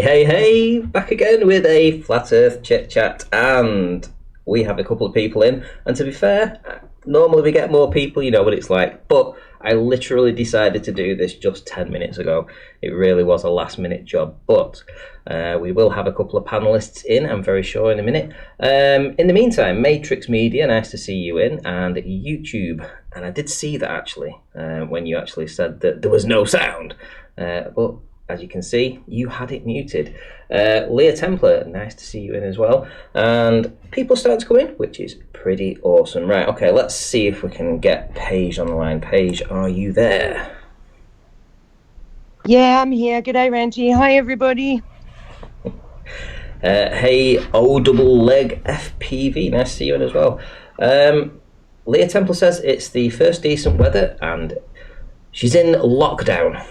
Hey, back again with a Flat Earth chit chat, and we have a couple of people in. And to be fair, normally we get more people, you know what it's like, but I literally decided to do this just 10 minutes ago. It really was a last minute job, but we will have a couple of panelists in, I'm very sure, in a minute. In the meantime, Matrix Media, nice to see you in, and YouTube. And I did see that actually, when you actually said that there was no sound, but as you can see, you had it muted. Leah Templar, nice to see you in as well. And people starting to come in, which is pretty awesome. Right, okay, let's see if we can get Paige on the line. Paige, are you there? Yeah, I'm here. G'day, Ranty. Hi, everybody. Hey, O double leg FPV, nice to see you in as well. Leah Templar says it's the first decent weather and she's in lockdown.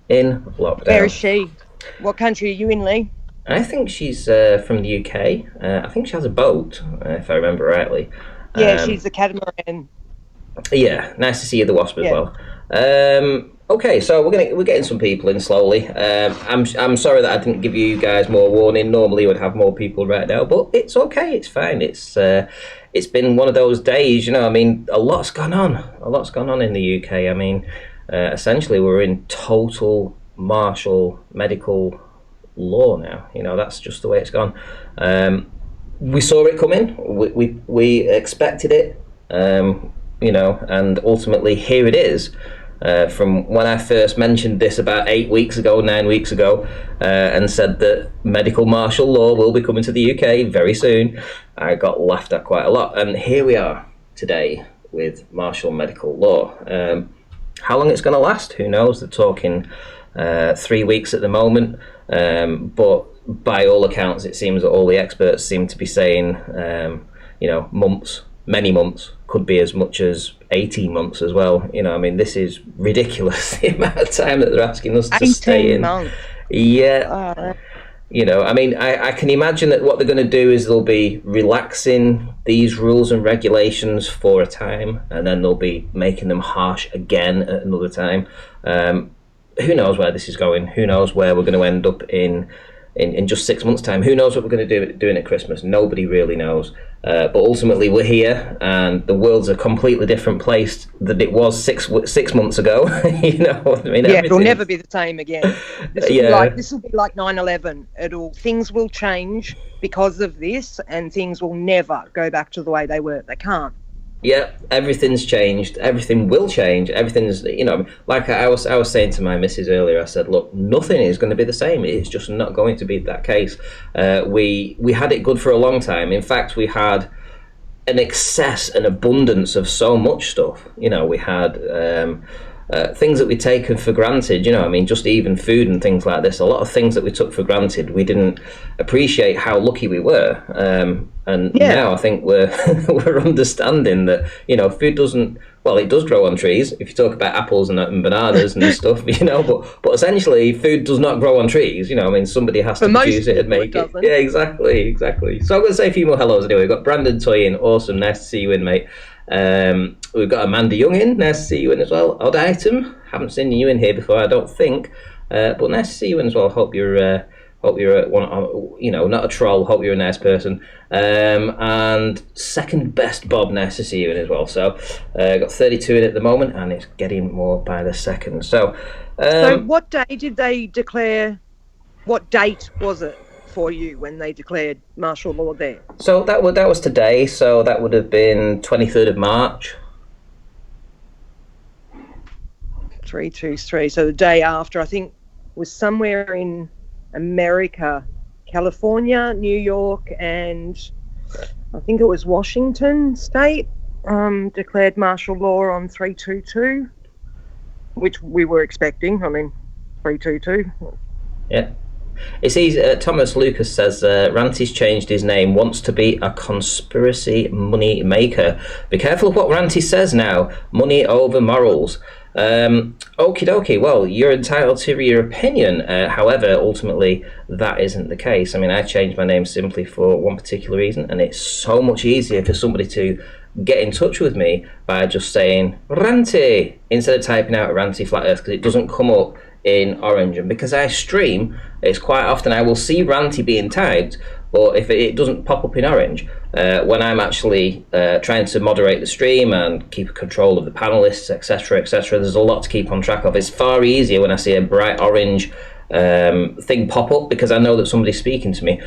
In lockdown. Where is she? What country are you in, Lee? I think she's from the UK. I think she has a boat, if I remember rightly. Yeah, she's a catamaran. Yeah, nice to see you, the Wasp, as well. Okay, so we're getting some people in slowly. I'm sorry that I didn't give you guys more warning. Normally, we'd have more people right now, but it's okay. It's fine. It's been one of those days. You know, I mean, a lot's gone on. A lot's gone on in the UK. I mean. Essentially, we're in total martial medical law now. You know, that's just the way it's gone. We saw it coming. We expected it. You know, and ultimately here it is. From when I first mentioned this about 9 weeks ago, and said that medical martial law will be coming to the UK very soon, I got laughed at quite a lot. And here we are today with martial medical law. How long it's going to last, who knows? They're talking 3 weeks at the moment, but by all accounts, it seems that all the experts seem to be saying, you know, months, many months, could be as much as 18 months as well. You know, I mean, this is ridiculous, the amount of time that they're asking us to stay in. 18 months. Yeah. You know, I mean, I can imagine that what they're going to do is they'll be relaxing these rules and regulations for a time, and then they'll be making them harsh again at another time. Who knows where this is going? Who knows where we're going to end up in just 6 months' time? Who knows what we're going to do doing at Christmas? Nobody really knows. But ultimately, we're here, and the world's a completely different place than it was six months ago. You know, I mean, yeah, it'll never be the same again. This will be like 9/11. Things will change because of this, and things will never go back to the way they were. They can't. Yeah, everything's changed. Everything will change. Everything's, you know, like I was saying to my missus earlier. I said, look, nothing is going to be the same. It's just not going to be that case. We had it good for a long time. In fact, we had an excess, an abundance of so much stuff. You know, we had things that we'd taken for granted. You know, I mean, just even food and things like this. A lot of things that we took for granted, we didn't appreciate how lucky we were. And now I think we're understanding that, you know, food doesn't, well, it does grow on trees if you talk about apples and bananas and stuff, you know, but essentially food does not grow on trees. You know, I mean, somebody has to produce it and make it. Yeah, exactly. So I'm going to say a few more hellos anyway. We've got Brandon Toy in. Awesome. Nice to see you in, mate. We've got Amanda Young in. Nice to see you in as well. Odd Item. Haven't seen you in here before, I don't think. But nice to see you in as well. Hope you're one, you know, not a troll. Hope you're a nice person. And second best Bob, nice to see you in as well. So got 32 in at the moment, and it's getting more by the second. So what day did they declare? What date was it for you when they declared martial law there? So that was today. So that would have been 23rd of March. 323. So the day after, I think, was somewhere in America, California, New York, and I think it was Washington State declared martial law on 322, which we were expecting. I mean, 322. Yeah. It says, Thomas Lucas says, Ranty's changed his name, wants to be a conspiracy money maker. Be careful of what Ranty says now. Money over morals. Okie dokie, well, you're entitled to your opinion. However, ultimately, that isn't the case. I mean, I changed my name simply for one particular reason, and it's so much easier for somebody to get in touch with me by just saying Ranty instead of typing out Ranty Flat Earth, because it doesn't come up in orange. And because I stream, it's quite often I will see ranty being typed, but if it doesn't pop up in orange, when I'm actually trying to moderate the stream and keep control of the panelists, etc., etc., there's a lot to keep on track of. It's far easier when I see a bright orange thing pop up because I know that somebody's speaking to me.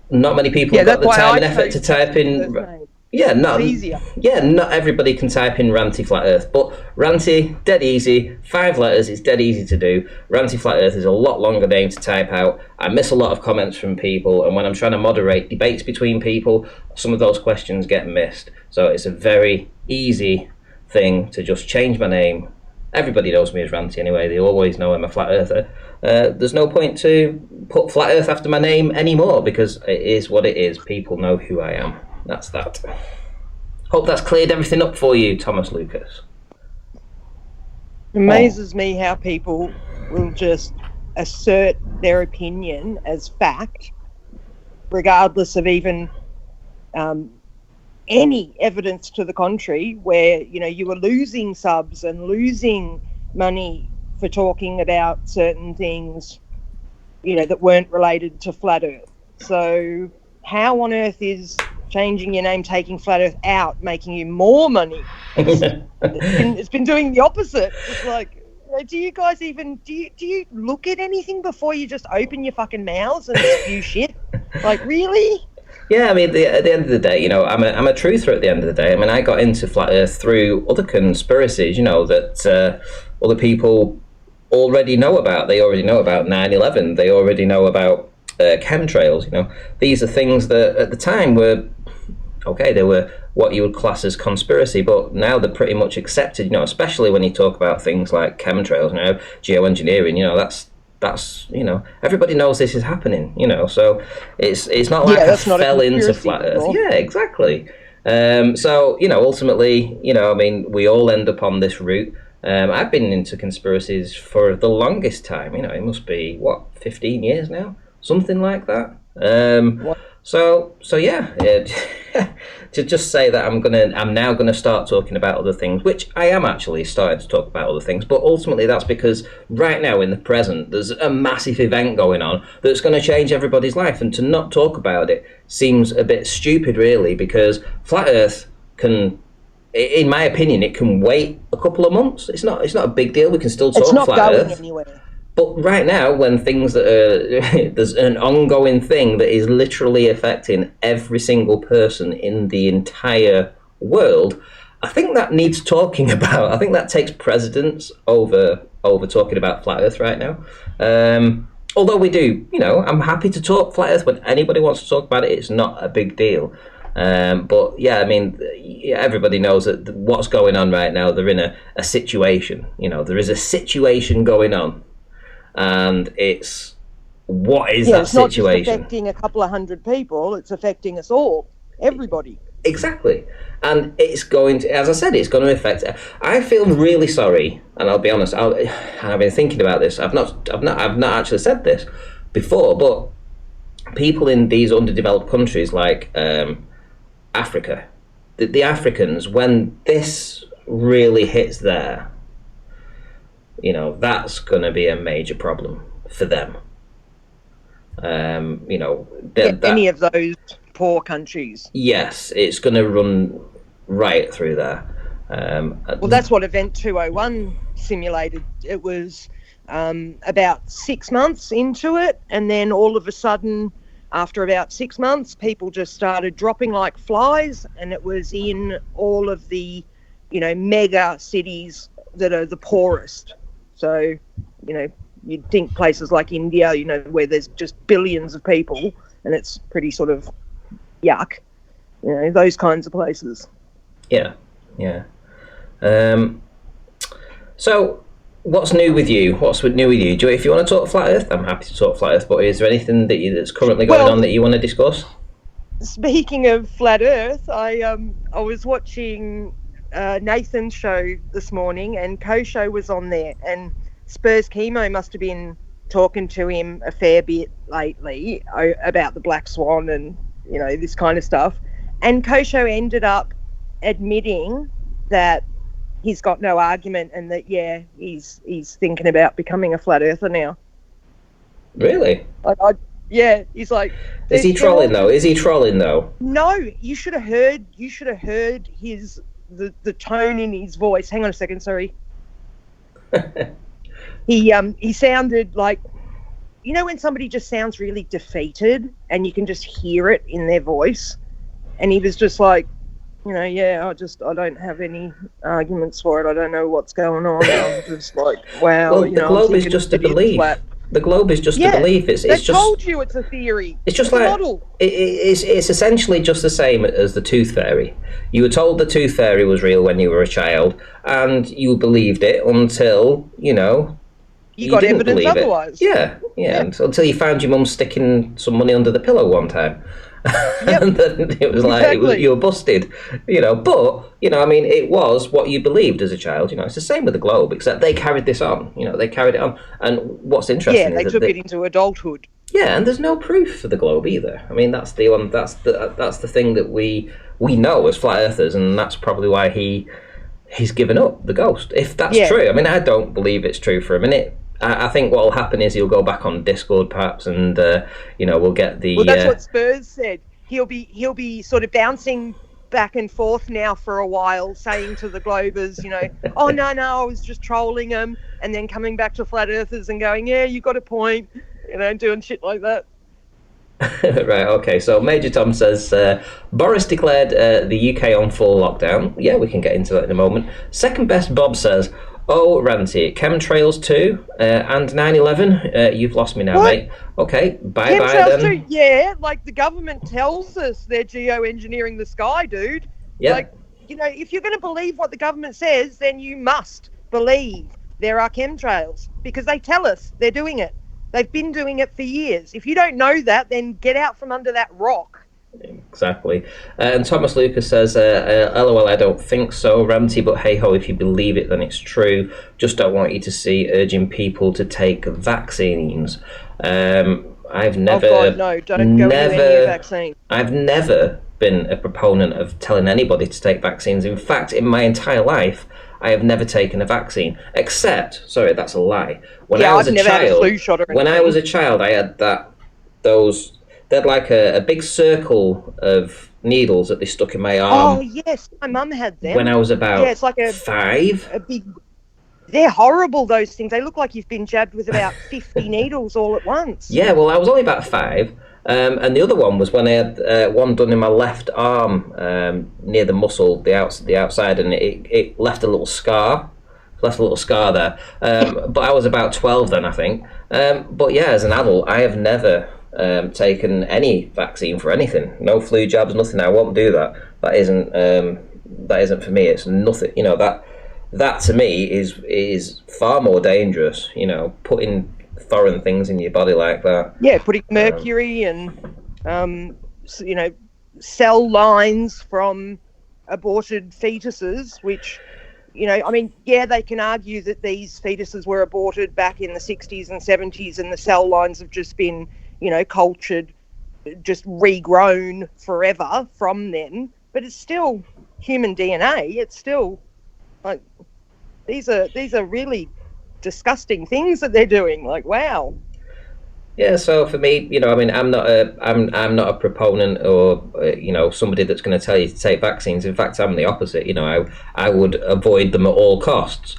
Not many people have got the time and effort to type in. Not everybody can type in ranty flat earth, but ranty, dead easy, 5 letters, it's dead easy to do. Ranty flat earth is a lot longer name to type out. I miss a lot of comments from people, and when I'm trying to moderate debates between people, some of those questions get missed. So it's a very easy thing to just change my name. Everybody knows me as ranty anyway, they always know I'm a flat earther. There's no point to put flat earth after my name anymore because it is what it is. People know who I am. That's that. Hope that's cleared everything up for you, Thomas Lucas. It amazes me how people will just assert their opinion as fact, regardless of even any evidence to the contrary, where, you know, you were losing subs and losing money for talking about certain things, you know, that weren't related to flat earth. So how on earth is changing your name, taking flat earth out, making you more money? It's been doing the opposite. It's like, do you guys even do you look at anything before you just open your fucking mouths and spew shit? Like, really? Yeah, I mean, at the end of the day, you know, I'm a truther at the end of the day. I mean, I got into flat earth through other conspiracies, you know, that other people already know about. They already know about 9/11. They already know about chemtrails, you know. These are things that at the time were, okay, they were what you would class as conspiracy, but now they're pretty much accepted, you know, especially when you talk about things like chemtrails, you know, geoengineering, you know, that's you know, everybody knows this is happening, you know, so it's not like I fell into flat earth. Yeah, exactly. So, you know, ultimately, you know, I mean, we all end up on this route. I've been into conspiracies for the longest time, you know, it must be, 15 years now? Something like that. So yeah, to just say that I'm now gonna start talking about other things, which I am actually starting to talk about other things, but ultimately that's because right now in the present there's a massive event going on that's going to change everybody's life, and to not talk about it seems a bit stupid, really, because flat Earth can, in my opinion, it can wait a couple of months. It's not a big deal. We can still talk flat Earth. It's not going anywhere. But right now, when things that are, there's an ongoing thing that is literally affecting every single person in the entire world, I think that needs talking about. I think that takes precedence over talking about flat Earth right now. Although we do, you know, I'm happy to talk flat Earth when anybody wants to talk about it. It's not a big deal. But yeah, I mean, everybody knows that what's going on right now. They're in a situation. You know, there is a situation going on. And it's, what is that situation? It's not just affecting a couple of hundred people, it's affecting us all, everybody. Exactly. And it's going to, as I said, it's going to affect, I feel really sorry, and I'll be honest, I've been thinking about this, I've not actually said this before, but people in these underdeveloped countries like Africa, the Africans, when this really hits there, you know, that's going to be a major problem for them. You know, any of those poor countries. Yes, it's going to run right through there. Well, that's what Event 201 simulated. It was about 6 months into it, and then all of a sudden, after about 6 months, people just started dropping like flies, and it was in all of the, you know, mega cities that are the poorest. So, you know, you'd think places like India, you know, where there's just billions of people and it's pretty sort of yuck, you know, those kinds of places. Yeah. So, what's new with you? If you want to talk flat Earth, I'm happy to talk flat Earth, but is there anything that's currently going on that you want to discuss? Speaking of flat Earth, I was watching Nathan's show this morning, and Kosho was on there, and Spurs Chemo must have been talking to him a fair bit lately about the Black Swan and, you know, this kind of stuff. And Kosho ended up admitting that he's got no argument, and that he's thinking about becoming a flat earther now. Really? Yeah, he's like. Is he trolling though? Is he trolling though? No, you should have heard. You should have heard the tone in his voice. Hang on a second, sorry. He sounded like, you know, when somebody just sounds really defeated and you can just hear it in their voice, and he was just like, you know, I don't have any arguments for it. I don't know what's going on. I'm just like, wow. Well, the globe is just a belief. The globe is just a belief. It's just told you it's a theory. It's just a like model. It's essentially just the same as the tooth fairy. You were told the tooth fairy was real when you were a child, and you believed it until you got didn't evidence believe otherwise. Yeah. Until you found your mum sticking some money under the pillow one time. Yep. And then it was like you were busted, But I mean, it was what you believed as a child. It's the same with the globe, except they carried this on. They carried it on. And what's interesting, they took it into adulthood. Yeah, and there's no proof for the globe either. I mean, that's the one. That's the thing that we know as flat earthers, and that's probably why he's given up the ghost. If that's true, I mean, I don't believe it's true for a minute. I think what will happen is he'll go back on Discord perhaps, and we'll get the. Well, that's what Spurs said. He'll be sort of bouncing back and forth now for a while, saying to the Globers, oh no, I was just trolling them, and then coming back to flat earthers and going, yeah, you got a point, doing shit like that. Right, okay, so Major Tom says Boris declared the UK on full lockdown. Yeah, we can get into that in a moment. Second best Bob says, oh, Ranty, chemtrails too, and 9/11. You've lost me now, mate. Okay, bye then. Too, yeah, like the government tells us they're geoengineering the sky, dude. Yeah. Like, if you're going to believe what the government says, then you must believe there are chemtrails, because they tell us they're doing it. They've been doing it for years. If you don't know that, then get out from under that rock. Exactly. And Thomas Lucas says, LOL, I don't think so, Ranty, but hey-ho, if you believe it, then it's true. Just don't want you to see urging people to take vaccines. I've never... Oh, God, no, don't go into any vaccine. I've never been a proponent of telling anybody to take vaccines. In fact, in my entire life, I have never taken a vaccine, except... Sorry, that's a lie. When I was I've never had a flu shot or anything. When I was a child, I had those... They had like a big circle of needles that they stuck in my arm. Oh, yes. My mum had them. When I was about it's like 5. A big... They're horrible, those things. They look like you've been jabbed with about 50 needles all at once. Yeah, well, I was only about 5. And the other one was when I had one done in my left arm near the muscle, the outside, and it left a little scar. Left a little scar there. But I was about 12 then, I think. But yeah, as an adult, I have never... taken any vaccine for anything. No flu jabs, nothing. I won't do that. That isn't for me. It's nothing. That to me is far more dangerous. Putting foreign things in your body like that. Yeah, putting mercury and cell lines from aborted fetuses, which they can argue that these fetuses were aborted back in the 60s and 70s, and the cell lines have just been cultured, just regrown forever from them, but it's still human DNA. It's still like these are really disgusting things that they're doing. Like, wow. Yeah, so for me, I'm not a proponent or somebody that's going to tell you to take vaccines. In fact, I'm the opposite. I would avoid them at all costs.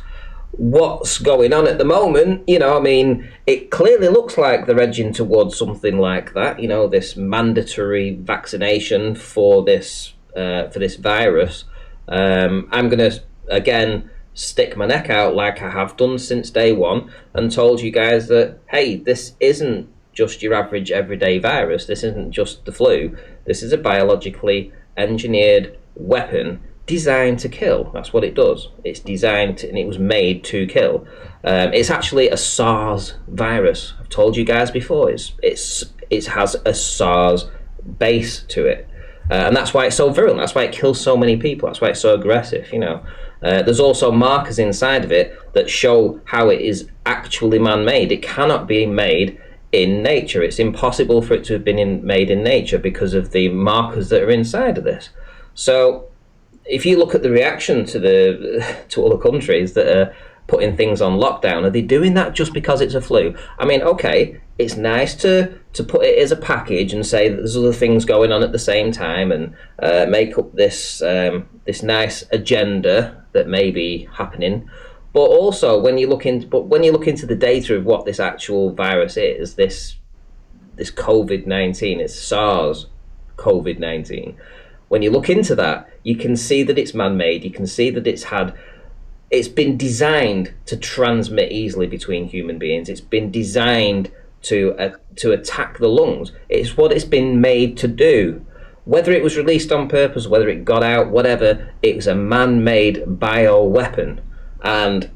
What's going on at the moment, it clearly looks like they're edging towards something like that, this mandatory vaccination for this virus. I'm going to, again, stick my neck out like I have done since day one and told you guys that, hey, this isn't just your average everyday virus. This isn't just the flu. This is a biologically engineered weapon designed to kill. That's what it does. It's designed to, and it was made to kill. It's actually a SARS virus. I've told you guys before. It has a SARS base to it, and that's why it's so virulent. That's why it kills so many people. That's why it's so aggressive. There's also markers inside of it that show how it is actually man-made. It cannot be made in nature. It's impossible for it to have been made in nature because of the markers that are inside of this. So if you look at the reaction to other countries that are putting things on lockdown, are they doing that just because it's a flu? I mean, okay, it's nice to put it as a package and say that there's other things going on at the same time, and make up this this nice agenda that may be happening. But also, when you look into the data of what this actual virus is, this COVID-19, it's SARS COVID-19. When you look into that, you can see that it's man-made. You can see that it's been designed to transmit easily between human beings. It's been designed to attack the lungs. It's what it's been made to do. Whether it was released on purpose, whether it got out, whatever, it's a man-made bioweapon. And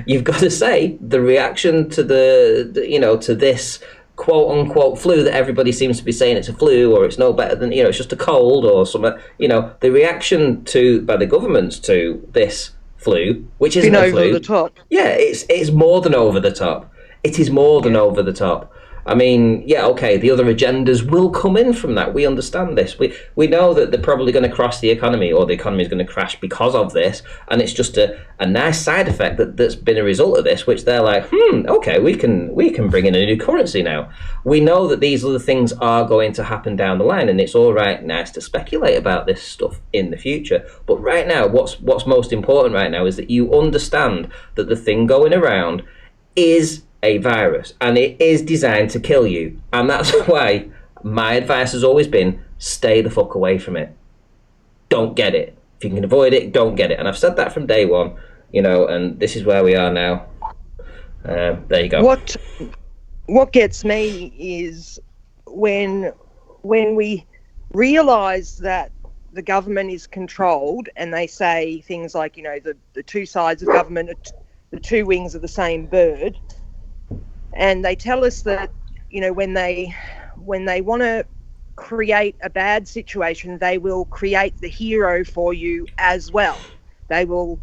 you've got to say the reaction to to this quote unquote flu that everybody seems to be saying it's a flu, or it's no better than, it's just a cold or something. The reaction by the governments to this flu, which isn't a flu, over the top. Yeah, it's more than over the top. It is more than over the top. I mean, yeah, okay, the other agendas will come in from that. We understand this. We know that they're probably going to crash the economy, or the economy is going to crash because of this, and it's just a nice side effect that's been a result of this, which they're like, okay, we can bring in a new currency now. We know that these other things are going to happen down the line, and it's all right, nice to speculate about this stuff in the future. But right now, what's most important right now is that you understand that the thing going around is a virus, and it is designed to kill you, and that's why my advice has always been stay the fuck away from it. Don't get it. If you can avoid it, don't get it. And I've said that from day one, and this is where we are now. There you go. What gets me is when we realise that the government is controlled, and they say things like, the two sides of government are the two wings of the same bird. And they tell us that, when they want to create a bad situation, they will create the hero for you as well. They will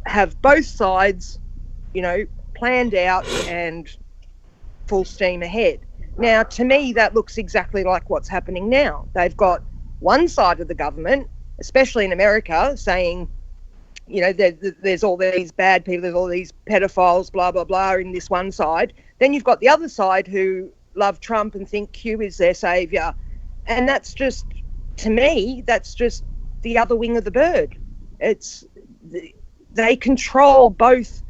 have both sides, planned out and full steam ahead. Now, to me, that looks exactly like what's happening now. They've got one side of the government, especially in America, saying, there's all these bad people, there's all these pedophiles, blah, blah, blah, in this one side. Then you've got the other side who love Trump and think Q is their saviour. And that's just, to me, that's just the other wing of the bird. They control both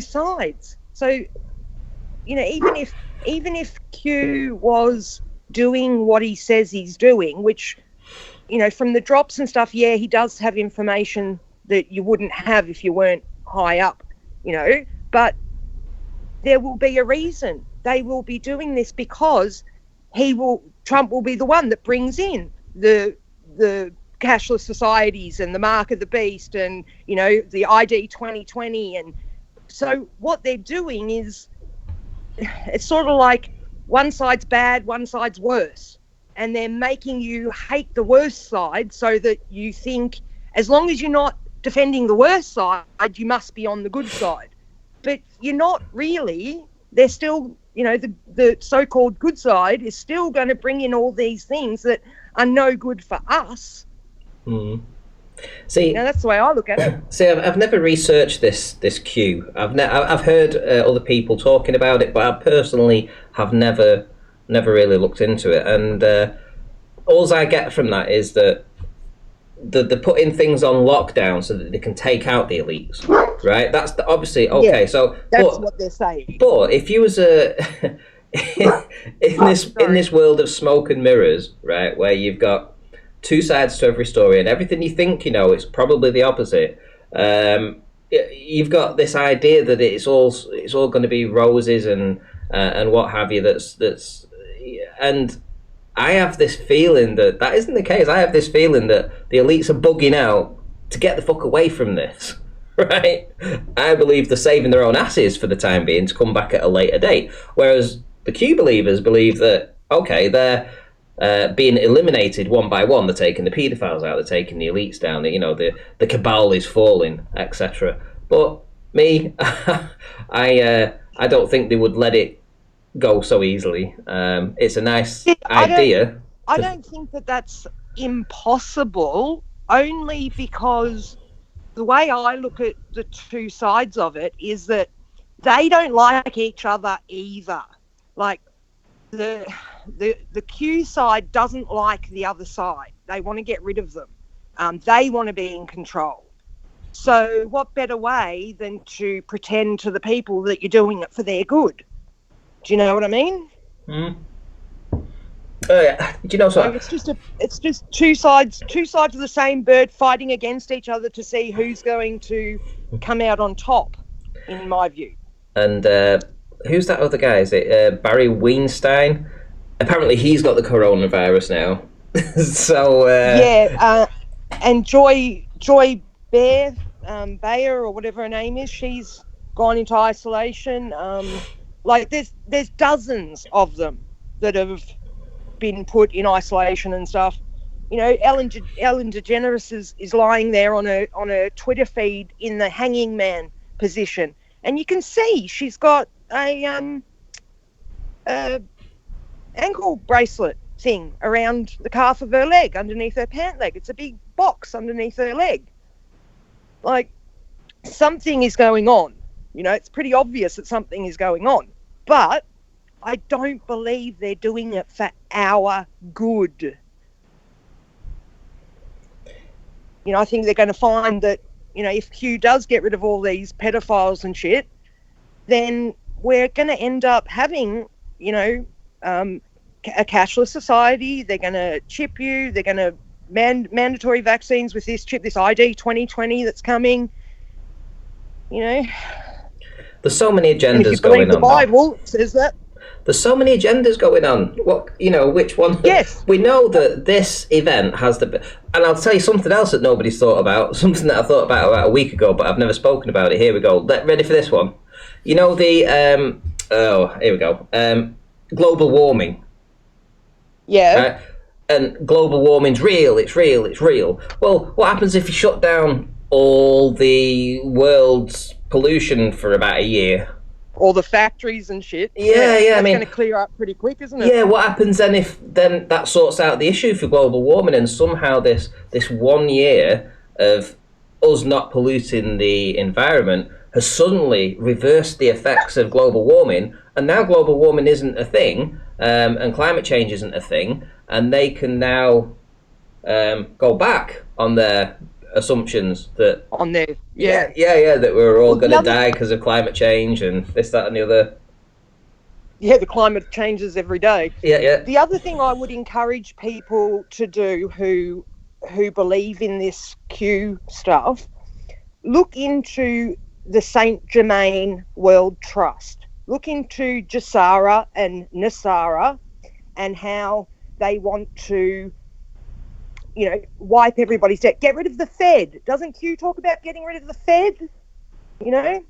sides. So, even if Q was doing what he says he's doing, which, from the drops and stuff, yeah, he does have information that you wouldn't have if you weren't high up, but there will be a reason. They will be doing this because Trump will be the one that brings in the cashless societies and the mark of the beast and, the ID 2020. And so what they're doing is, it's sort of like one side's bad, one side's worse. And they're making you hate the worst side so that you think, as long as you're not defending the worst side, you must be on the good side. But you're not really. They're still, the so-called good side is still going to bring in all these things that are no good for us. See, that's the way I look at it. See, I've never researched this Q. I've heard other people talking about it, but I personally have never really looked into it. And all I get from that is that they're putting things on lockdown so that they can take out the elites, right? That's obviously okay. Yeah, so that's what they're saying. But if you was in this world of smoke and mirrors, right, where you've got two sides to every story, and everything you think it's probably the opposite. You've got this idea that it's all going to be roses and what have you. That's and I have this feeling that isn't the case. I have this feeling that the elites are bugging out to get the fuck away from this, right? I believe they're saving their own asses for the time being to come back at a later date. Whereas the Q believers believe that, okay, they're being eliminated one by one. They're taking the paedophiles out, they're taking the elites down, the cabal is falling, etc. But me, I don't think they would let it go so easily. It's a nice idea. I don't think that that's impossible. only because the way I look at the two sides of it is that they don't like each other either. Like the Q side doesn't like the other side. They want to get rid of them. They want to be in control. So what better way than to pretend to the people that you're doing it for their good? Do you know what I mean? Mm. Oh yeah. Do you know something? Like it's just two sides of the same bird fighting against each other to see who's going to come out on top, in my view. And who's that other guy? Is it Barry Weinstein? Apparently he's got the coronavirus now. So and Joy Bayer or whatever her name is, she's gone into isolation. Like there's dozens of them that have been put in isolation and stuff. You know, Ellen DeGeneres is lying there on a Twitter feed in the hanging man position, and you can see she's got a ankle bracelet thing around the calf of her leg, underneath her pant leg. It's a big box underneath her leg. Like, something is going on. You know, it's pretty obvious that something is going on. But I don't believe they're doing it for our good. You know, I think they're going to find that, you know, if Q does get rid of all these pedophiles and shit, then we're going to end up having, you know, a cashless society. They're going to chip you. They're going to mandatory vaccines with this chip, this ID 2020 that's coming. You know, there's so many agendas going on. The Bible says that. There's so many agendas going on. What, you know, which one? Yes. We know that this event has the... And I'll tell you something else that nobody's thought about, something that I thought about a week ago, but I've never spoken about it. Here we go. Ready for this one? You know the... here we go. Global warming. Yeah. Right? And global warming's real, it's real, it's real. Well, what happens if you shut down all the world's pollution for about a year? All the factories and shit. Yeah. That's I mean, going to clear up pretty quick, isn't it? Yeah. What happens then if that sorts out the issue for global warming, and somehow this 1 year of us not polluting the environment has suddenly reversed the effects of global warming, and now global warming isn't a thing, and climate change isn't a thing, and they can now go back on their assumptions that that we're all going to die because of climate change and this, that, and the other. Yeah, the climate changes every day. Yeah. The other thing I would encourage people to do who believe in this Q stuff, look into the Saint Germain World Trust. Look into Jasara and Nasara and how they want to, you know, wipe everybody's debt. Get rid of the Fed. Doesn't Q talk about getting rid of the Fed? You know?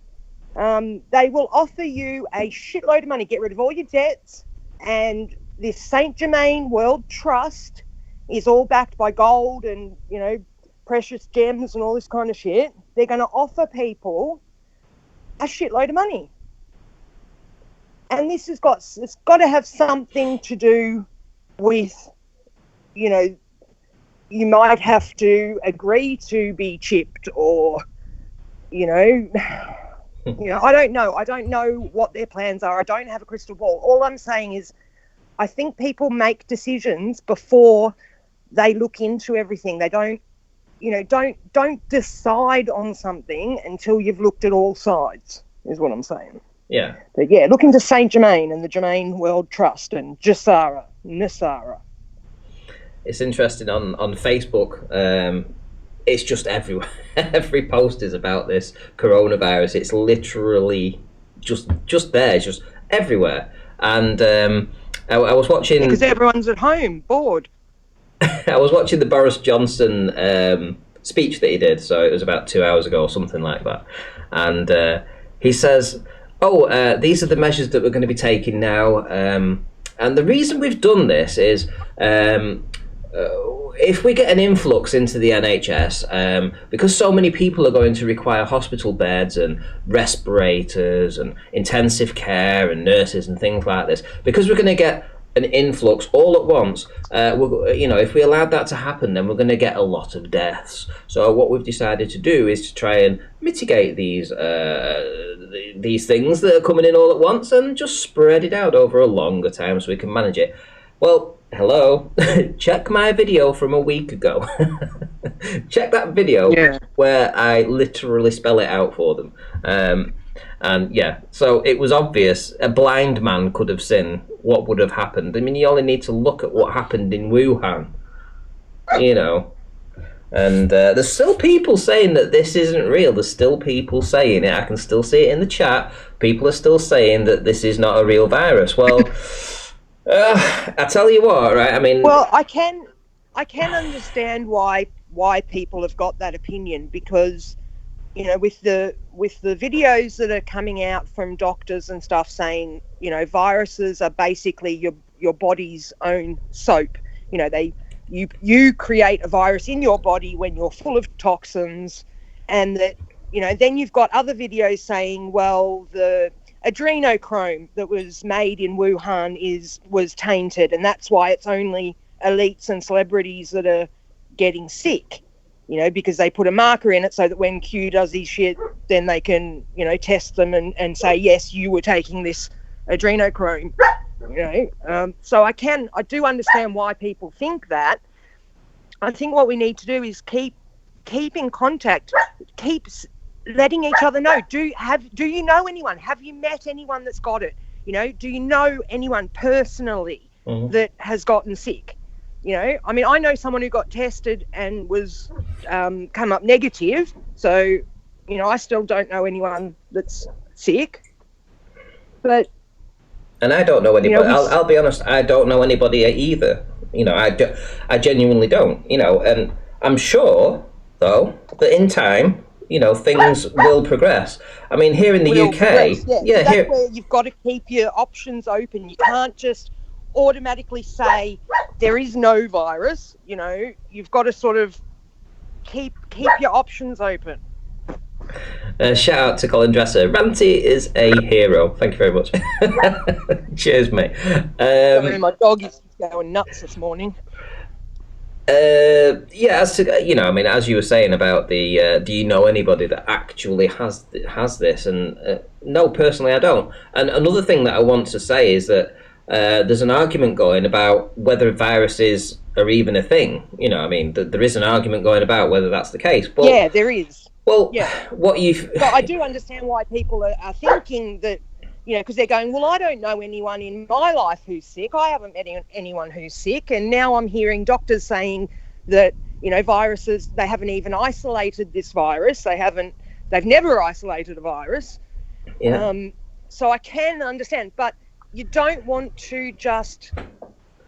They will offer you a shitload of money. Get rid of all your debts. And this Saint Germain World Trust is all backed by gold and, you know, precious gems and all this kind of shit. They're going to offer people a shitload of money. And it's got to have something to do with, you know, you might have to agree to be chipped, or, you know, I don't know. I don't know what their plans are. I don't have a crystal ball. All I'm saying is I think people make decisions before they look into everything. They don't, you know, don't decide on something until you've looked at all sides, is what I'm saying. Yeah. But yeah, look into Saint Germain and the Germain World Trust and Jasara, Nasara. It's interesting on Facebook. It's just everywhere. Every post is about this coronavirus. It's literally just there. It's just everywhere. And I was watching because everyone's at home, bored. I was watching the Boris Johnson speech that he did. So it was about 2 hours ago or something like that. And he says, these are the measures that we're going to be taking now. And the reason we've done this is if we get an influx into the NHS, because so many people are going to require hospital beds and respirators and intensive care and nurses and things like this, because we're going to get an influx all at once, if we allowed that to happen, then we're going to get a lot of deaths. So what we've decided to do is to try and mitigate these things that are coming in all at once and just spread it out over a longer time so we can manage it. Well, hello, check my video from a week ago. Check that video where I literally spell it out for them. And yeah, so it was obvious. A blind man could have seen what would have happened. I mean, you only need to look at what happened in Wuhan, And there's still people saying that this isn't real. There's still people saying it. I can still see it in the chat. People are still saying that this is not a real virus. Well, I tell you what, right? I mean, well, I can understand why people have got that opinion, because with the videos that are coming out from doctors and stuff saying, viruses are basically your body's own soap. You create a virus in your body when you're full of toxins, and that, then you've got other videos saying, well, the adrenochrome that was made in Wuhan was tainted, and that's why it's only elites and celebrities that are getting sick. Because they put a marker in it so that when Q does his shit, then they can, test them and say, yes, you were taking this adrenochrome, So I do understand why people think that. I think what we need to do is keep in contact, keep letting each other know. Do you know anyone? Have you met anyone that's got it? Do you know anyone personally that has gotten sick? I mean, I know someone who got tested and was come up negative. So, I still don't know anyone that's sick. And I don't know anybody. I'll be honest. I don't know anybody either. I genuinely don't. And I'm sure though that in time, things will progress. I mean, here in the UK, that's where you've got to keep your options open. You can't just automatically say there is no virus. You've got to sort of keep your options open. Shout out to Colin Dresser. Ranty is a hero. Thank you very much. Cheers, mate. My dog is going nuts this morning. As to, as you were saying about the, do you know anybody that actually has this? And no, personally, I don't. And another thing that I want to say is that there's an argument going about whether viruses are even a thing. There is an argument going about whether that's the case. But, yeah, there is. Well, But I do understand why people are thinking that, because they're going, well, I don't know anyone in my life who's sick. I haven't met anyone who's sick. And now I'm hearing doctors saying that, viruses, they haven't even isolated this virus. They've never isolated a virus. Yeah. So I can understand, but you don't want to just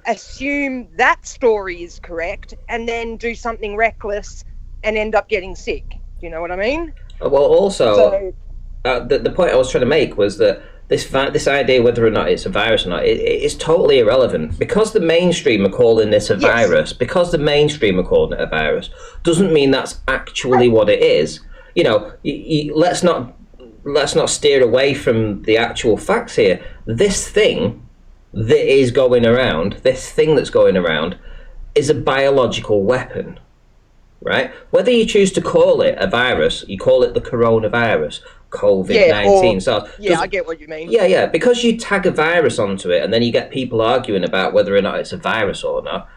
assume that story is correct and then do something reckless and end up getting sick. Do you know what I mean? Well, also, the point I was trying to make was that this idea whether or not it's a virus or not, it's totally irrelevant. Because the mainstream are calling this a virus, doesn't mean that's actually what it is. Let's not steer away from the actual facts here. This thing that's going around, is a biological weapon, right? Whether you choose to call it a virus, you call it the coronavirus, COVID-19. I get what you mean. Yeah, because you tag a virus onto it and then you get people arguing about whether or not it's a virus or not,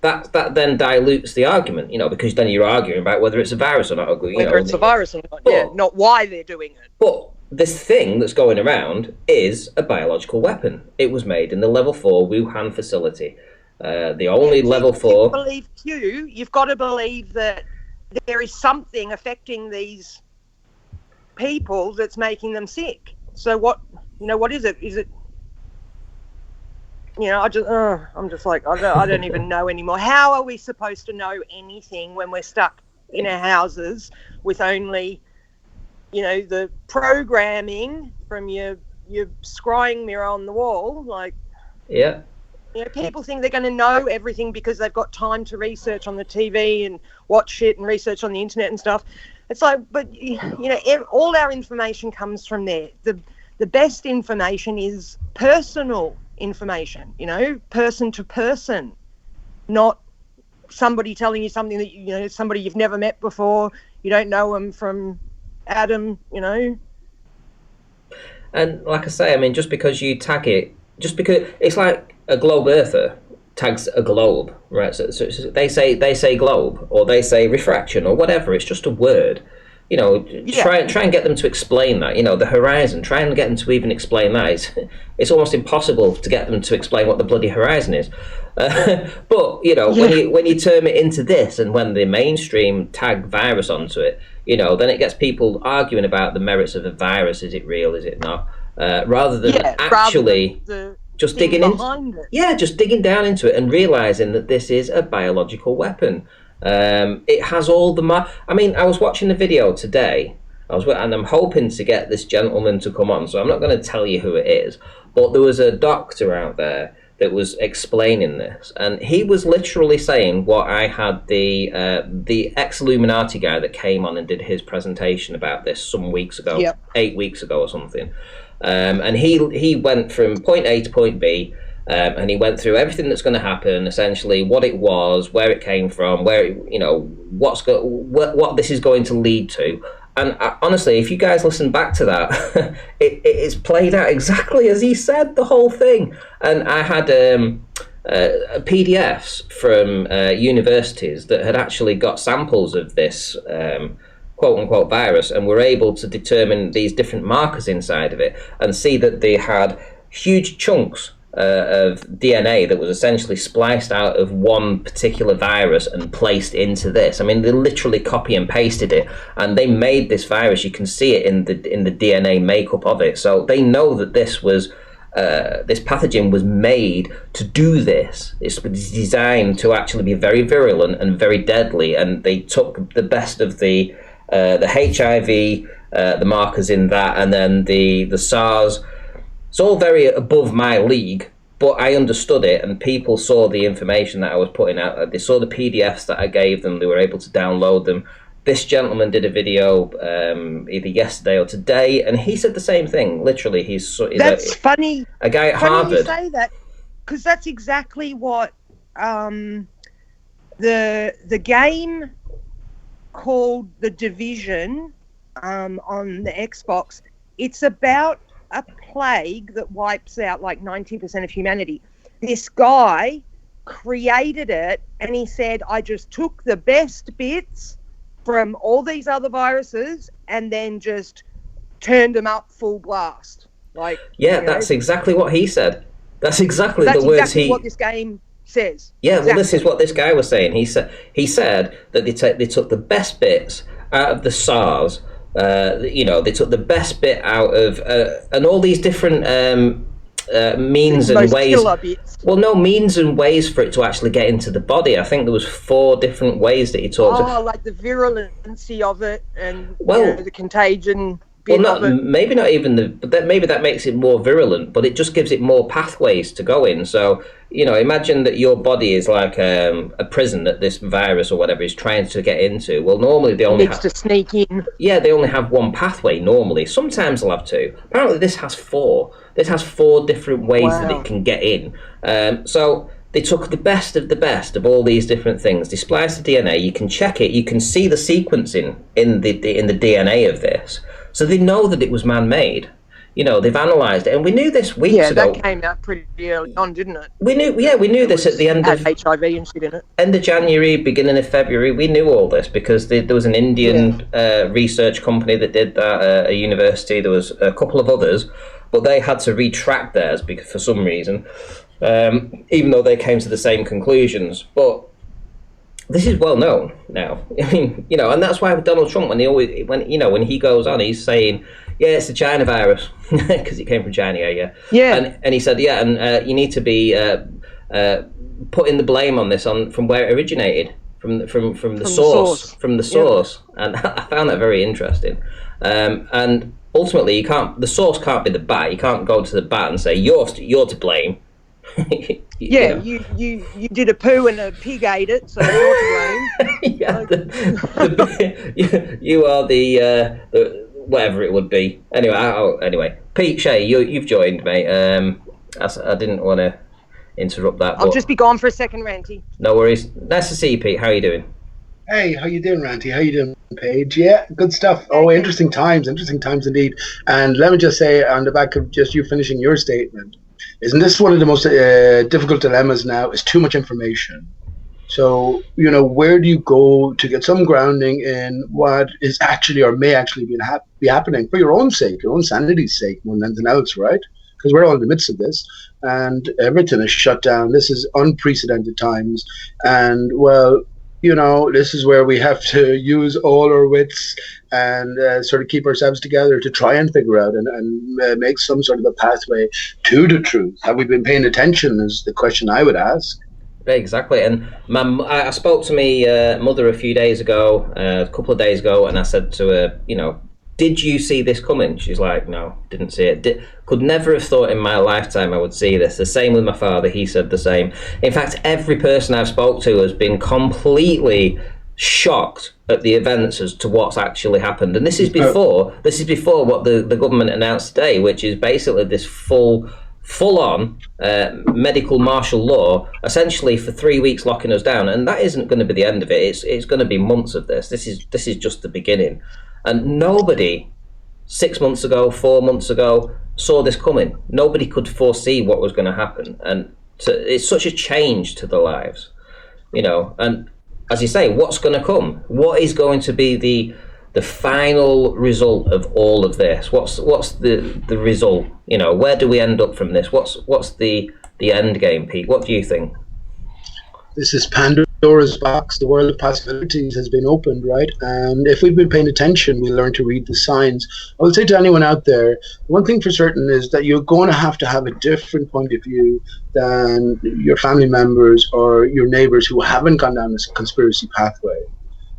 that then dilutes the argument, because then you're arguing about whether it's a virus or not. Whether it's a virus or not, not why they're doing it. But this thing that's going around is a biological weapon. It was made in the level 4 Wuhan facility. The only level 4... You've got to believe that there is something affecting these people that's making them sick. So what is it? Is it, I'm just like, I don't even know anymore. How are we supposed to know anything when we're stuck in our houses with only, the programming from your scrying mirror on the wall? Like, yeah. People think they're going to know everything because they've got time to research on the TV and watch shit and research on the internet and stuff. It's like, but all our information comes from there. The best information is personal. information, you know, person to person, not somebody telling you something that, you know, somebody you've never met before, you don't know them from Adam, you know. And like I say, I mean, just because you tag it, just because it's like a globe earther tags a globe, right? So they say globe, or they say refraction, or whatever. It's just a word. You know, try and get them to explain that. You know, the horizon. Try and get them to even explain that. It's almost impossible to get them to explain what the bloody horizon is. But you know, when you term it into this, and when the mainstream tag virus onto it, you know, then it gets people arguing about the merits of a virus. Is it real? Is it not? Rather than actually just digging just digging down into it and realizing that this is a biological weapon. It has all the I mean, I was watching the video today. And I'm hoping to get this gentleman to come on, so I'm not going to tell you who it is. But there was a doctor out there that was explaining this, and he was literally saying what I had the ex-Illuminati guy that came on and did his presentation about this some weeks ago, 8 weeks ago or something. And he went from point A to point B, and he went through everything that's going to happen, essentially what it was, where it came from, where you know what this is going to lead to. And honestly, if you guys listen back to that, it's played out exactly as he said, the whole thing. And I had PDFs from universities that had actually got samples of this quote-unquote virus, and were able to determine these different markers inside of it and see that they had huge chunks of DNA that was essentially spliced out of one particular virus and placed into this. I mean, they literally copy and pasted it, and they made this virus. You can see it in the DNA makeup of it. So they know that this was this pathogen was made to do this. It's designed to actually be very virulent and very deadly. And they took the best of the HIV, the markers in that, and then the SARS. It's all very above my league, but I understood it, and people saw the information that I was putting out. They saw the PDFs that I gave them. They were able to download them. This gentleman did a video either yesterday or today, and he said the same thing. Literally, that's funny. A guy at Harvard. You say that, because that's exactly what the game called The Division on the Xbox. It's about a plague that wipes out like 90% of humanity. This guy created it, and he said, I just took the best bits from all these other viruses and then just turned them up full blast. Like, that's exactly what he said. That's exactly the words exactly what this game says. Yeah, exactly. Well, this is what this guy was saying. He said that they took the best bits out of the SARS. They took the best bit out of and all these different means and ways. Well, no, means and ways for it to actually get into the body. I think there was 4 different ways that he talked. Like the virulency of it, and the contagion. Maybe not even maybe that makes it more virulent, but it just gives it more pathways to go in. So, imagine that your body is like a prison that this virus or whatever is trying to get into. Well, normally they only to sneak in. Yeah, they only have one pathway normally. Sometimes they'll have 2. Apparently, this has 4. This has 4 different ways that it can get in. So they took the best of all these different things. They spliced the DNA. You can check it. You can see the sequencing in the DNA of this. So they know that it was man-made. They've analysed it, and we knew this weeks ago. Yeah, that came out pretty early on, didn't it? We knew this at the end of HIV and shit in it. End of January, beginning of February. We knew all this because there was an Indian research company that did that at a university. There was a couple of others, but they had to retract theirs because for some reason, even though they came to the same conclusions. But this is well known now. I mean, and that's why with Donald Trump, when he goes on, he's saying, yeah, it's the China virus because it came from China, and he said, and you need to be putting the blame on this from where it originated, from the source. And I found that very interesting. And ultimately, the source can't be the bat. You can't go to the bat and say you're to blame. You did a poo and a pig ate it, so you're to blame. You are the whatever it would be. Anyway, Pete, Shay, you've joined, mate. I didn't want to interrupt that. I'll just be gone for a second, Ranty. No worries. Nice to see you, Pete. How are you doing? Hey, how you doing, Ranty? How you doing, Paige? Yeah, good stuff. Oh, interesting times indeed. And let me just say, on the back of just you finishing your statement, isn't this one of the most difficult dilemmas now? Is too much information. So, where do you go to get some grounding in what is actually or may actually be happening for your own sake, your own sanity's sake, more than anything else, right? Because we're all in the midst of this, and everything is shut down. This is unprecedented times, and well, this is where we have to use all our wits and sort of keep ourselves together to try and figure out and make some sort of a pathway to the truth. Have we been paying attention is the question I would ask. Exactly. And I spoke to my mother a few days ago, a couple of days ago, and I said to her, did you see this coming? She's like, no, didn't see it. Could never have thought in my lifetime I would see this. The same with my father. He said the same. In fact, every person I've spoke to has been completely shocked at the events as to what's actually happened. And this is before what the government announced today, which is basically this full-on medical martial law, essentially for 3 weeks locking us down. And that isn't going to be the end of it. It's going to be months of this. This is just the beginning. And nobody 6 months ago, 4 months ago, saw this coming. Nobody could foresee what was going to happen. And it's such a change to their lives, and as you say, what's going to come? What is going to be the final result of all of this? What's the result? Where do we end up from this? What's the end game, Pete? What do you think? This is Pandora's box. The world of possibilities has been opened, right? And if we've been paying attention, we learn to read the signs. I would say to anyone out there, one thing for certain is that you're going to have a different point of view than your family members or your neighbors who haven't gone down this conspiracy pathway.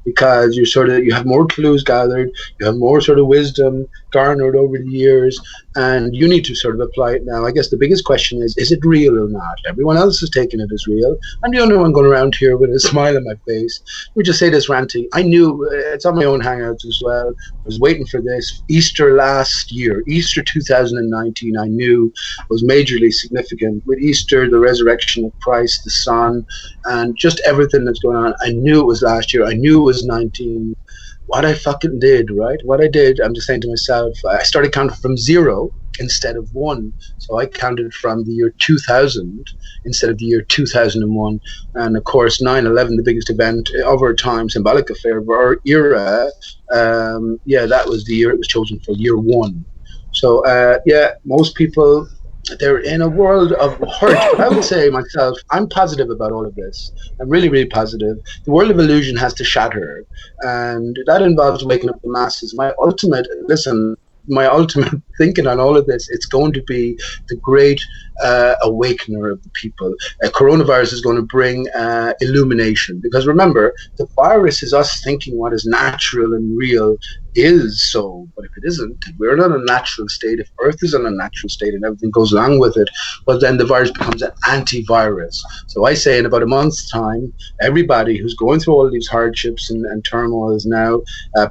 Because you have more clues gathered, you have more sort of wisdom garnered over the years, and you need to sort of apply it now. I guess the biggest question is it real or not? Everyone else is taking it as real. I'm the only one going around here with a smile on my face. Let me just say this, Ranty. I knew, it's on my own hangouts as well, I was waiting for this. Easter last year, Easter 2019, I knew was majorly significant. With Easter, the resurrection of Christ, the Son, and just everything that's going on. I knew it was last year. I knew it was 19. What I fucking did, right? What I did, I'm just saying to myself, I started counting from 0 instead of 1. So I counted from the year 2000 instead of the year 2001. And of course, 9/11, the biggest event of our time, symbolic affair of our era, that was the year it was chosen for, year 1. So, most people, they're in a world of hurt. But I would say myself, I'm positive about all of this. I'm really, really positive. The world of illusion has to shatter. And that involves waking up the masses. My ultimate thinking on all of this, it's going to be the great awakener of the people. Coronavirus is going to bring illumination. Because remember, the virus is us thinking what is natural and real is so. But if it isn't, if we're in a natural state, if Earth is in a natural state and everything goes along with it, well, then the virus becomes an antivirus. So I say in about a month's time, everybody who's going through all of these hardships and turmoils now,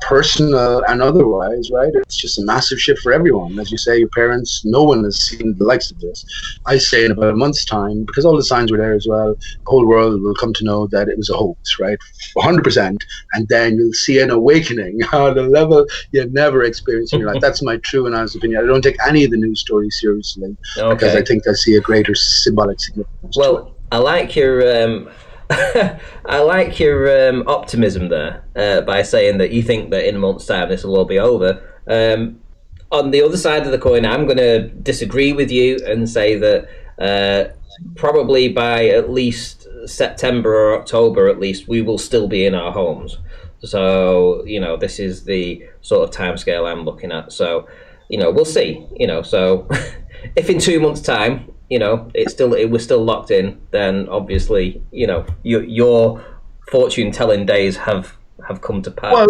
personal and otherwise, right? It's just a massive shift for everyone. As you say, your parents, no one has seen the likes of this. I say in about a month's time, because all the signs were there as well, the whole world will come to know that it was a hoax, right? 100%. And then you'll see an awakening on a level you've never experienced in your life. That's my true and honest opinion. I don't take any of the news stories seriously because I think I see a greater symbolic significance. Well, I like your optimism there by saying that you think that in a month's time this will all be over. On the other side of the coin, I'm going to disagree with you and say that probably by at least September or October, at least, we will still be in our homes. So, this is the sort of timescale I'm looking at. So, we'll see. So if in 2 months' time, we're still locked in, then obviously, your fortune telling days have come to pass. Well,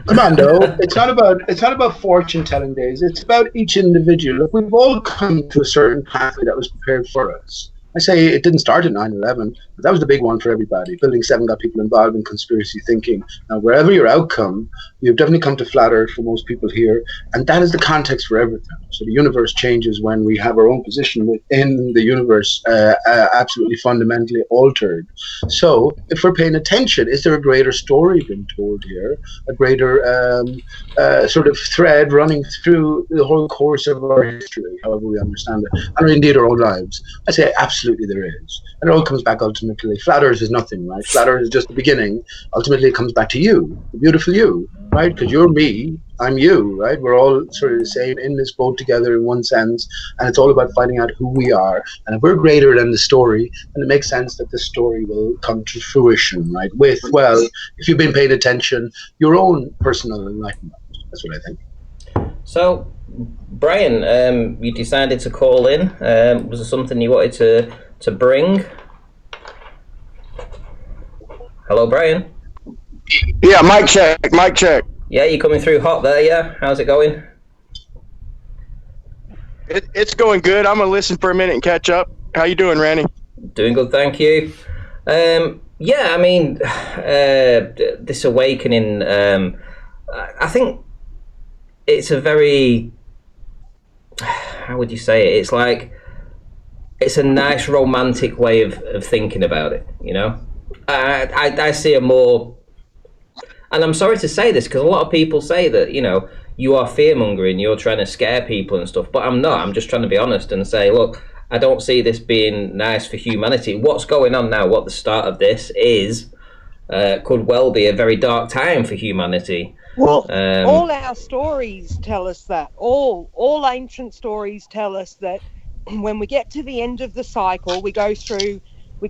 Armando, it's not about fortune telling days. It's about each individual. Look, we've all come to a certain pathway that was prepared for us. I say it didn't start at 9/11, but that was the big one for everybody. Building 7 got people involved in conspiracy thinking. Now, wherever your outcome, you've definitely come to flat Earth for most people here, and that is the context for everything. So the universe changes when we have our own position within the universe, absolutely fundamentally altered. So, if we're paying attention, is there a greater story being told here? A greater sort of thread running through the whole course of our history, however we understand it, and indeed our own lives? I say absolutely there is. And it all comes back ultimately. Flat Earth is nothing, right? Flat Earth is just the beginning. Ultimately, it comes back to you, the beautiful you, right? Because you're me, I'm you, right? We're all sort of the same in this boat together in one sense, and it's all about finding out who we are. And if we're greater than the story, then it makes sense that the story will come to fruition, right? With, well, if you've been paying attention, your own personal enlightenment. That's what I think. So, Brian, you decided to call in. Was there something you wanted to bring? Hello, Brian. Yeah, mic check, mic check. Yeah, you're coming through hot there, yeah? How's it going? It's going good. I'm going to listen for a minute and catch up. How you doing, Randy? Doing good, thank you. Yeah, I mean, this awakening, I think it's a very, how would you say it? It's like, it's a nice romantic way of thinking about it, you know? I see a more, and I'm sorry to say this because a lot of people say that, you know, you are fear-mongering, you're trying to scare people and stuff, but I'm not. I'm just trying to be honest and say, look, I don't see this being nice for humanity. What's going on now, what the start of this is, could well be a very dark time for humanity. Well, all our stories tell us that. All ancient stories tell us that when we get to the end of the cycle, we go through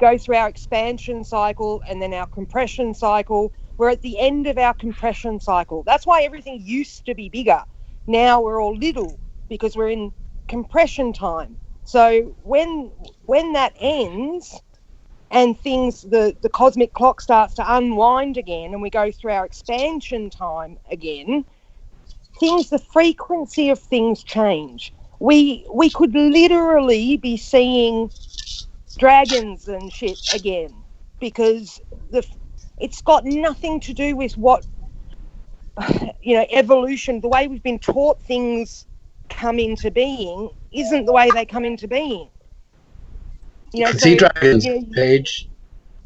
our expansion cycle and then our compression cycle. We're at the end of our compression cycle. That's why everything used to be bigger. Now we're all little because we're in compression time. So when that ends and things, the cosmic clock starts to unwind again and we go through our expansion time again, the frequency of things change. We could literally be seeing dragons and shit again because it's got nothing to do with what, you know, evolution, the way we've been taught things come into being isn't the way they come into being. You know, see dragons, Paige.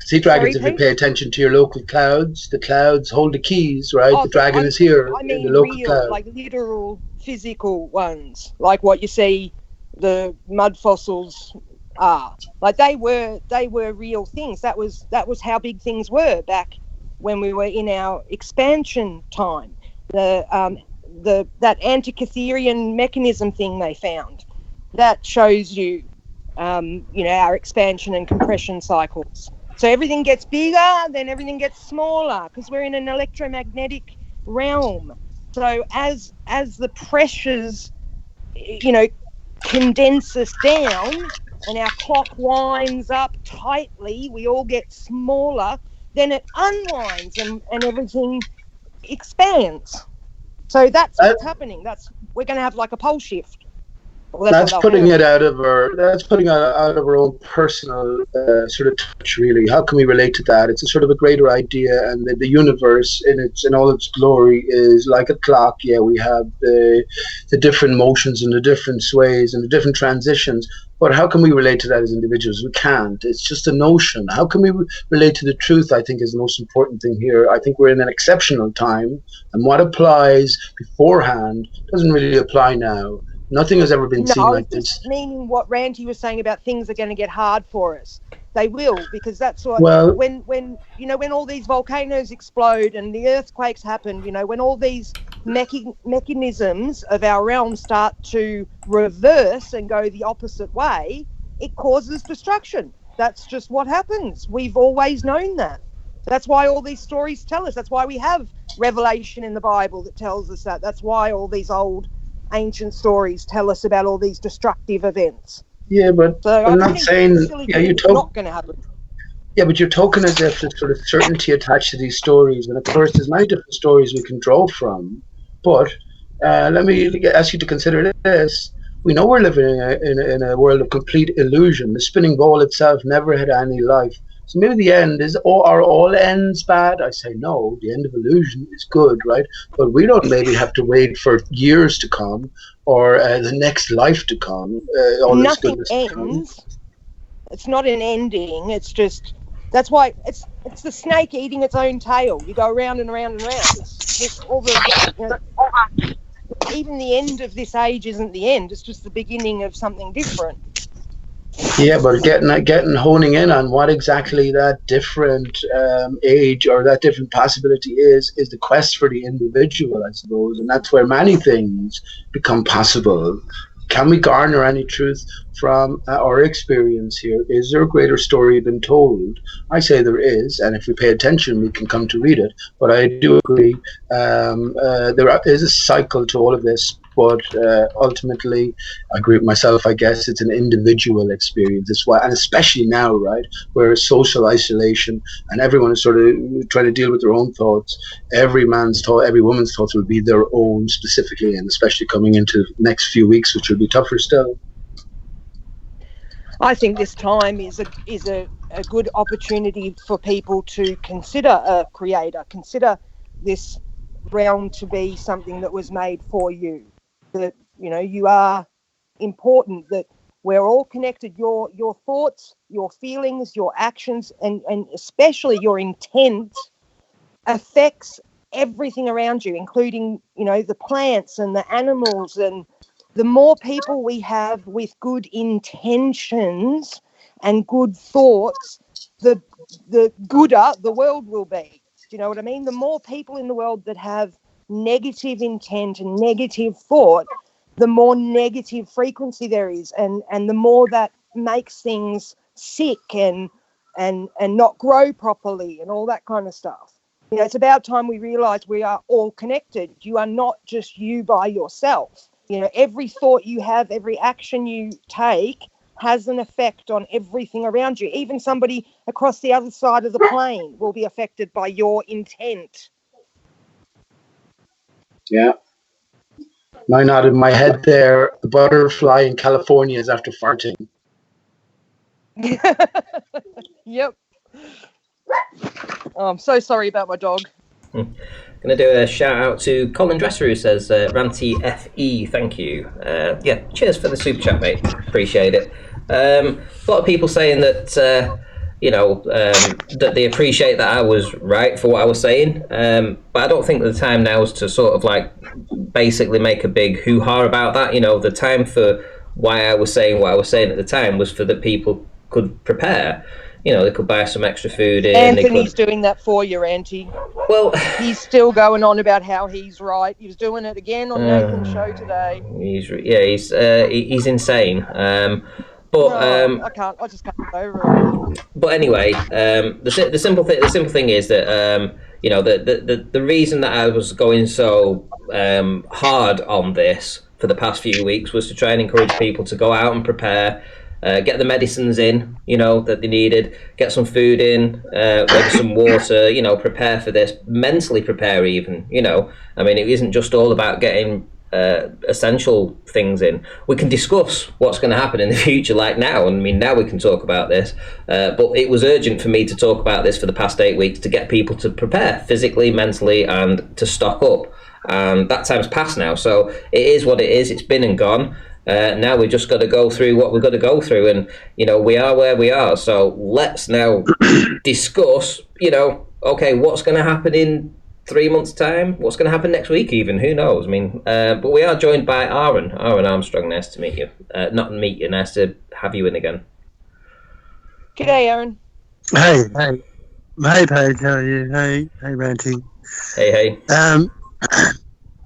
See dragons if you pay attention to your local clouds. The clouds hold the keys, right? The dragon is here in the local cloud. Like literal physical ones, like what you see the mud fossils are. Like they were real things. That was how big things were back when we were in our expansion time. That Antikytherian mechanism thing they found, that shows you, you know, our expansion and compression cycles. So everything gets bigger, then everything gets smaller because we're in an electromagnetic realm. So as the pressures, you know, condense us down and our clock winds up tightly, we all get smaller, then it unwinds and everything expands. So that's what's happening. We're going to have like a pole shift. Well, that's putting it out of our own personal sort of touch, really. How can we relate to that? It's a sort of a greater idea, and the universe in all its glory is like a clock. Yeah, we have the different motions and the different sways and the different transitions. But how can we relate to that as individuals? We can't. It's just a notion. How can we relate to the truth, I think, is the most important thing here. I think we're in an exceptional time, and what applies beforehand doesn't really apply now. Nothing has ever been seen like this. Meaning what Randy was saying about things are going to get hard for us. They will, because that's what, when you know, when all these volcanoes explode and the earthquakes happen, you know, when all these mechanisms of our realm start to reverse and go the opposite way, it causes destruction. That's just what happens. We've always known that. That's why all these stories tell us. That's why we have Revelation in the Bible that tells us that. That's why all these old ancient stories tell us about all these destructive events. Yeah, but so I'm not saying not going to happen. Yeah, but you're talking as if there's sort of certainty attached to these stories, and of course there's many different stories we can draw from. But let me ask you to consider this: We know we're living in a world of complete illusion. The spinning ball itself never had any life. So maybe the end is, are all ends bad? I say no, the end of illusion is good, right? But we don't maybe have to wait for years to come or the next life to come. All this Nothing goodness ends. It's not an ending. It's just, that's why it's the snake eating its own tail. You go around and around and around. It's all the, even the end of this age isn't the end. It's just the beginning of something different. Yeah, but honing in on what exactly that different age or that different possibility is the quest for the individual, I suppose, and that's where many things become possible. Can we garner any truth from our experience here? Is there a greater story than told? I say there is, and if we pay attention, we can come to read it. But I do agree, there is a cycle to all of this. But ultimately, I agree with myself. I guess it's an individual experience. That's why, and especially now, right, where social isolation and everyone is sort of trying to deal with their own thoughts. Every woman's thoughts will be their own specifically, and especially coming into the next few weeks, which will be tougher still. I think this time is a good opportunity for people to consider a creator, consider this realm to be something that was made for you. That, you know, you are important, that we're all connected. Your thoughts, your feelings, your actions, and especially your intent affects everything around you, including, you know, the plants and the animals. And the more people we have with good intentions and good thoughts, the gooder the world will be. Do you know what I mean? The more people in the world that have negative intent and negative thought, the more negative frequency there is, and the more that makes things sick and not grow properly and all that kind of stuff. You know, it's about time we realize we are all connected. You are not just you by yourself. You know, every thought you have, every action you take has an effect on everything around you. Even somebody across the other side of the plane will be affected by your intent. Yeah. I nodded my head there. The butterfly in California is after farting. Yep. Oh, I'm so sorry about my dog. Going to do a shout out to Colin Dresser, who says, Ranty FE, thank you. Yeah, cheers for the super chat, mate. Appreciate it. A lot of people saying that, that they appreciate that I was right for what I was saying. But I don't think the time now is to sort of like basically make a big hoo-ha about that. You know, the time for why I was saying what I was saying at the time was for that people could prepare. You know, they could buy some extra food in. Anthony's doing that for you, Auntie. Well, he's still going on about how he's right. He was doing it again on Nathan's show today. He's insane. I can't. I just can't get over it. But anyway, the simple thing is that the reason that I was going so hard on this for the past few weeks was to try and encourage people to go out and prepare. Get the medicines in, you know, that they needed, get some food in, maybe some water, you know, prepare for this, mentally prepare even, you know. I mean, it isn't just all about getting essential things in. We can discuss what's going to happen in the future, like now. I mean, now we can talk about this, but it was urgent for me to talk about this for the past 8 weeks to get people to prepare physically, mentally, and to stock up. And that time's passed now, so it is what it is. It's been and gone. Now we just got to go through what we've got to go through, and you know, we are where we are. So let's now discuss, you know, okay, what's going to happen in 3 months' time? What's going to happen next week? Even who knows? I mean, but we are joined by Aaron Armstrong. Nice to meet you. Nice to have you in again. G'day, Aaron. Hey, Paige. How are you? Hey, Ranty. Hey.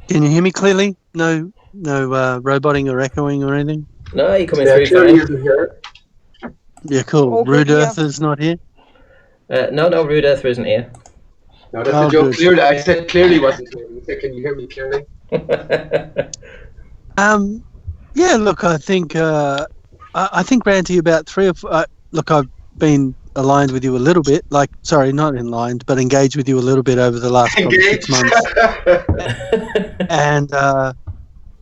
Can you hear me clearly? No, roboting or echoing or anything? No, you're coming through fine. Yeah, cool. Rude Earther's not here? No, Rude Earther isn't here. No, that's the joke. Clearly, I said clearly wasn't here. You said, can you hear me clearly? Yeah, look, I think Ranty, about 3 or 4... look, I've been aligned with you a little bit. Like, sorry, not aligned, but engaged with you a little bit over the last 6 months. And...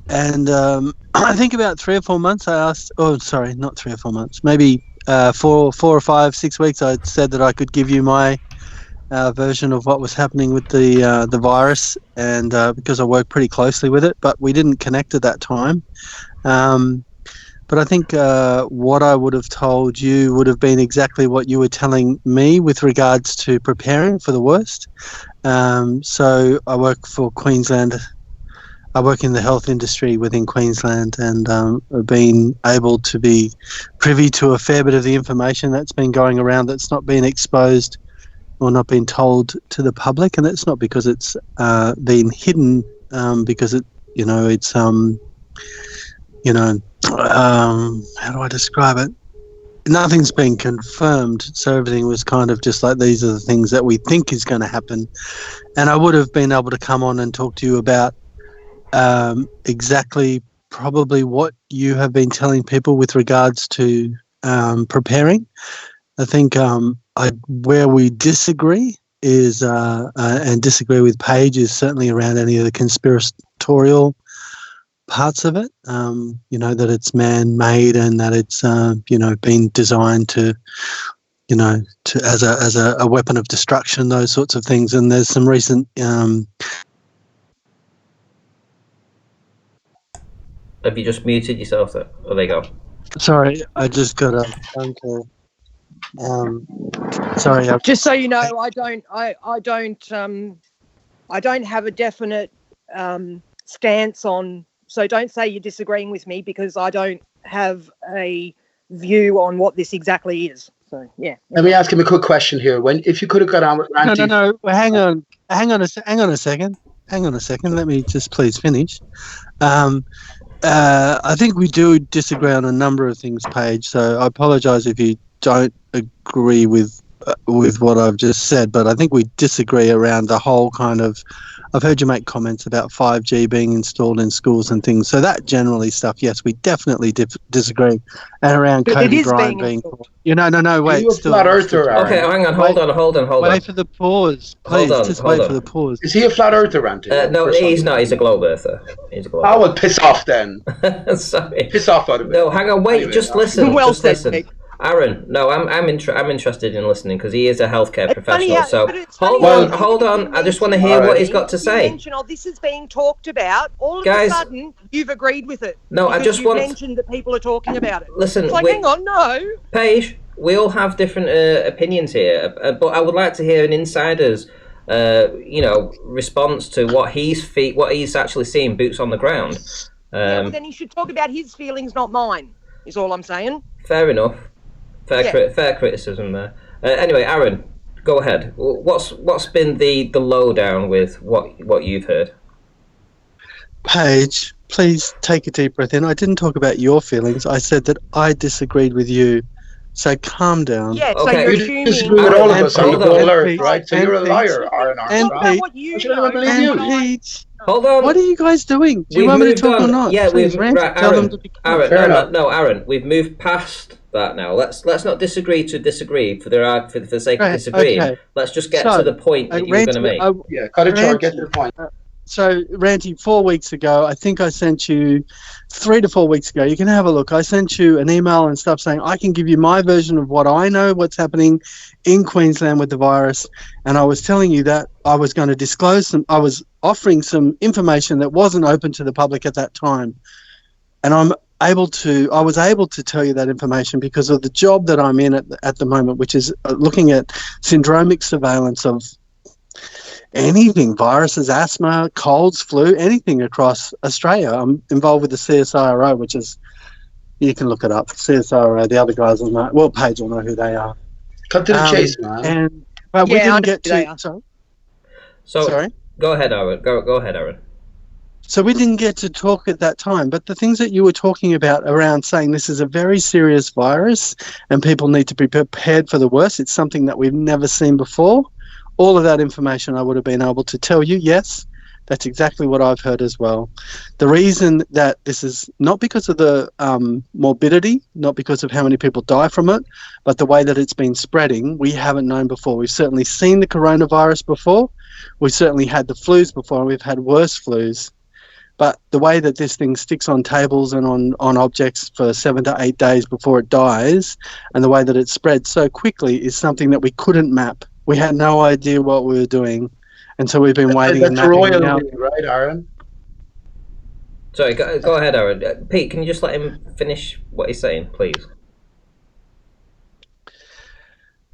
And I think about 3 or 4 months I asked, oh, sorry, not 3 or 4 months, maybe 4 or 5, 6 weeks, I said that I could give you my version of what was happening with the virus, and because I worked pretty closely with it, but we didn't connect at that time. But I think what I would have told you would have been exactly what you were telling me with regards to preparing for the worst. So I work for Queensland. I work in the health industry within Queensland, and I've been able to be privy to a fair bit of the information that's been going around that's not been exposed or not been told to the public. And that's not because it's been hidden, because it's how do I describe it? Nothing's been confirmed, so everything was kind of just like, these are the things that we think is going to happen. And I would have been able to come on and talk to you about exactly probably what you have been telling people with regards to preparing. I think where we disagree is, and disagree with Paige, is certainly around any of the conspiratorial parts of it, that it's man-made and that it's, been designed to as a weapon of destruction, those sorts of things. And there's some recent... Have you just muted yourself there? Oh, there you go. Sorry, I just got a phone call. Sorry. Just so you know, I don't have a definite stance on. So don't say you're disagreeing with me, because I don't have a view on what this exactly is. So yeah. Let me ask him a quick question here. If you could have got on with Ranty... No. Well, hang on a second. Let me just please finish. I think we do disagree on a number of things, Paige. So I apologise if you don't agree with what I've just said, but I think we disagree around the whole kind of... I've heard you make comments about 5G being installed in schools and things. So that generally stuff, yes, we definitely disagree. And around Kobe Bryant being... No, wait. Are you a flat earther, Aaron? Okay, hang on, hold on. Wait for the pause. Please, wait for the pause. Is he a flat earther, Ranty? No, he's not. He's a globe earther. Oh, well, piss off then. Sorry. Piss off out of it. No, hang on, wait, just listen. Well just said, listen. Nick. Aaron, no, I'm interested in listening, because he is a healthcare professional. Funny, so hold on. I just want to hear what he's got to say. You mention, this is being talked about. All of Guys, a sudden, you've agreed with it. No, I just want... mentioned that people are talking about it. Listen, it's like, hang on, no. Paige, we all have different opinions here, but I would like to hear an insider's, response to what he's actually seeing, boots on the ground. Well, then he should talk about his feelings, not mine. Is all I'm saying. Fair enough. Fair criticism there. Anyway, Aaron, go ahead. What's been the lowdown with what you've heard? Paige, please take a deep breath in. I didn't talk about your feelings. I said that I disagreed with you. So calm down. Yeah, so okay. you're You assuming... disagree with all of us on the whole earth, right? So and you're a Pete. liar, Aaron. And Right? Pete. Should I believe you? Paige, Hold on. what are you guys doing? Do you We've want me to moved talk or on. not? Yeah, Please, Aaron, tell them to be quiet. Aaron, we've moved past that now. Let's not disagree to disagree for the sake of disagreeing. Okay. Let's just get to the point that you were going to make. Yeah, cut it short. Get to the point. So, Ranty, 4 weeks ago, I think I sent you 3 to 4 weeks ago. You can have a look. I sent you an email and stuff saying I can give you my version of what I know, what's happening in Queensland with the virus. And I was telling you that I was going to disclose I was offering some information that wasn't open to the public at that time. And I was able to tell you that information because of the job that I'm in at the moment, which is looking at syndromic surveillance of anything, viruses, asthma, colds, flu, anything across Australia. I'm involved with the CSIRO, which is, you can look it up, CSIRO, the other guys will know, well, Paige will know who they are. Cut to the chase, man. But we didn't get to... Sorry? Go ahead, Aaron. Go ahead, Aaron. So we didn't get to talk at that time, but the things that you were talking about around saying this is a very serious virus and people need to be prepared for the worst, it's something that we've never seen before. All of that information I would have been able to tell you, yes, that's exactly what I've heard as well. The reason that this is not because of the morbidity, not because of how many people die from it, but the way that it's been spreading, we haven't known before. We've certainly seen the coronavirus before. We've certainly had the flus before, and we've had worse flus. But the way that this thing sticks on tables and on objects for 7 to 8 days before it dies, and the way that it spreads so quickly is something that we couldn't map. We had no idea what we were doing, and so we've been waiting and That's mapping royal, now. right, Aaron? Sorry, go ahead, Aaron. Pete, can you just let him finish what he's saying, please?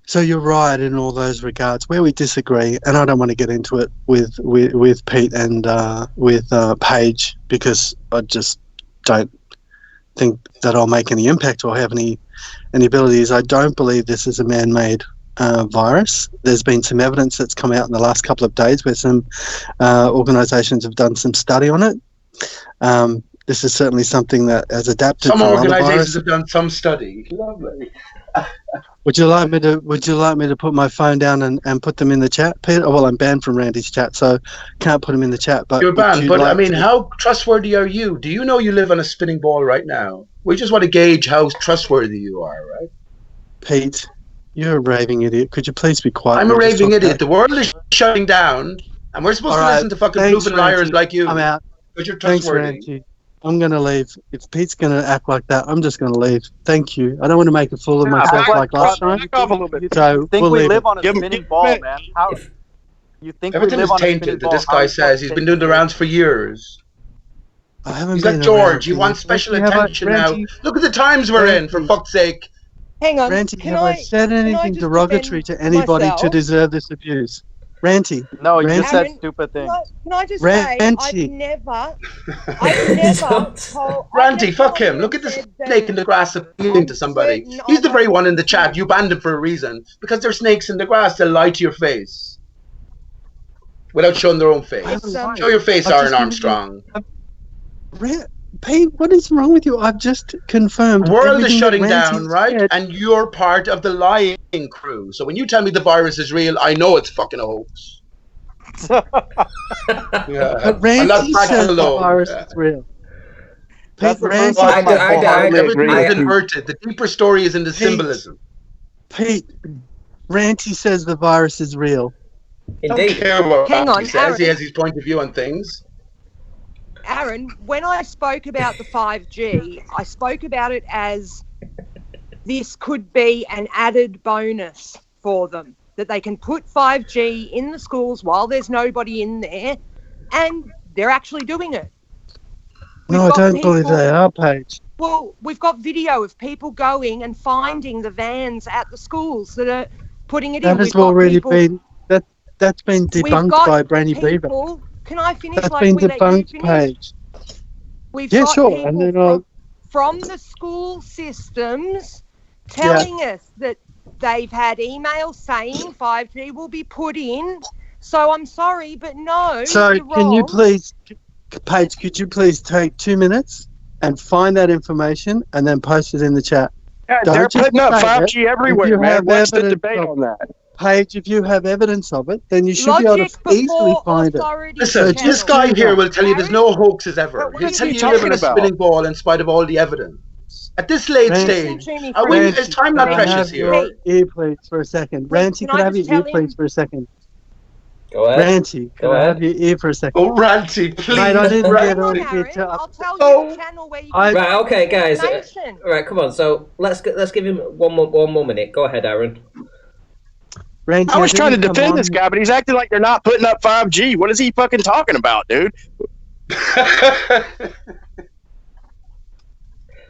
So you're right in all those regards. Where we disagree, and I don't want to get into it with Pete and with Paige, because I just don't think that I'll make any impact or have any abilities. I don't believe this is a man-made virus. There's been some evidence that's come out in the last couple of days where some organisations have done some study on it. This is certainly something that has adapted. Some from organisations have done some study. Lovely. Would you like me to put my phone down and put them in the chat, Peter? Well, I'm banned from Randy's chat, so can't put them in the chat. But you're banned. But I mean, how trustworthy are you? Do you know you live on a spinning ball right now? We just want to gauge how trustworthy you are, right? Pete, you're a raving idiot. Could you please be quiet? I'm a raving idiot. The world is shutting down, and we're supposed to listen to fucking proven liars like you. I'm out. But you're trustworthy. Thanks, Randy. I'm going to leave. If Pete's going to act like that, I'm just going to leave. Thank you. I don't want to make a fool of myself like last time. So you think we live on a spinning ball, man? How? You think everything we live is on tainted? a This guy says he's been doing the rounds for years. I haven't He's been like George. around. He wants special attention Randy, now. Look at the times we're in, for fuck's sake. Hang on. Randy, have I said anything derogatory to anybody to deserve this abuse? Ranty. No, you Ranty. just said stupid things. Can I just say, I've never told... Randy, fuck him. Look at the snake in the grass appealing to somebody. He's the very one in the chat. You banned him for a reason. Because there's snakes in the grass, they'll lie to your face. Without showing their own face. Show your face, Aaron Armstrong. Pete, what is wrong with you? I've just confirmed. The world is shutting down, right? Said. And you're part of the lying crew. So when you tell me the virus is real, I know it's fucking a hoax. Yeah. But Randy says the virus is real. That's Pete, Randy. Everything's inverted. The deeper story is in the symbolism. Pete, Randy says the virus is real. Indeed. Don't care what Hang on, he says. Aaron. He has his point of view on things. Aaron, when I spoke about the 5G, I spoke about it as this could be an added bonus for them, that they can put 5G in the schools while there's nobody in there, and they're actually doing it. No, I don't believe they are, Paige. Well, we've got video of people going and finding the vans at the schools that are putting it in. That has already been, that's been debunked by Brandy Beaver. Can I finish? That's been debunked, Paige. We've got people from the school systems telling us that they've had emails saying 5G will be put in. So I'm sorry, but no. So can you please, Paige, could you please take 2 minutes and find that information and then post it in the chat? Yeah, they're putting up 5G everywhere, man. What's the debate on that? Paige, if you have evidence of it, then you should be able to easily find it. Listen, this guy here will tell you there's no hoaxes ever. He'll tell you live in a spinning ball in spite of all the evidence. At this late stage, is time not precious here? Your ear, please, for a second. Ranty, can I have your ear, please, for a second? Go ahead. Ranty, can I have your ear for a second? Oh, Ranty, please. Mate, I didn't get all I'll tell you the channel where you can Right, okay, guys. Right, come on. So let's give him one more minute. Go ahead, Aaron. Ranty, I was trying to defend this guy, but he's acting like they're not putting up 5G. What is he fucking talking about, dude?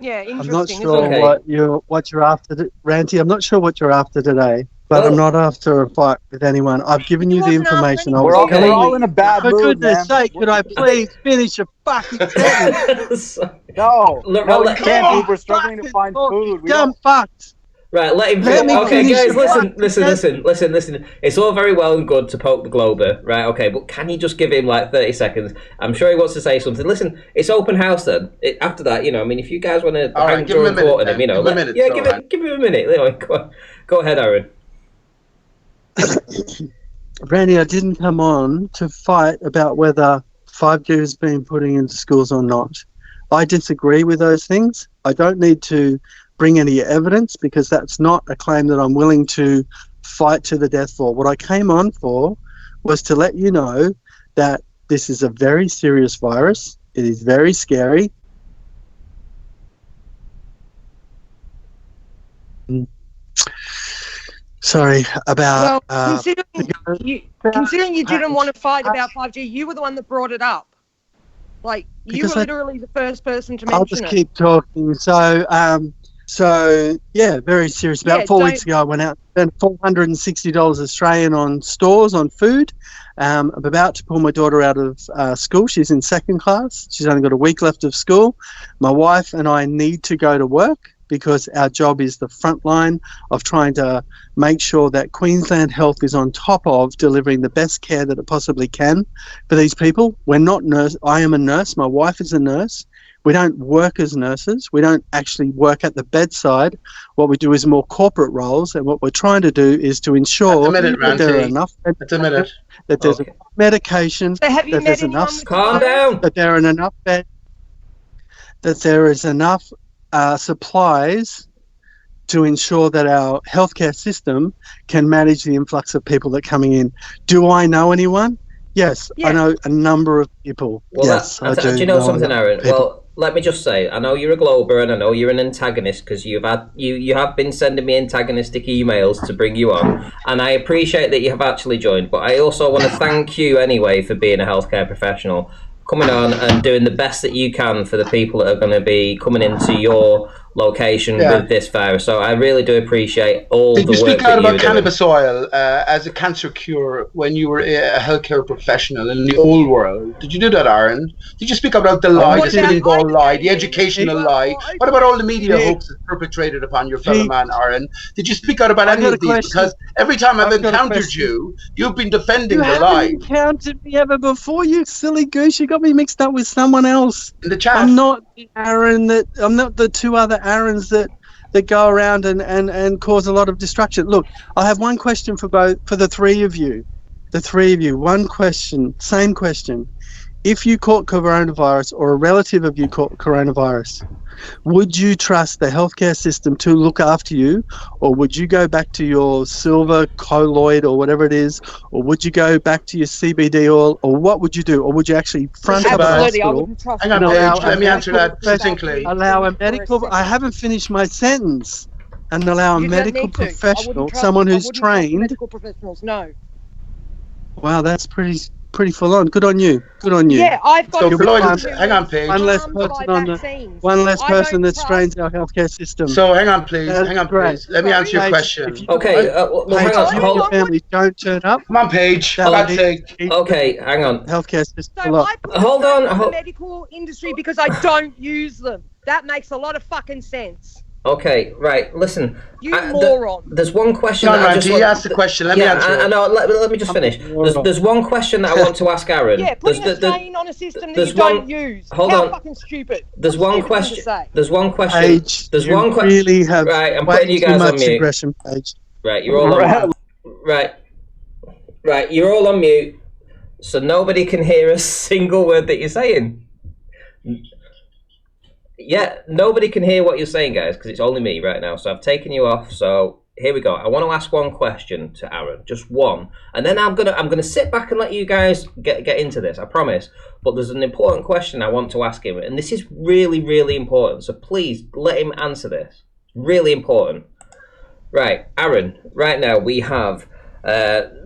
Yeah, interesting. I'm not sure what you're after, Ranty. I'm not sure what you're after today, but I'm not after a fight with anyone. I've given you the information. We're all in a bad mood, for goodness man. sake, could I please finish a fucking sentence? No, you can't, dude. We're struggling to find food. Dumb fucks. Right, let him finish. Okay, guys, listen. It's all very well and good to poke the Glober, right? Okay, but can you just give him like 30 seconds? I'm sure he wants to say something. Listen, it's open house then. After that, I mean, if you guys want to hang during court him, give him a minute. Give him a minute. Go ahead, Aaron. Randy, I didn't come on to fight about whether 5G is being put into schools or not. I disagree with those things. I don't need to bring any evidence because that's not a claim that I'm willing to fight to the death for. What I came on for was to let you know that this is a very serious virus. It is very scary. Sorry about. Considering you didn't want to fight about 5G, you were the one that brought it up. Like, you were literally the first person to mention it. I'll just keep talking. So yeah, very serious. About 4 weeks ago, I went out and spent $460 Australian on stores, on food. I'm about to pull my daughter out of school. She's in second class. She's only got a week left of school. My wife and I need to go to work because our job is the front line of trying to make sure that Queensland Health is on top of delivering the best care that it possibly can for these people. We're not nurse. I am a nurse. My wife is a nurse. We don't work as nurses. We don't actually work at the bedside. What we do is more corporate roles, and what we're trying to do is to ensure that there are enough that there's enough medication, that there's enough that there are enough beds, that there is enough supplies to ensure that our healthcare system can manage the influx of people that are coming in. Do I know anyone? Yes, I know a number of people. Well, yes, I do. Do you know something, Aaron? Well, let me just say, I know you're a glober and I know you're an antagonist because you have been sending me antagonistic emails to bring you on, and I appreciate that you have actually joined. But I also want to thank you anyway for being a healthcare professional, coming on and doing the best that you can for the people that are going to be coming into your location with this virus. So I really do appreciate all the work that you do. Did you speak out about cannabis oil as a cancer cure when you were a healthcare professional in the old world? Did you do that, Aaron? Did you speak about the lie, the sitting ball lie, the educational lie? What about all the media hoaxes perpetrated upon your fellow man, Aaron? Did you speak out about any of these? Because every time I've encountered you, you've been defending the lie. You haven't encountered me ever before, you silly goose. You got me mixed up with someone else. In the chat. I'm not Aaron I'm not the two other Aarons that go around and cause a lot of destruction. Look, I have one question for the three of you. One question, same question. If you caught coronavirus or a relative of you caught coronavirus, would you trust the healthcare system to look after you, or would you go back to your silver colloid or whatever it is, or would you go back to your CBD oil, or what would you do? Or would you actually front up a hospital? Hang on, Paige, let me answer that succinctly. Allow a medical... I haven't finished my sentence. And allow a medical professional, someone who's trained... Medical professionals, no. Wow, that's pretty full on. Good on you. Yeah, I've got. So hang on, Paige. One less person that strains our healthcare system. So hang on, please. Please. Let me answer your question. Okay. Hang on. Hold on. Families don't turn up. Come on, Paige. Okay, hang on. Healthcare system. So I put hold on. The medical industry because I don't use them. That makes a lot of fucking sense. Okay, right. Listen, you moron. There's one question. John Ranty, asked the question. Let me answer. I know. Let me just finish. There's one question that I want to ask Aaron. Yeah, putting a strain on a system that you don't use. Hold How on. fucking stupid. There's one question. There's one question. Really have right, I'm putting you guys on mute. Aggression, Paige. Right, you're all on mute. Right, you're all on mute, so nobody can hear a single word that you're saying. Yeah, nobody can hear what you're saying, guys, because it's only me right now. So I've taken you off. So here we go. I want to ask one question to Aaron, just one, and then I'm gonna sit back and let you guys get into this. I promise. But there's an important question I want to ask him, and this is really, really important. So please let him answer this. Really important. Right, Aaron. Right now we have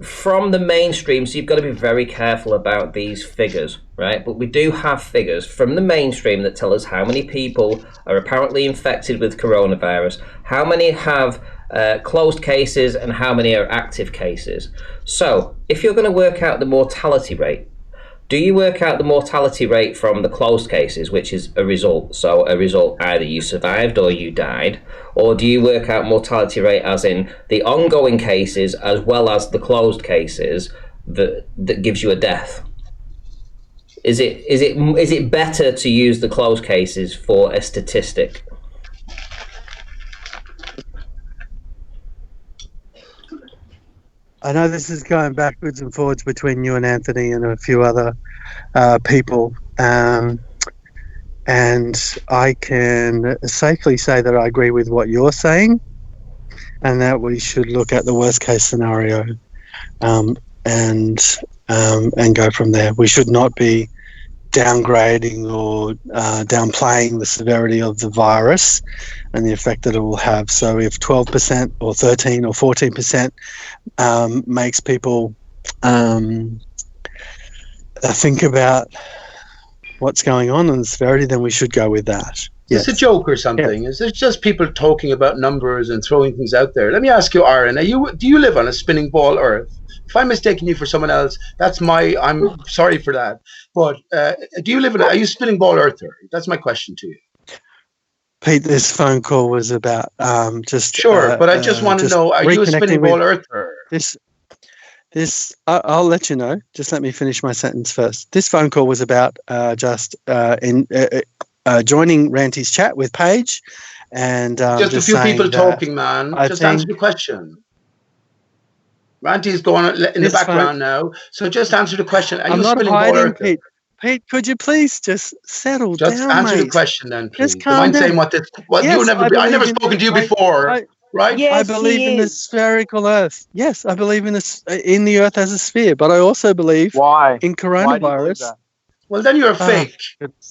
from the mainstream, so you've got to be very careful about these figures, right? But we do have figures from the mainstream that tell us how many people are apparently infected with coronavirus, how many have closed cases, and how many are active cases. So if you're going to work out the mortality rate, do you work out the mortality rate from the closed cases, which is a result? So a result, either you survived or you died, or do you work out mortality rate as in the ongoing cases as well as the closed cases that gives you a death? Is it better to use the closed cases for a statistic? I know this is going backwards and forwards between you and Anthony and a few other people, and I can safely say that I agree with what you're saying, and that we should look at the worst case scenario and go from there. We should not be downgrading or downplaying the severity of the virus and the effect that it will have. So if 12% or 13 or 14% makes people think about what's going on and the severity, then we should go with that. Is this a joke or something? Is this just people talking about numbers and throwing things out there? Let me ask you, Aaron, do you live on a spinning ball Earth? If I'm mistaking you for someone else, I'm sorry for that. But do you live are you spinning ball Earther? That's my question to you. Pete, this phone call was about just... Sure, but I just want to know, are you a spinning ball Earther? I'll let you know. Just let me finish my sentence first. This phone call was about joining Ranty's chat with Paige, and just a few people talking, man. Just answer the question. Ranty's going in the background now, so just answer the question. Are I'm you not spinning hiding, ball Pete. Pete, could you please just settle down, Just answer mate? the question, then, please. Just calm down. Saying what Yes, I've never spoken to you before, right? Yes, I believe in the spherical Earth. Yes, I believe in the Earth as a sphere, but I also believe in coronavirus. Why do you believe that? Well, then you're a fake.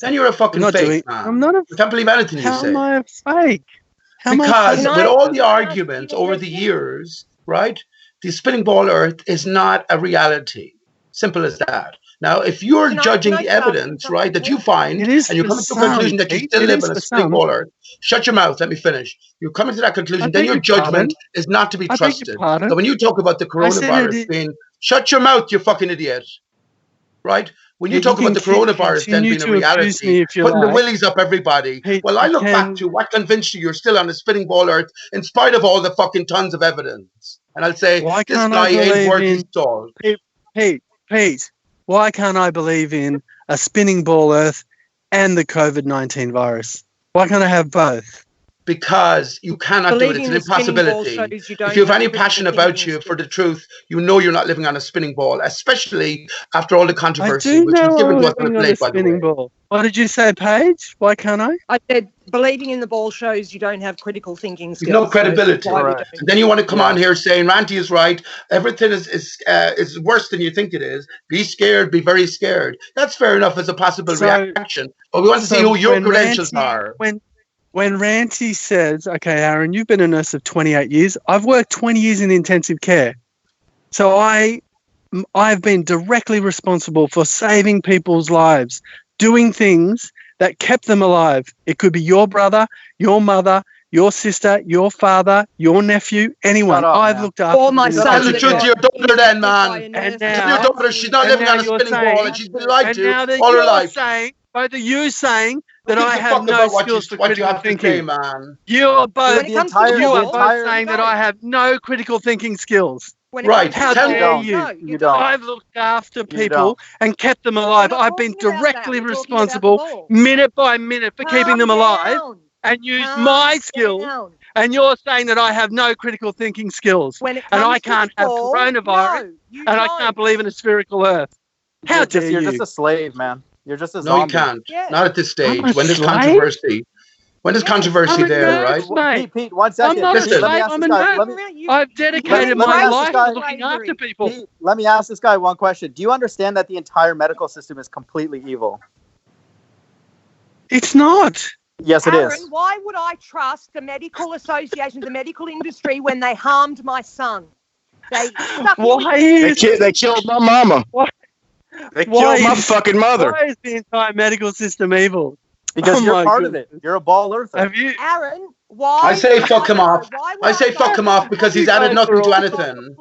Then you're a fucking fake, man. I'm not a. I can't believe anything you say. How am I a fake? Because with all the arguments over the years, right, the spinning ball Earth is not a reality. Simple as that. Now, if you're judging the evidence, right, that you find, and you're coming to a conclusion that you still live on a spinning ball Earth, shut your mouth, let me finish. You're coming to that conclusion, then your judgment is not to be trusted. So when you talk about the coronavirus being, shut your mouth, you fucking idiot, right? When you talk about the coronavirus then being a reality, putting the willies up everybody, well, I look back to what convinced you you're still on a spinning ball Earth in spite of all the fucking tons of evidence. And I'll say, this guy ain't worth his salt. Pete, why can't I believe in a spinning ball Earth and the COVID-19 virus? Why can't I have both? Because you cannot do it. It's an impossibility. If you have any passion about you for the truth, you know you're not living on a spinning ball, especially after all the controversy which was given to us on the plate, by the way. Ball. What did you say, Paige? Why can't I? I said believing in the ball shows you don't have critical thinking skills. No credibility. And then you want to come on here saying Ranty is right. Everything is worse than you think it is. Be scared. Be very scared. That's fair enough as a possible reaction. But we want to see who your credentials are. When Ranty says, okay, Aaron, you've been a nurse of 28 years. I've worked 20 years in intensive care. So I've been directly responsible for saving people's lives, doing things that kept them alive. It could be your brother, your mother, your sister, your father, your nephew, anyone. I've looked after all my sons. Tell the truth to your daughter then, man. And now, your daughter, she's not living on a spinning ball and she's been lied to all her life. Both of you saying that I have no skills for critical thinking. You are both saying that I have no critical thinking skills. Right. How dare you? You don't. I've looked after people and kept them alive. I've been directly responsible, minute by minute, for keeping them alive and used my skills. And you're saying that I have no critical thinking skills. And I can't have coronavirus and I can't believe in a spherical Earth. How dare you? You're just a slave, man. You're just a zombie. No, you can't. Yeah. Not at this stage. When there's controversy. When there's controversy there, right? Pete, 1 second. I'm not a slave. I'm a nurse. I've dedicated my life to looking after people. Pete, let me ask this guy one question. Do you understand that the entire medical system is completely evil? It's not. Yes, it Aaron, is. Why would I trust the medical association, the medical industry, when they harmed my son? They killed my mama. They killed my fucking mother. Why is the entire medical system evil? Because you're part of it. You're a ball earther. Have you, Aaron? Why? I say fuck him off. I say fuck him off because he's added nothing to anything.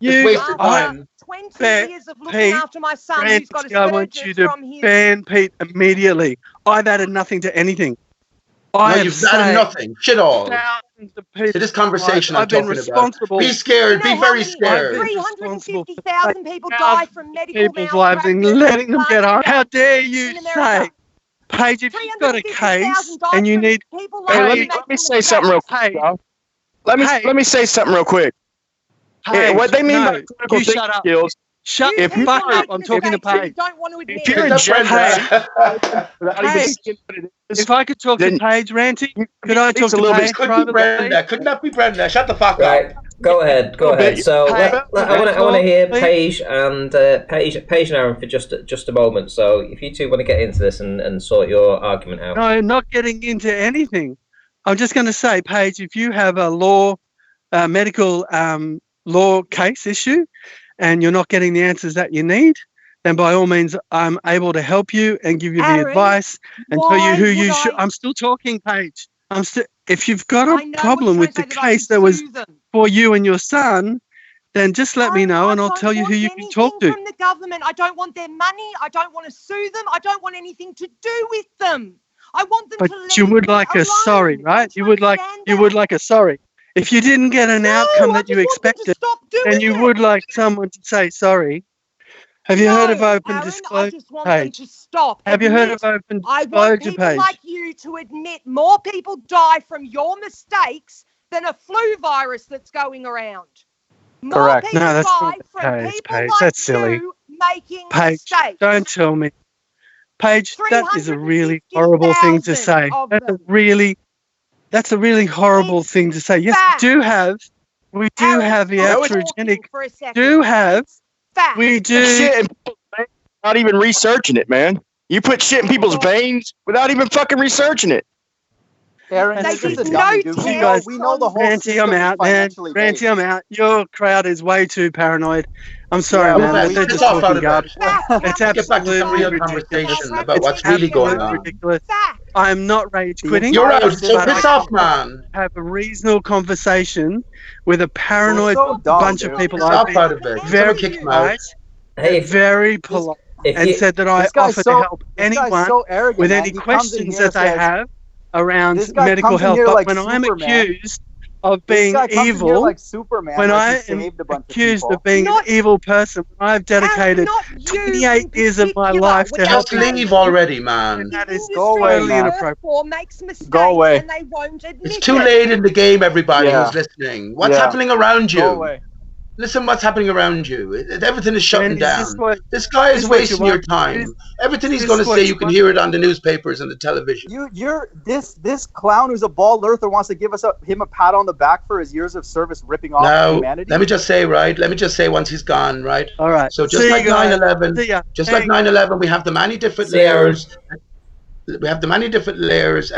It's wasted time. 20 years of looking after my son who's got a I want you to ban Pete immediately. I've added nothing to anything. You've added nothing. Shit all. To this conversation I'm talking about. Be scared. Be very scared. 350,000 people die from medical lives and letting them get hard. How dare you say, Paige, if you've got a case and you need... Hey, let me say something real quick, y'all. Let me say something real quick. What they mean by critical thinking skills Shut the fuck up. I'm talking to Paige. Don't want to admit If you're in Paige, if I could talk to Paige, Ranty, could I talk to Paige? Could be Brenda. Could not be Brenda. Shut the fuck Right. up. Go ahead. So I want to hear Paige and Paige and Aaron for just a moment. So if you two want to get into this and sort your argument out. No, not getting into anything. I'm just going to say, Paige, if you have a medical law case issue, and you're not getting the answers that you need, then by all means, I'm able to help you and give you the advice and tell you who you should. I'm still talking, Paige. If you've got a problem with the case that was for you and your son, then just let me know and I'll tell you who you can talk to. From the government, I don't want their money. I don't want to sue them. I don't want anything to do with them. I want them to leave. But you would like a sorry, right? You would like a sorry. If you didn't get an outcome that you expected, then you would like someone to say sorry. Have you heard of open disclosure? I just want them to stop. Have you heard of open disclosure page? I want people like you to admit more people die from your mistakes than a flu virus that's going around. Correct. More people No, that's die not from Paige. people Paige, like that's silly. you making Paige, mistakes. don't tell me. Paige, that is a really horrible thing to say. That's a really horrible thing to say. Yes, we do have the iatrogenic. We do. Shit, not even researching it, man. You put shit in people's veins without even fucking researching it. Aaron, They this is a did dummy, no dude. tests We know the whole Ranty, system I'm out, is man. financially based. Ranty, I'm out. Your crowd is way too paranoid. I'm sorry, Yeah, man. well, But they're It's just off out talking of garbage. it. It's Let's get back to some absolutely real ridiculous. conversation about It's what's really going absolutely on. ridiculous. I'm not rage quitting. You're out, so but piss I off, man. have a reasonable conversation with a paranoid so dumb, bunch of dude. people. Piss I've off been out of it. very Someone kick him out. nice, Hey, very polite, if and you, said that I This guy's offer so- to help this guy's anyone so arrogant, with man. any He comes in questions here that they and says- have around This guy medical comes in health. here But like when I'm Superman. accused of This being guy comes in here evil, like Superman, when like I he am saved a bunch accused of of being Not- an evil person, when I've dedicated not you 28 in years of my particular. life to help Just leave already, man. That is Go away, totally man. inappropriate. Makes mistakes Go away. and they won't admit It's too it. late in the game, everybody Yeah. who's listening. What's Yeah. happening around Go you? away. Listen, what's happening around you? Everything is shutting And is this down. what- This guy is this what you wasting your want? time. Is- Everything he's this going to what say, you you can want? hear it on the newspapers and the television. You're this clown who's a bald earther wants to give him a pat on the back for his years of service ripping off Now, humanity. let me just say once he's gone, right? All right. So just See like you guys. 9/11, See ya. just like 9/11, we have the many different See ya, Aaron. layers. We have the many different layers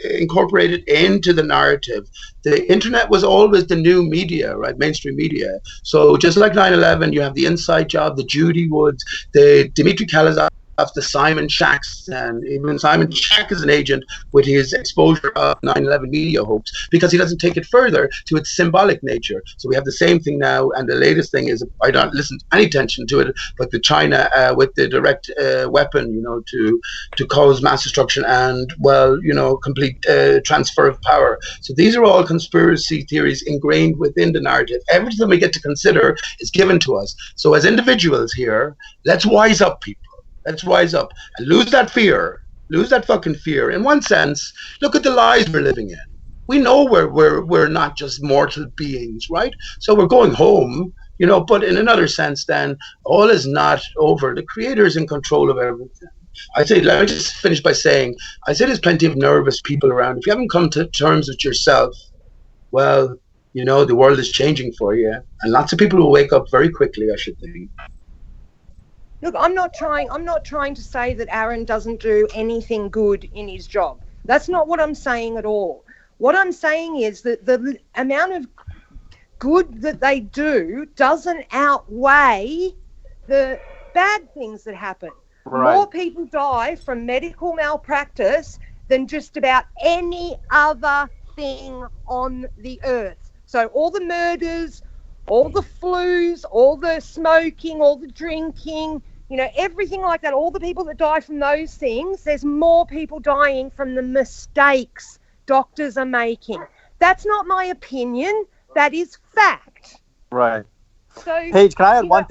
incorporated into the narrative. The internet was always the new media, right? Mainstream media. So just like 9/11, you have the inside job, the Judy Woods, the Dmitry Kalazov, the Simon Shacks, and even Simon Shack is an agent with his exposure of 9/11 media hoax because he doesn't take it further to its symbolic nature. So we have the same thing now, and the latest thing is I don't listen to any attention to it, but the China with the direct weapon, to cause mass destruction and complete transfer of power. So these are all conspiracy theories ingrained within the narrative. Everything we get to consider is given to us. So as individuals here, let's wise up, people. Let's rise up and lose that fear. Lose that fucking fear. In one sense, look at the lives we're living in. We know we're not just mortal beings, right? So we're going home, but in another sense, then all is not over. The Creator is in control of everything. Let me just finish by saying, there's plenty of nervous people around. If you haven't come to terms with yourself, well, the world is changing for you. And lots of people will wake up very quickly, I should think. Look, I'm not trying to say that Aaron doesn't do anything good in his job. That's not what I'm saying at all. What I'm saying is that the amount of good that they do doesn't outweigh the bad things that happen. Right. More people die from medical malpractice than just about any other thing on the earth. So all the murders, all the flus, all the smoking, all the drinking, everything like that, all the people that die from those things, there's more people dying from the mistakes doctors are making. That's not my opinion. That is fact. Right. So, Paige, can I add one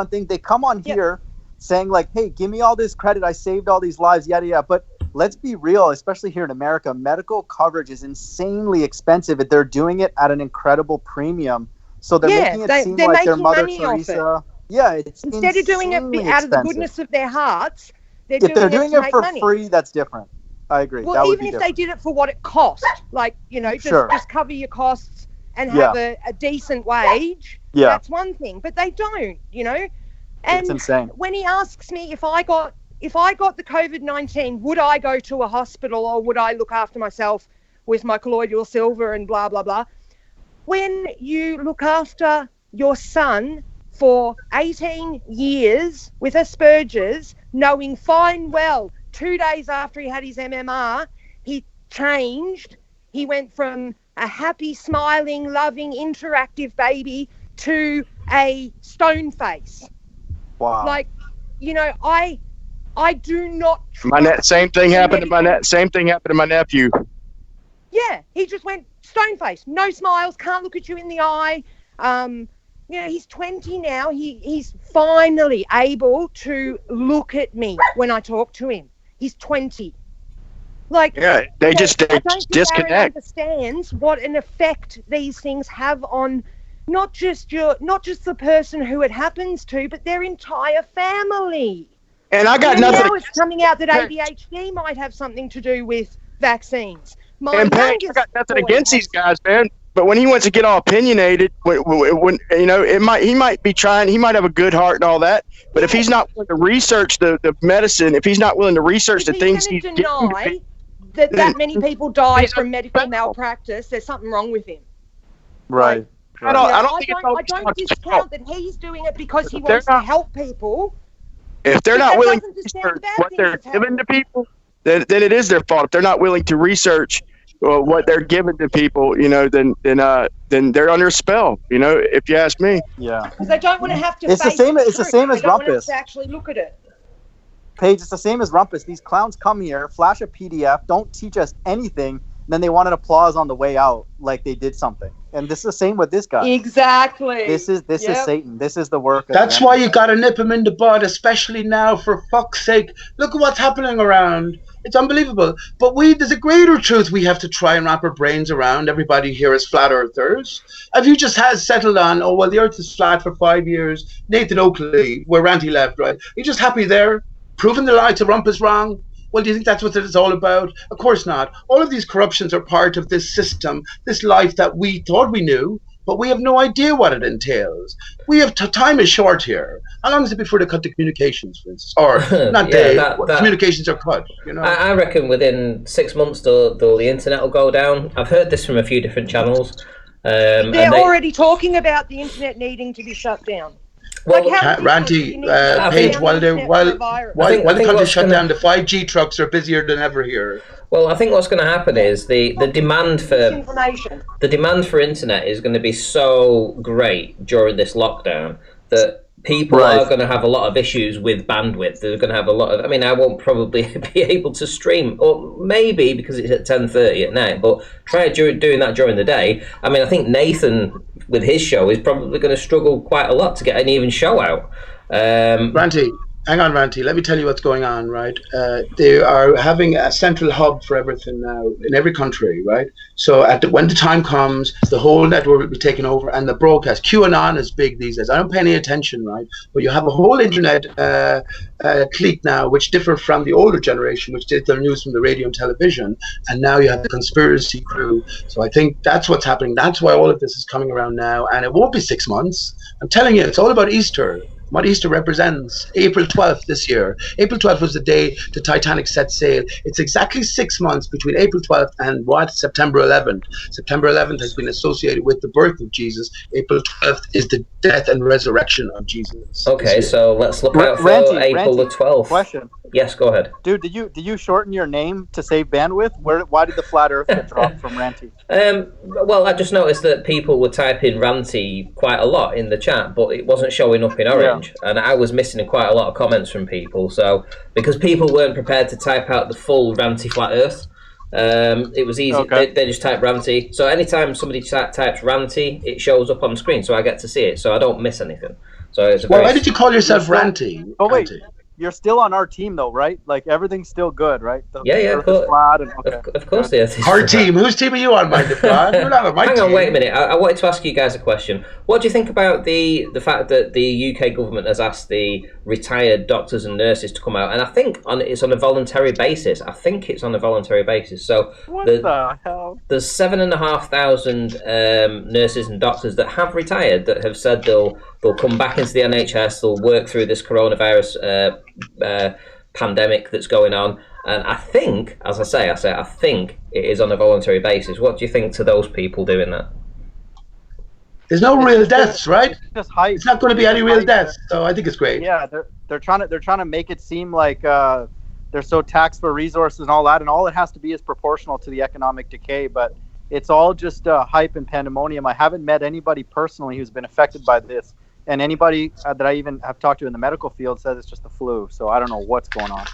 thing? They come on here saying like, hey, give me all this credit. I saved all these lives, yada, yada. But let's be real, especially here in America, medical coverage is insanely expensive. They're doing it at an incredible premium. So they're Yeah, making it they're seem like they're making Mother money off it. Teresa. Yeah, it's Instead of doing it insanely out of the expensive. goodness of their hearts, If they're doing it to it make for money. free, that's different. I agree. Well, that would even be if different. they did it for what it cost, like, just cover your costs and have a decent wage, that's one thing. But they don't, And it's insane. when he asks me if I got the COVID-19, would I go to a hospital or would I look after myself with my colloidal silver and blah, blah, blah? When you look after your son for 18 years with Asperger's, knowing fine well 2 days after he had his MMR, he changed. He went from a happy, smiling, loving, interactive baby to a stone face. Wow. Like, I do not trust Same thing happened to my nephew. Yeah, he just went stone face, no smiles, can't look at you in the eye. He's 20 now. He's finally able to look at me when I talk to him. He's 20. Like, they just I don't think disconnect. Aaron understands what an effect these things have on not just the person who it happens to, but their entire family. And I got nothing. Now it's coming out that ADHD might have something to do with vaccines. And Paige, I got nothing against these guys, man. But when he wants to get all opinionated, when he might be trying, he might have a good heart and all that. But if he's not willing to research the medicine, if he's not willing to research the things he's deny that many people die from medical malpractice, there's something wrong with him. Right. I don't discount that he's doing it because he wants to help people. If they're not willing to research what they're giving to people, then it is their fault. If they're not willing to research what they're giving to people, then they're under spell. If you ask me. Yeah. Because they don't want to have to. It's the same. It's the same as Rumpus. To actually look at it. Paige, it's the same as Rumpus. These clowns come here, flash a PDF, don't teach us anything, then they want an applause on the way out, like they did something. And this is the same with this guy. Exactly. This is Satan. This is the work. That's why you got to nip him in the bud, especially now. For fuck's sake, look at what's happening around. It's unbelievable. But there's a greater truth we have to try and wrap our brains around. Everybody here is flat earthers. Have you just settled on, the earth is flat for 5 years? Nathan Oakley, where Ranty left, right? You're just happy there, proving the lie to Rumpus wrong? Well, do you think that's what it's all about? Of course not. All of these corruptions are part of this system, this life that we thought we knew, but we have no idea what it entails. We have time is short here. How long is it before they cut the communications, for instance? Or not communications are cut. I reckon within 6 months the internet will go down. I've heard this from a few different channels. They're already talking about the internet needing to be shut down. Well, Ranty, Paige, while the country shut down, the 5G trucks are busier than ever here. Well, I think what's going to happen is the demand for internet is going to be so great during this lockdown that people are going to have a lot of issues with bandwidth. They're going to have a lot of. I mean, I won't probably be able to stream, or maybe because it's at 10:30 at night. But try doing that during the day. I mean, I think Nathan with his show is probably going to struggle quite a lot to get an even show out. Ranty, hang on, Ranty. Let me tell you what's going on, right? They are having a central hub for everything now in every country, right? So when the time comes, the whole network will be taken over, and the broadcast. QAnon is big these days. I don't pay any attention, right? But you have a whole internet clique now, which differ from the older generation, which did their news from the radio and television, and now you have the conspiracy crew. So I think that's what's happening. That's why all of this is coming around now, and it won't be 6 months. I'm telling you, it's all about Easter. What Easter represents, April 12th this year. April 12th was the day the Titanic set sail. It's exactly 6 months between April 12th and September 11th. September 11th has been associated with the birth of Jesus. April 12th is the death and resurrection of Jesus. Okay, so let's look out for April the 12th. Question. Yes, go ahead. Dude, did you shorten your name to save bandwidth? Why did the flat earth get dropped from Ranty? Well, I just noticed that people were typing Ranty quite a lot in the chat, but it wasn't showing up in orange. Yeah. And I was missing quite a lot of comments from people. So, because people weren't prepared to type out the full Ranty flat earth, it was easy. Okay. They just type Ranty. So anytime somebody types Ranty, it shows up on the screen, so I get to see it, so I don't miss anything. So it's why did you call yourself Ranty? Oh wait, you're still on our team though, right? Like everything's still good, right? The Yeah, Earth is flat and, okay. Of course the Earth is Our flat. team. Whose team are you on, Mind the Pod? You're not on my Hang team. on, wait a minute. I wanted to ask you guys a question. What do you think about the fact that the UK government has asked the retired doctors and nurses to come out? And I think it's on a voluntary basis. So What the hell? there's 7,500 nurses and doctors that have retired that have said they'll come back into the NHS. They'll work through this coronavirus pandemic that's going on. And I think, as I say, I think it is on a voluntary basis. What do you think to those people doing that? There's no real deaths, right? Just hype. It's not going to be any real deaths, so I think it's great. Yeah, they're trying to make it seem like they're so taxed for resources and all that, and all it has to be is proportional to the economic decay. But it's all just hype and pandemonium. I haven't met anybody personally who's been affected by this, and anybody that I even have talked to in the medical field says it's just the flu. So I don't know what's going on.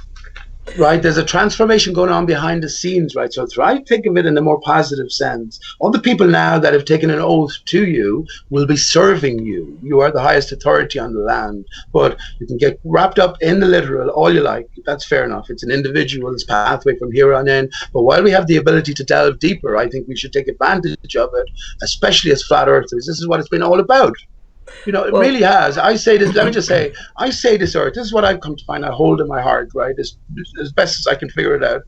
Right, there's a transformation going on behind the scenes, right? So try to think of it in a more positive sense. All the people now that have taken an oath to you will be serving you. You are the highest authority on the land, but you can get wrapped up in the literal all you like. That's fair enough. It's an individual's pathway from here on in. But while we have the ability to delve deeper, I think we should take advantage of it, especially as flat earthers. This is what it's been all about. You know, it really has. I say this, let me just say, I say this earth, this is what I've come to find I hold in my heart, right, as best as I can figure it out.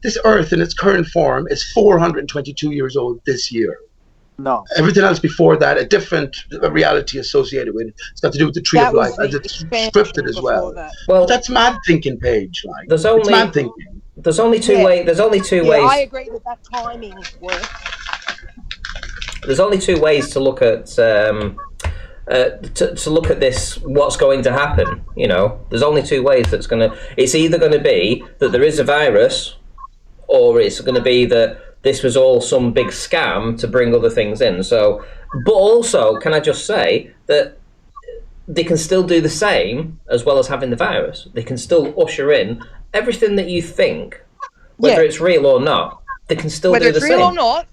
This earth in its current form is 422 years old this year. No. Everything else before that, a different reality associated with it. It's got to do with the tree of life, as it's scripted as well. Well, that's mad thinking, Paige. Like, it's mad thinking. There's only two ways. There's only two ways. I agree that timing works. There's only two ways to look at to look at this. What's going to happen? You know, there's only two ways that's going to. It's either going to be that there is a virus, or it's going to be that this was all some big scam to bring other things in. So, but also, can I just say that they can still do the same as well as having the virus. They can still usher in everything that you think, whether it's real or not. They can still do the same. Whether it's real or not.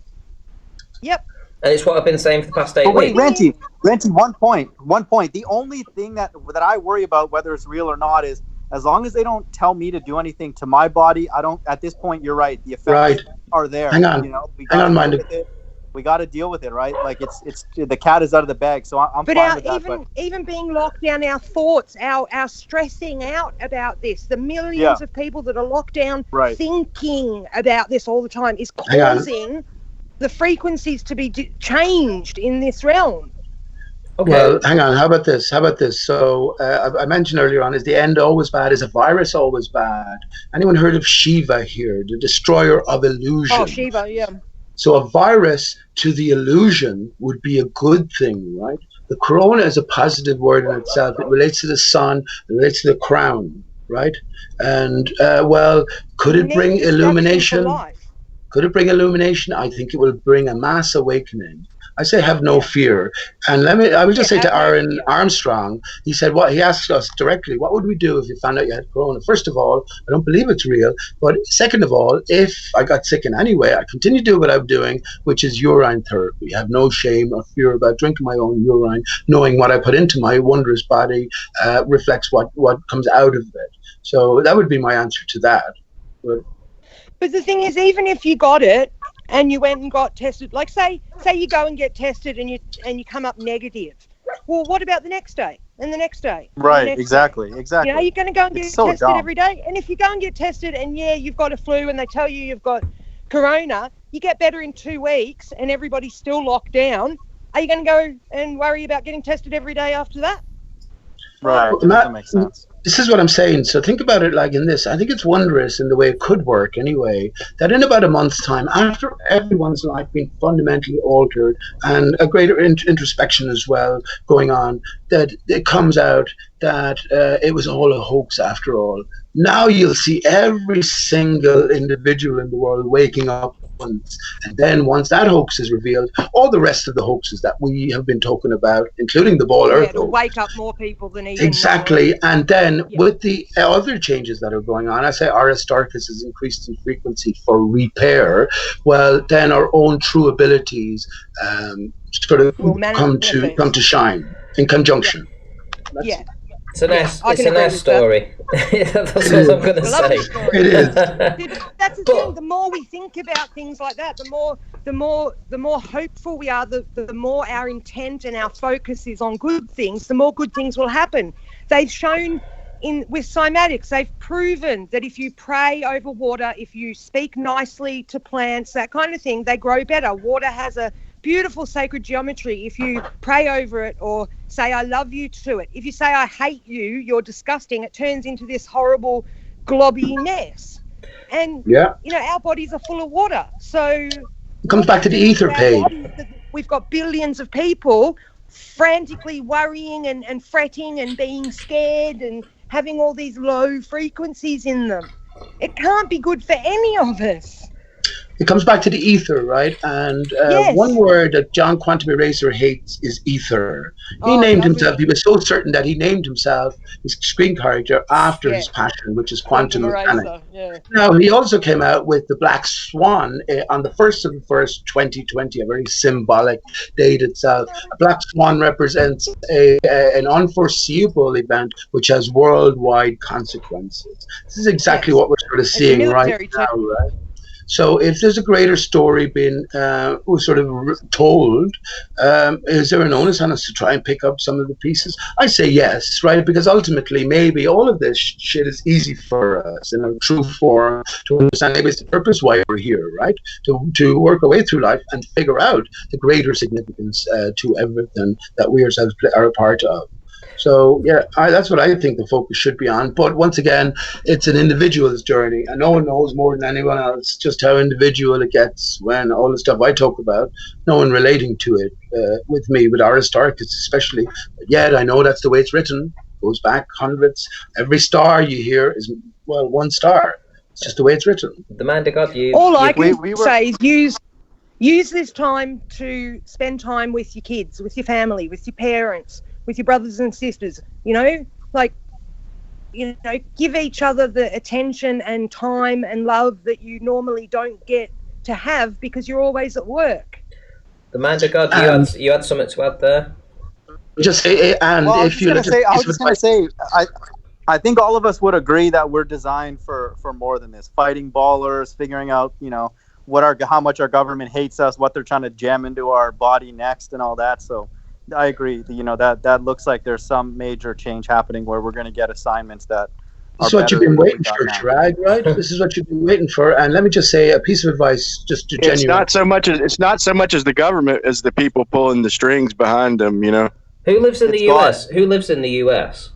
Yep. And it's what I've been saying for the past 8 weeks. Wait, Renty, one point. The only thing that I worry about, whether it's real or not, is as long as they don't tell me to do anything to my body, I don't. At this point, you're right. The effects are there. Hang on. You know, Hang on, mind. We got to deal with it, right? Like it's the cat is out of the bag. So I'm fine with that. Even being locked down, our thoughts, our stressing out about this, the millions of people that are locked down thinking about this all the time is causing the frequencies to be changed in this realm. Okay. Well, hang on. How about this? So I mentioned earlier on, is the end always bad? Is a virus always bad? Anyone heard of Shiva here, the destroyer of illusion? Oh, Shiva, yeah. So a virus to the illusion would be a good thing, right? The corona is a positive word in itself. It relates to the sun, it relates to the crown, right? And, could it bring illumination? Could it bring illumination? I think it will bring a mass awakening. I say have no fear. And I will just say to Aaron Armstrong, he said, he asked us directly, what would we do if you found out you had corona? First of all, I don't believe it's real. But second of all, if I got sick in any way, I continue to do what I'm doing, which is urine therapy. I have no shame or fear about drinking my own urine, knowing what I put into my wondrous body reflects what comes out of it. So that would be my answer to that. But the thing is, even if you got it and you went and got tested, like say you go and get tested and you come up negative, well, what about the next day and the next day? Right, exactly. You know, you're going to go and get tested every day. And if you go and get tested and you've got a flu and they tell you you've got corona, you get better in 2 weeks and everybody's still locked down. Are you going to go and worry about getting tested every day after that? Right, that makes sense. This is what I'm saying. So think about it like in this. I think it's wondrous in the way it could work anyway, that in about a month's time, after everyone's life being fundamentally altered and a greater introspection as well going on, that it comes out that it was all a hoax after all. Now you'll see every single individual in the world waking up once. And then once that hoax is revealed, all the rest of the hoaxes that we have been talking about, including the ball earth to wake up more people than even exactly. And then with the other changes that are going on, I say Aristarchus has increased in frequency for repair. Well, then our own true abilities sort of come to shine in conjunction. Yeah. It's a nice story. That's what I'm going to say. It is. That's the thing. The more we think about things like that, the more hopeful we are. The more our intent and our focus is on good things, the more good things will happen. They've shown with cymatics, they've proven that if you pray over water, if you speak nicely to plants, that kind of thing, they grow better. Water has a beautiful sacred geometry. If you pray over it or say I love you to it, if you say I hate you, you're disgusting, it turns into this horrible globby mess. And our bodies are full of water, so it comes back to the ether page. We've got billions of people frantically worrying and fretting and being scared and having all these low frequencies in them. It can't be good for any of us. It comes back to the ether, right? And one word that John Quantum Eraser hates is ether. He named himself, he was so certain that he named himself, his screen character, after his passion, which is quantum mechanics. Now, he also came out with the Black Swan on the 1st of the 1st, 2020, a very symbolic date itself. A Black Swan represents an unforeseeable event which has worldwide consequences. This is exactly what we're sort of seeing right now, right? So if there's a greater story being sort of told, is there an onus on us to try and pick up some of the pieces? I say yes, right? Because ultimately, maybe all of this shit is easy for us in a true form to understand. Maybe it's the purpose why we're here, right? To work our way through life and figure out the greater significance to everything that we ourselves are a part of. So, that's what I think the focus should be on. But once again, it's an individual's journey. And no one knows more than anyone else just how individual it gets when all the stuff I talk about, no one relating to it with me, with our historians especially. But yet I know that's the way it's written. It goes back hundreds. Every star you hear is, one star. It's just the way it's written. The man that got you. All I can say is use this time to spend time with your kids, with your family, with your parents, with your brothers and sisters, give each other the attention and time and love that you normally don't get to have because you're always at work. The man of God, you had something to add there? Just say, and well, if you I think all of us would agree that we're designed for more than this. Fighting ballers, figuring out, how much our government hates us, what they're trying to jam into our body next and all that. So I agree. That looks like there's some major change happening where we're going to get assignments that. This is what you've been waiting for, Trag, right? This is what you've been waiting for. And let me just say a piece of advice, just to genuine. It's not so much as the government as the people pulling the strings behind them. Who lives in the U.S.? Who lives in the U.S.?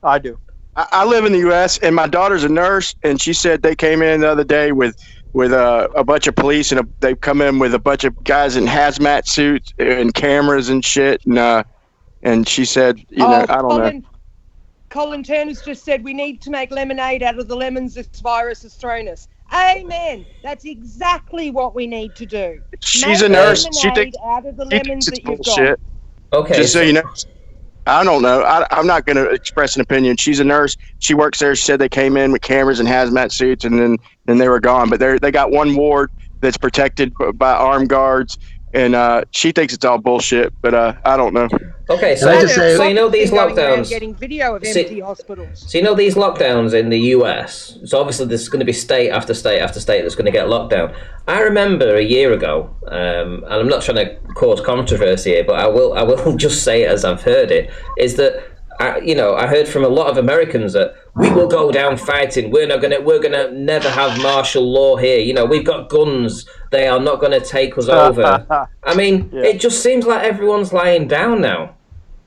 I do. I live in the U.S. and my daughter's a nurse, and she said they came in the other day with a bunch of police, and they come in with a bunch of guys in hazmat suits and cameras and shit, and she said, I don't know. Colin Turner's just said we need to make lemonade out of the lemons this virus has thrown us. Amen. That's exactly what we need to do. She's a nurse. She thinks out of the lemons that you've got. Okay. Just so you know. I don't know. I'm not going to express an opinion. She's a nurse. She works there. She said they came in with cameras and hazmat suits, and then they were gone. But they got one ward that's protected by armed guards, and she thinks it's all bullshit. But I don't know. Okay, so these lockdowns. Getting video of empty hospitals. So these lockdowns in the US. So obviously there's going to be state after state after state that's going to get locked down. I remember a year ago, and I'm not trying to cause controversy here, but I will just say it as I've heard it. Is that I heard from a lot of Americans that we will go down fighting. We're gonna never have martial law here. We've got guns. They are not going to take us over. I mean, It just seems like everyone's lying down now.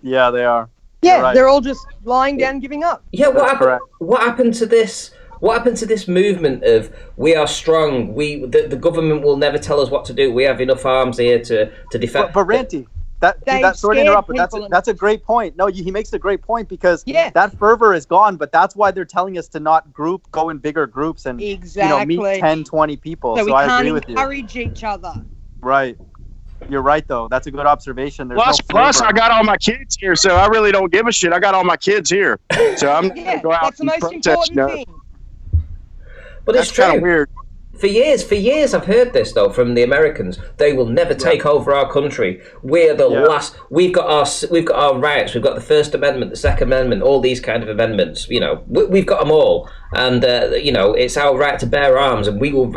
Yeah, they are. Yeah, right. They're all just lying down, giving up. Yeah, what happened to this? What happened to this movement of we are strong? The government will never tell us what to do. We have enough arms here to defend. But Ranty, sorry to interrupt, but that's a great point. No, he makes a great point because that fervor is gone, but that's why they're telling us to not go in bigger groups and meet 10, 20 people. So I agree with you. We can't encourage each other. Right. You're right, though. That's a good observation. Plus, I got all my kids here, so I really don't give a shit. I got all my kids here, so I'm going to go out that's the most important thing. But that's it's true. Kind of weird. For years, I've heard this though from the Americans. They will never take over our country. We're the last. We've got our rights. We've got the First Amendment, the Second Amendment, all these kind of amendments. You know, we've got them all, and you know, it's our right to bear arms, and we will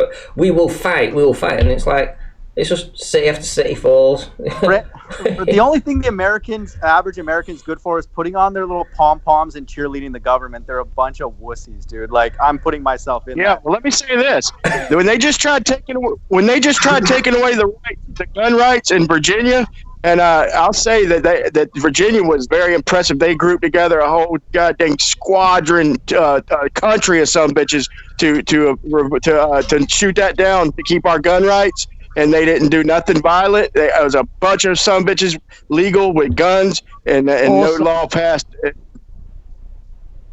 fight. We will fight, and it's like. It's just city after city falls. The only thing the average American's good for is putting on their little pom-poms and cheerleading the government. They're a bunch of wussies, dude. Like, I'm putting myself in that. Well, let me say this. When they just tried taking away the gun rights in Virginia, and I'll say that Virginia was very impressive. They grouped together a whole goddamn squadron, country of some bitches to shoot that down to keep our gun rights. And they didn't do nothing violent. It was a bunch of some bitches legal with guns, and awesome. No law passed.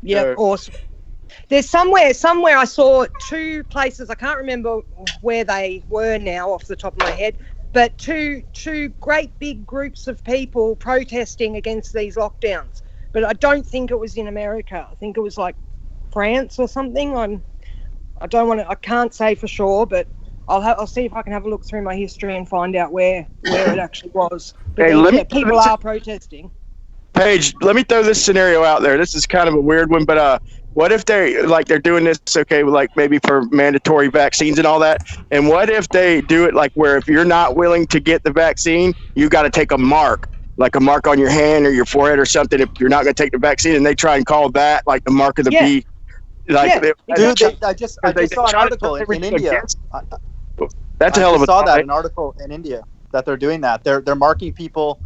Yeah, awesome. There's somewhere I saw two places. I can't remember where they were now off the top of my head, but two great big groups of people protesting against these lockdowns. But I don't think it was in America. I think it was like France or something. I can't say for sure, but I'll see if I can have a look through my history and find out where it actually was. But people are protesting. Paige, let me throw this scenario out there. This is kind of a weird one, but what if they're doing this, okay, like maybe for mandatory vaccines and all that, and what if they do it like where if you're not willing to get the vaccine, you got to take a mark, like a mark on your hand or your forehead or something if you're not going to take the vaccine, and they try and call that like the mark of the beast. Like, I just saw an article in India. That's a hell of a. I saw that an article in India that they're doing that. They're marking people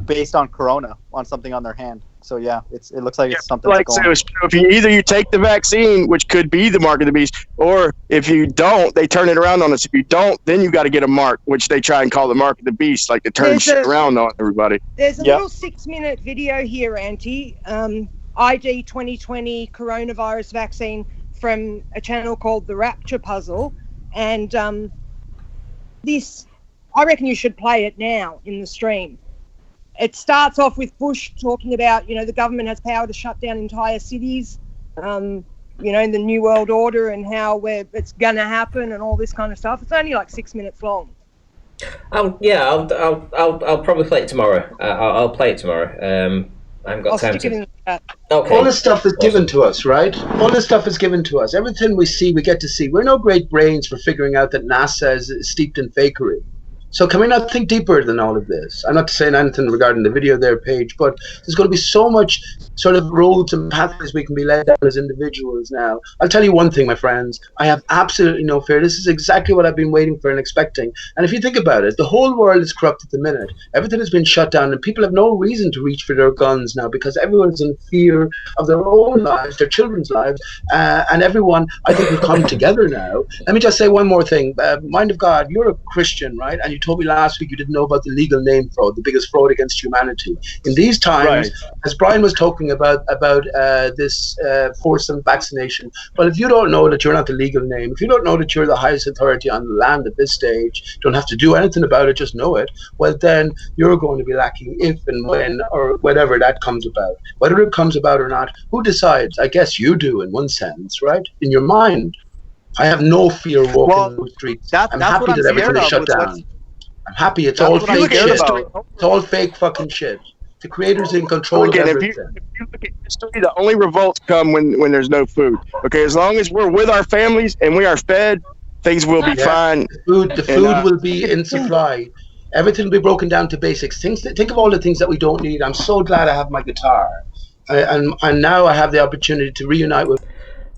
based on corona on something on their hand. So yeah, it looks like it's something like so. If you take the vaccine, which could be the mark of the beast, or if you don't, they turn it around on us. If you don't, then you got to get a mark, which they try and call the mark of the beast, like to turn shit around on everybody. There's a little 6-minute video here, Auntie. ID 2020 coronavirus vaccine from a channel called The Rapture Puzzle. And I reckon you should play it now in the stream. It starts off with Bush talking about, the government has power to shut down entire cities, the New World Order and how it's going to happen and all this kind of stuff. It's only like 6 minutes long. I'll probably play it tomorrow. I'll play it tomorrow. I haven't got time to. Okay. All this stuff is given to us, right? All this stuff is given to us. Everything we see, we get to see. We're no great brains for figuring out that NASA is steeped in fakery. So can we not think deeper than all of this? I'm not saying anything regarding the video there, Paige, but there's going to be so much sort of roads and pathways we can be led down as individuals now. I'll tell you one thing, my friends. I have absolutely no fear. This is exactly what I've been waiting for and expecting. And if you think about it, the whole world is corrupt at the minute. Everything has been shut down, and people have no reason to reach for their guns now because everyone's in fear of their own lives, their children's lives, and everyone, I think, will come together now. Let me just say one more thing. Mind of God, you're a Christian, right? And you told me last week you didn't know about the legal name fraud, the biggest fraud against humanity. In these times, as Brian was talking about this forced vaccination, well, if you don't know that you're not the legal name, if you don't know that you're the highest authority on the land at this stage, don't have to do anything about it, just know it, well, then you're going to be lacking if and when or whenever that comes about. Whether it comes about or not, who decides? I guess you do in one sense, right? In your mind. I have no fear walking the streets. I'm happy that everything is shut down. I'm happy. It's all fake shit. It's all fake fucking shit. The creator's in control of everything. If you look at history, the only revolts come when there's no food. Okay, as long as we're with our families and we are fed, things will be fine. The food will be in supply. Everything will be broken down to basics. Think of all the things that we don't need. I'm so glad I have my guitar. And now I have the opportunity to reunite with...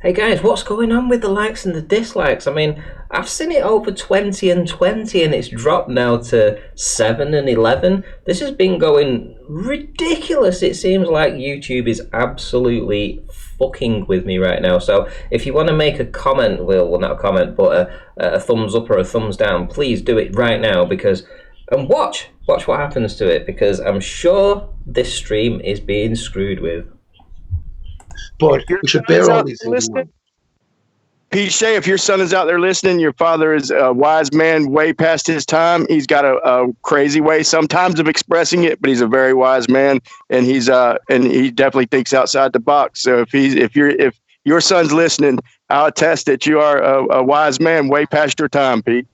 Hey guys, what's going on with the likes and the dislikes? I mean, I've seen it over 20 and 20 and it's dropped now to 7 and 11. This has been going ridiculous. It seems like YouTube is absolutely fucking with me right now. So if you want to make a comment, well not a comment, but a thumbs up or a thumbs down, please do it right now and watch what happens to it, because I'm sure this stream is being screwed with. But we should bear all these things in mind. Pete Shea, if your son is out there listening, your father is a wise man way past his time. He's got a crazy way sometimes of expressing it, but he's a very wise man, and he definitely thinks outside the box. So if your son's listening, I'll attest that you are a wise man way past your time, Pete.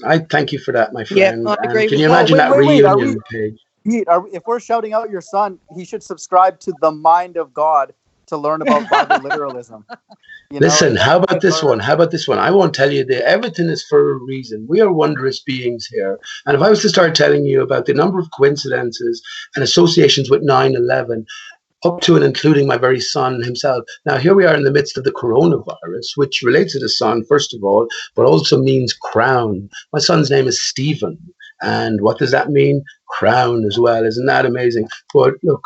I thank you for that, my friend. Yeah, I agree And can with you that. imagine that reunion page? Pete, if we're shouting out your son, he should subscribe to The Mind of God to learn about Bible literalism. Listen, how about this one? How about this one? I won't tell you that everything is for a reason. We are wondrous beings here. And if I was to start telling you about the number of coincidences and associations with 9/11, up to and including my very son himself. Now, here we are in the midst of the coronavirus, which relates to the son, first of all, but also means crown. My son's name is Stephen. And what does that mean? Crown as well. Isn't that amazing? But look,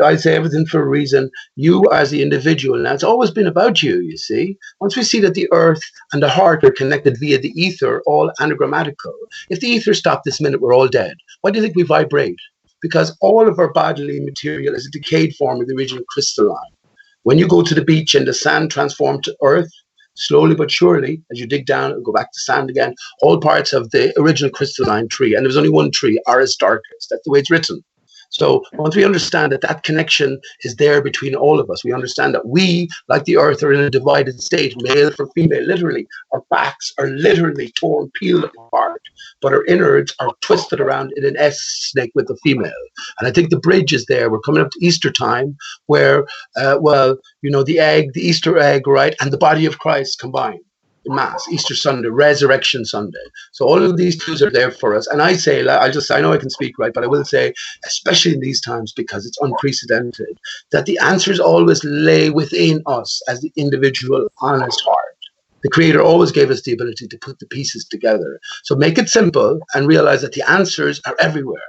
I say everything for a reason. You as the individual, now it's always been about you, you see. Once we see that the earth and the heart are connected via the ether, all anagrammatical. If the ether stopped this minute, we're all dead. Why do you think we vibrate? Because all of our bodily material is a decayed form of the original crystalline. When you go to the beach and the sand transformed to earth, slowly but surely, as you dig down and go back to sand again, all parts of the original crystalline tree, and there's only one tree, Aristarchus. That's the way it's written. So once we understand that that connection is there between all of us, we understand that we, like the earth, are in a divided state, male from female, literally. Our backs are literally torn, peeled apart, but our innards are twisted around in an S snake with the female. And I think the bridge is there. We're coming up to Easter time where, the egg, the Easter egg, right, and the body of Christ combined. Mass, Easter Sunday, Resurrection Sunday. So all of these clues are there for us. And I say, I know I can speak, right, but I will say, especially in these times, because it's unprecedented, that the answers always lay within us as the individual honest heart. The Creator always gave us the ability to put the pieces together. So make it simple and realize that the answers are everywhere.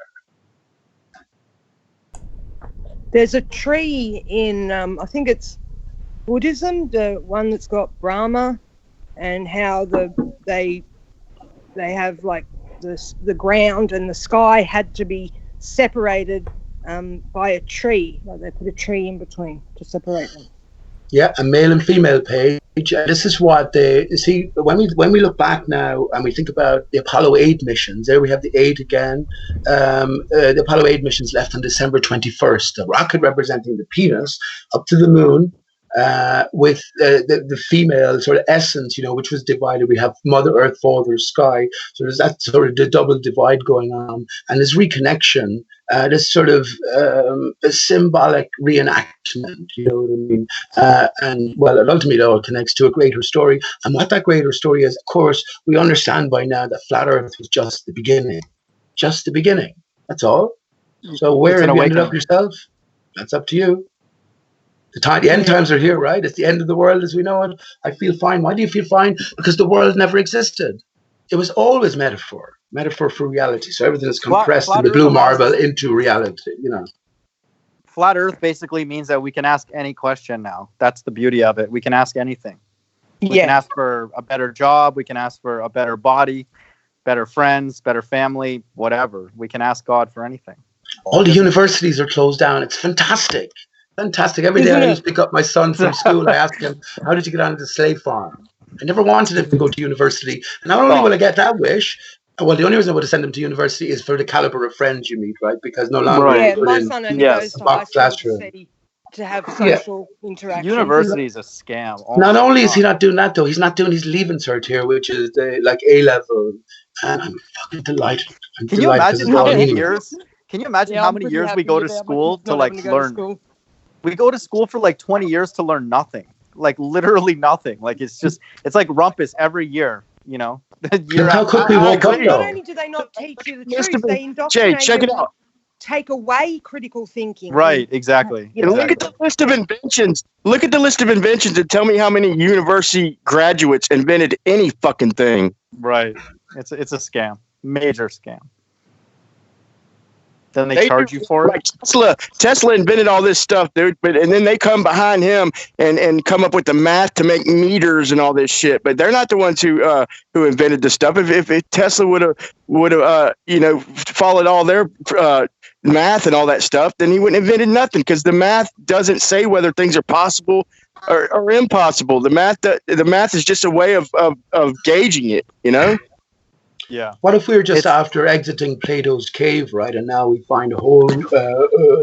There's a tree in, I think it's Buddhism, the one that's got Brahma, and how they have like the ground and the sky had to be separated by a tree. Like they put a tree in between to separate them. Yeah, a male and female page. This is what they see when we look back now and we think about the Apollo 8 missions. There we have the 8 again. The Apollo 8 missions left on December 21st. The rocket representing the penis up to the moon. With the female sort of essence, which was divided. We have Mother Earth, Father Sky. So there's that sort of the double divide going on. And this reconnection, this sort of a symbolic reenactment, you know what I mean? And ultimately it all connects to a greater story. And what that greater story is, of course, we understand by now that Flat Earth was just the beginning. Just the beginning. That's all. So where have you ended up yourself? That's up to you. The end times are here, right? It's the end of the world as we know it. I feel fine. Why do you feel fine? Because the world never existed. It was always metaphor for reality. So everything is compressed in the blue marble into reality, Flat Earth basically means that we can ask any question now. That's the beauty of it. We can ask anything. We can ask for a better job. We can ask for a better body, better friends, better family, whatever. We can ask God for anything. All the universities are closed down. It's fantastic. Fantastic. Every day I used to pick up my son from school. I asked him, how did you get onto the slave farm? I never wanted him to go to university. And not only will I get that wish, well, the only reason I would have sent him to university is for the caliber of friends you meet, right? Because no longer my son only goes to high school to have social interaction. University is a scam. Not only is he not doing that, though, he's not doing his leaving cert here, which is like A-level. And I'm fucking delighted. Can you imagine how many years? Can you imagine how many years we go to school to learn? We go to school for 20 years to learn nothing, literally nothing. It's like rumpus every year, How could we woke up, though? Not only do they not teach you the truth, they indoctrinate Jay, check it out. Take away critical thinking. Right, exactly. Look at the list of inventions. Look at the list of inventions and tell me how many university graduates invented any fucking thing. Right. It's a scam. Major scam. Then they charge you for it. Tesla invented all this stuff, dude. And then they come behind him and come up with the math to make meters and all this shit. But they're not the ones who invented the stuff. If Tesla would have followed all their math and all that stuff, then he wouldn't have invented nothing. Because the math doesn't say whether things are possible or impossible. The math is just a way of gauging it. Yeah. What if we were just It's- after exiting Plato's cave, right? And now we find a whole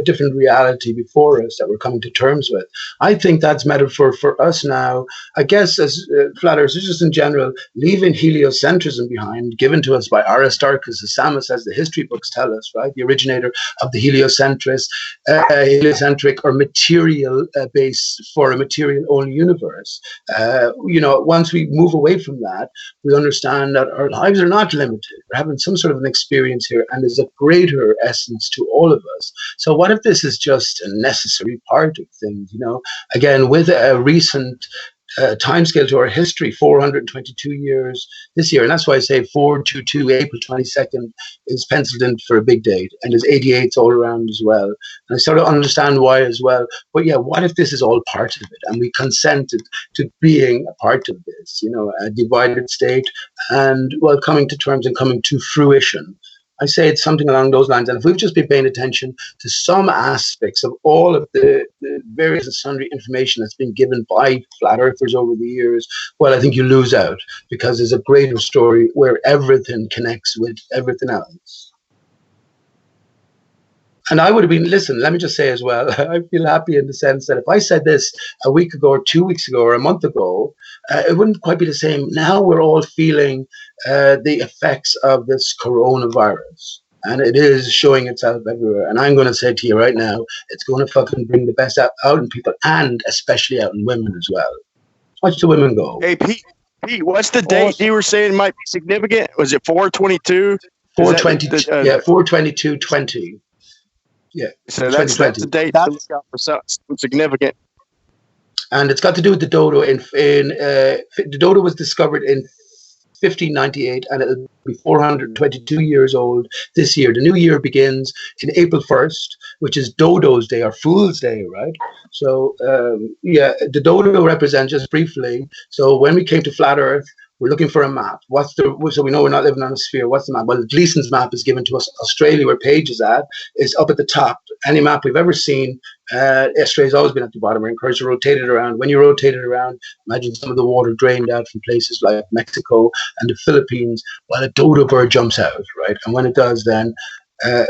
different reality before us that we're coming to terms with. I think that's metaphor for us now. I guess as flat earthers, just in general, leaving heliocentrism behind, given to us by Aristarchus, as Samus, as the history books tell us, right? The originator of the heliocentric or material base for a material-only universe. Once we move away from that, we understand that our lives are not limited. We're having some sort of an experience here, and there's a greater essence to all of us. So what if this is just a necessary part of things? Again, with a recent timescale to our history, 422 years this year, and that's why I say 422, April 22nd is penciled in for a big date, and there's 88s all around as well. And I sort of understand why as well. But yeah, what if this is all part of it, and we consented to being a part of this? A divided state, and coming to terms and coming to fruition. I say it's something along those lines. And if we've just been paying attention to some aspects of all of the various and sundry information that's been given by flat earthers over the years, well, I think you lose out, because there's a greater story where everything connects with everything else. And I would have been, listen, let me just say as well, I feel happy in the sense that if I said this a week ago or 2 weeks ago or a month ago, it wouldn't quite be the same. Now we're all feeling the effects of this coronavirus. And it is showing itself everywhere. And I'm going to say to you right now, it's going to fucking bring the best out in people, and especially out in women as well. Watch the women go. Hey, Pete, what's the date you were saying might be significant? Was it 4/22? 4/22, yeah, 4/22/20. Yeah, so that's the date to look out for something significant. And it's got to do with the dodo. The dodo was discovered in 1598, and it'll be 422 years old this year. The new year begins in April 1st, which is Dodo's Day or Fool's Day, right? So, the dodo represents, just briefly, so when we came to Flat Earth, we're looking for a map. So we know we're not living on a sphere. What's the map? Well, Gleason's map is given to us. Australia, where Page is at, is up at the top. Any map we've ever seen, Australia's always been at the bottom. We're encouraged to rotate it around. When you rotate it around, imagine some of the water drained out from places like Mexico and the Philippines, while a dodo bird jumps out, right? And when it does, then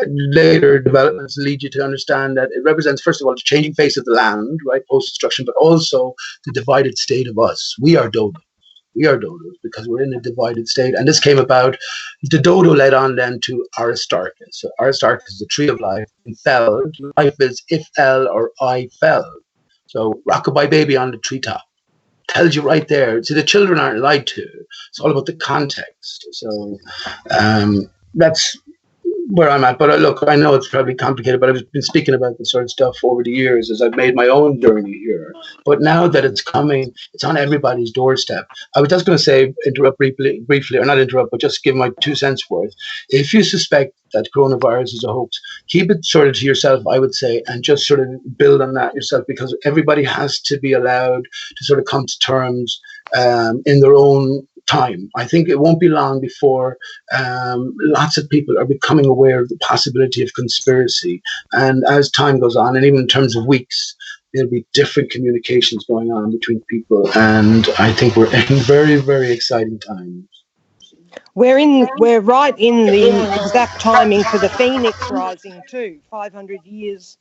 later developments lead you to understand that it represents, first of all, the changing face of the land, right, post-destruction, but also the divided state of us. We are dodos. We are dodos because we're in a divided state. And this came about, the dodo led on then to Aristarchus. So Aristarchus is the tree of life. And fell. Life is if L or I fell. So rockabye baby on the treetop. Tells you right there. See, the children aren't lied to. It's all about the context. So that's where I'm at. But look, I know it's probably complicated, but I've been speaking about this sort of stuff over the years as I've made my own journey here. But now that it's coming, it's on everybody's doorstep. I was just going to say, interrupt briefly, or not interrupt, but just give my 2 cents worth. If you suspect that coronavirus is a hoax, keep it sort of to yourself, I would say, and just sort of build on that yourself, because everybody has to be allowed to sort of come to terms in their own time. I think it won't be long before lots of people are becoming aware of the possibility of conspiracy. And as time goes on, and even in terms of weeks, there'll be different communications going on between people. And I think we're in very, very exciting times. We're right in the exact timing for the Phoenix rising too. 500 years.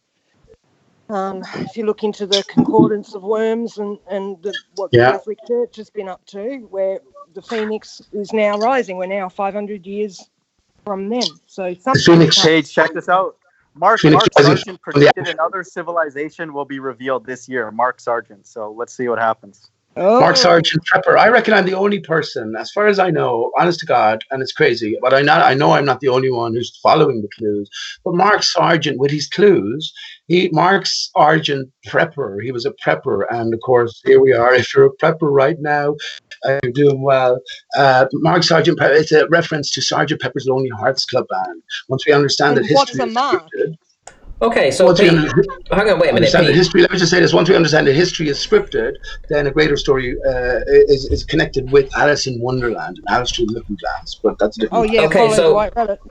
If you look into the concordance of worms and what the Catholic Church has been up to, where the Phoenix is now rising. We're now 500 years from then. So Page, check this out. Mark Sargent predicted another civilization will be revealed this year. Mark Sargent. So let's see what happens. Oh. Mark Sargent, prepper. I reckon I'm the only person, as far as I know, honest to God, and it's crazy, but I know I'm not the only one who's following the clues. But Mark Sargent, with his clues, Mark Sargent, prepper. He was a prepper, and of course, here we are. If you're a prepper right now, you're doing well. Mark Sargent, it's a reference to Sgt. Pepper's Lonely Hearts Club Band. Once we understand that history is scripted. Okay, so hang on, wait a minute. History. Let me just say this: once we understand that history is scripted, then a greater story is connected with Alice in Wonderland and Alice Through the Looking Glass. But that's different. Oh yeah. Okay,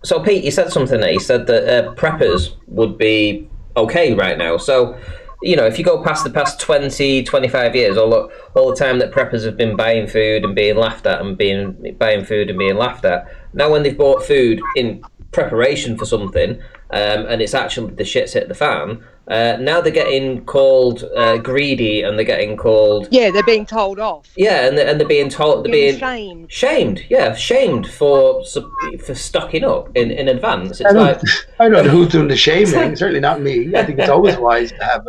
so Pete, you said something there. You said that preppers would be okay right now. So if you go past the past 20, 25 years, all the time that preppers have been buying food and being laughed at buying food and being laughed at, now when they've bought food in preparation for something, and it's actually the shit's hit the fan, now they're getting called greedy, and they're getting called... Yeah, they're being told off. Yeah, and they're being told... They're being shamed. Shamed for stocking up in advance. It's I don't know who's doing the shaming. Certainly not me. I think it's always wise to have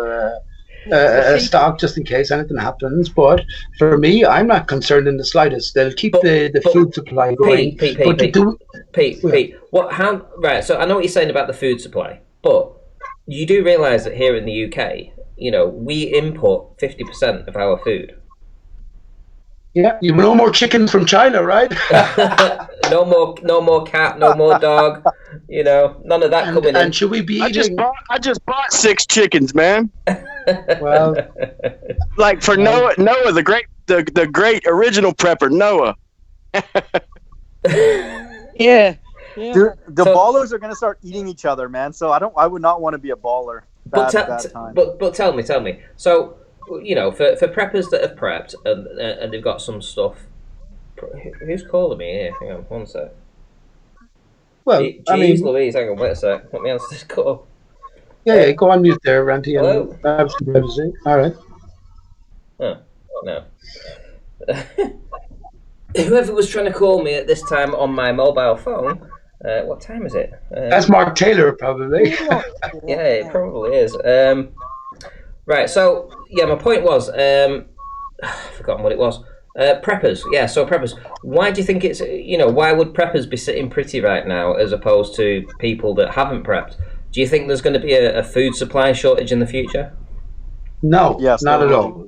a stock just in case anything happens. But for me, I'm not concerned in the slightest. They'll keep the food supply going. Pete, right, so I know what you're saying about the food supply, but you do realise that here in the UK, we import 50% of our food. Yeah, no more chicken from China, right? no more cat, no more dog. None of that coming in. And should we be eating? I just bought 6 chickens, man. Well, like for Noah, the great original prepper, Noah. Yeah. Dude, the ballers are gonna start eating each other, man. So I would not want to be a baller. But tell me. So, for preppers that have prepped and they've got some stuff. Who's calling me here? Hang on, one sec. Well, Louise, hang on, wait a sec. Let me answer this call. Yeah, go on mute there, Ranty. Hello? And have some privacy. All right. Oh, no. Whoever was trying to call me at this time on my mobile phone, what time is it? That's Mark Taylor, probably. Yeah, it probably is. Right, so, my point was, I've forgotten what it was. Preppers, so preppers. Why do you think it's, why would preppers be sitting pretty right now as opposed to people that haven't prepped? Do you think there's going to be a food supply shortage in the future? No, not at all.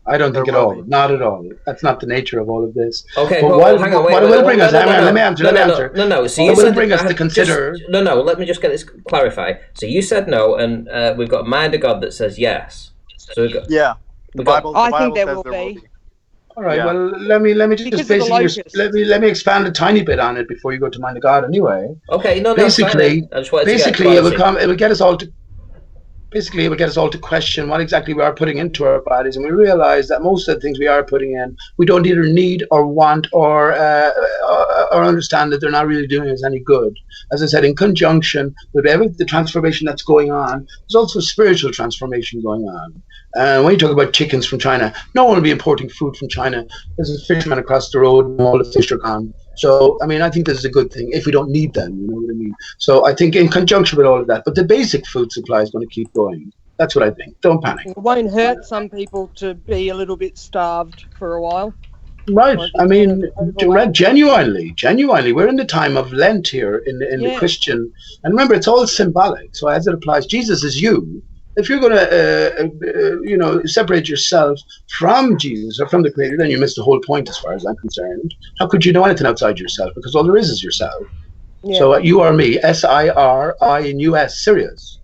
I don't think at all. Not at all. That's not the nature of all of this. Okay, but hang on, wait. Let me answer. No. So you will bring us to consider. Let me just get this clarified. So you said no, and we've got a mind of God that says yes. So the Bible. I think there will be. All right. Well, let me just basically let me expand a tiny bit on it before you go to mind of God. Anyway. Okay. No. Basically, it would get us all to. Basically, it would get us all to question what exactly we are putting into our bodies, and we realize that most of the things we are putting in, we don't either need or want or understand that they're not really doing us any good. As I said, in conjunction with the transformation that's going on, there's also spiritual transformation going on. When you talk about chickens from China, no one will be importing food from China. There's a fisherman across the road, and all the fish are gone. So, I think this is a good thing if we don't need them, you know what I mean? So I think in conjunction with all of that, but the basic food supply is going to keep going. That's what I think. Don't panic. It won't hurt some people to be a little bit starved for a while. Right. Genuinely, we're in the time of Lent here in the Christian. And remember, it's all symbolic. So as it applies, Jesus is you. If you're going to, separate yourself from Jesus or from the Creator, then you miss the whole point as far as I'm concerned. How could you know anything outside yourself? Because all there is yourself. Yeah. So you are me, SIRINUS, Sirius,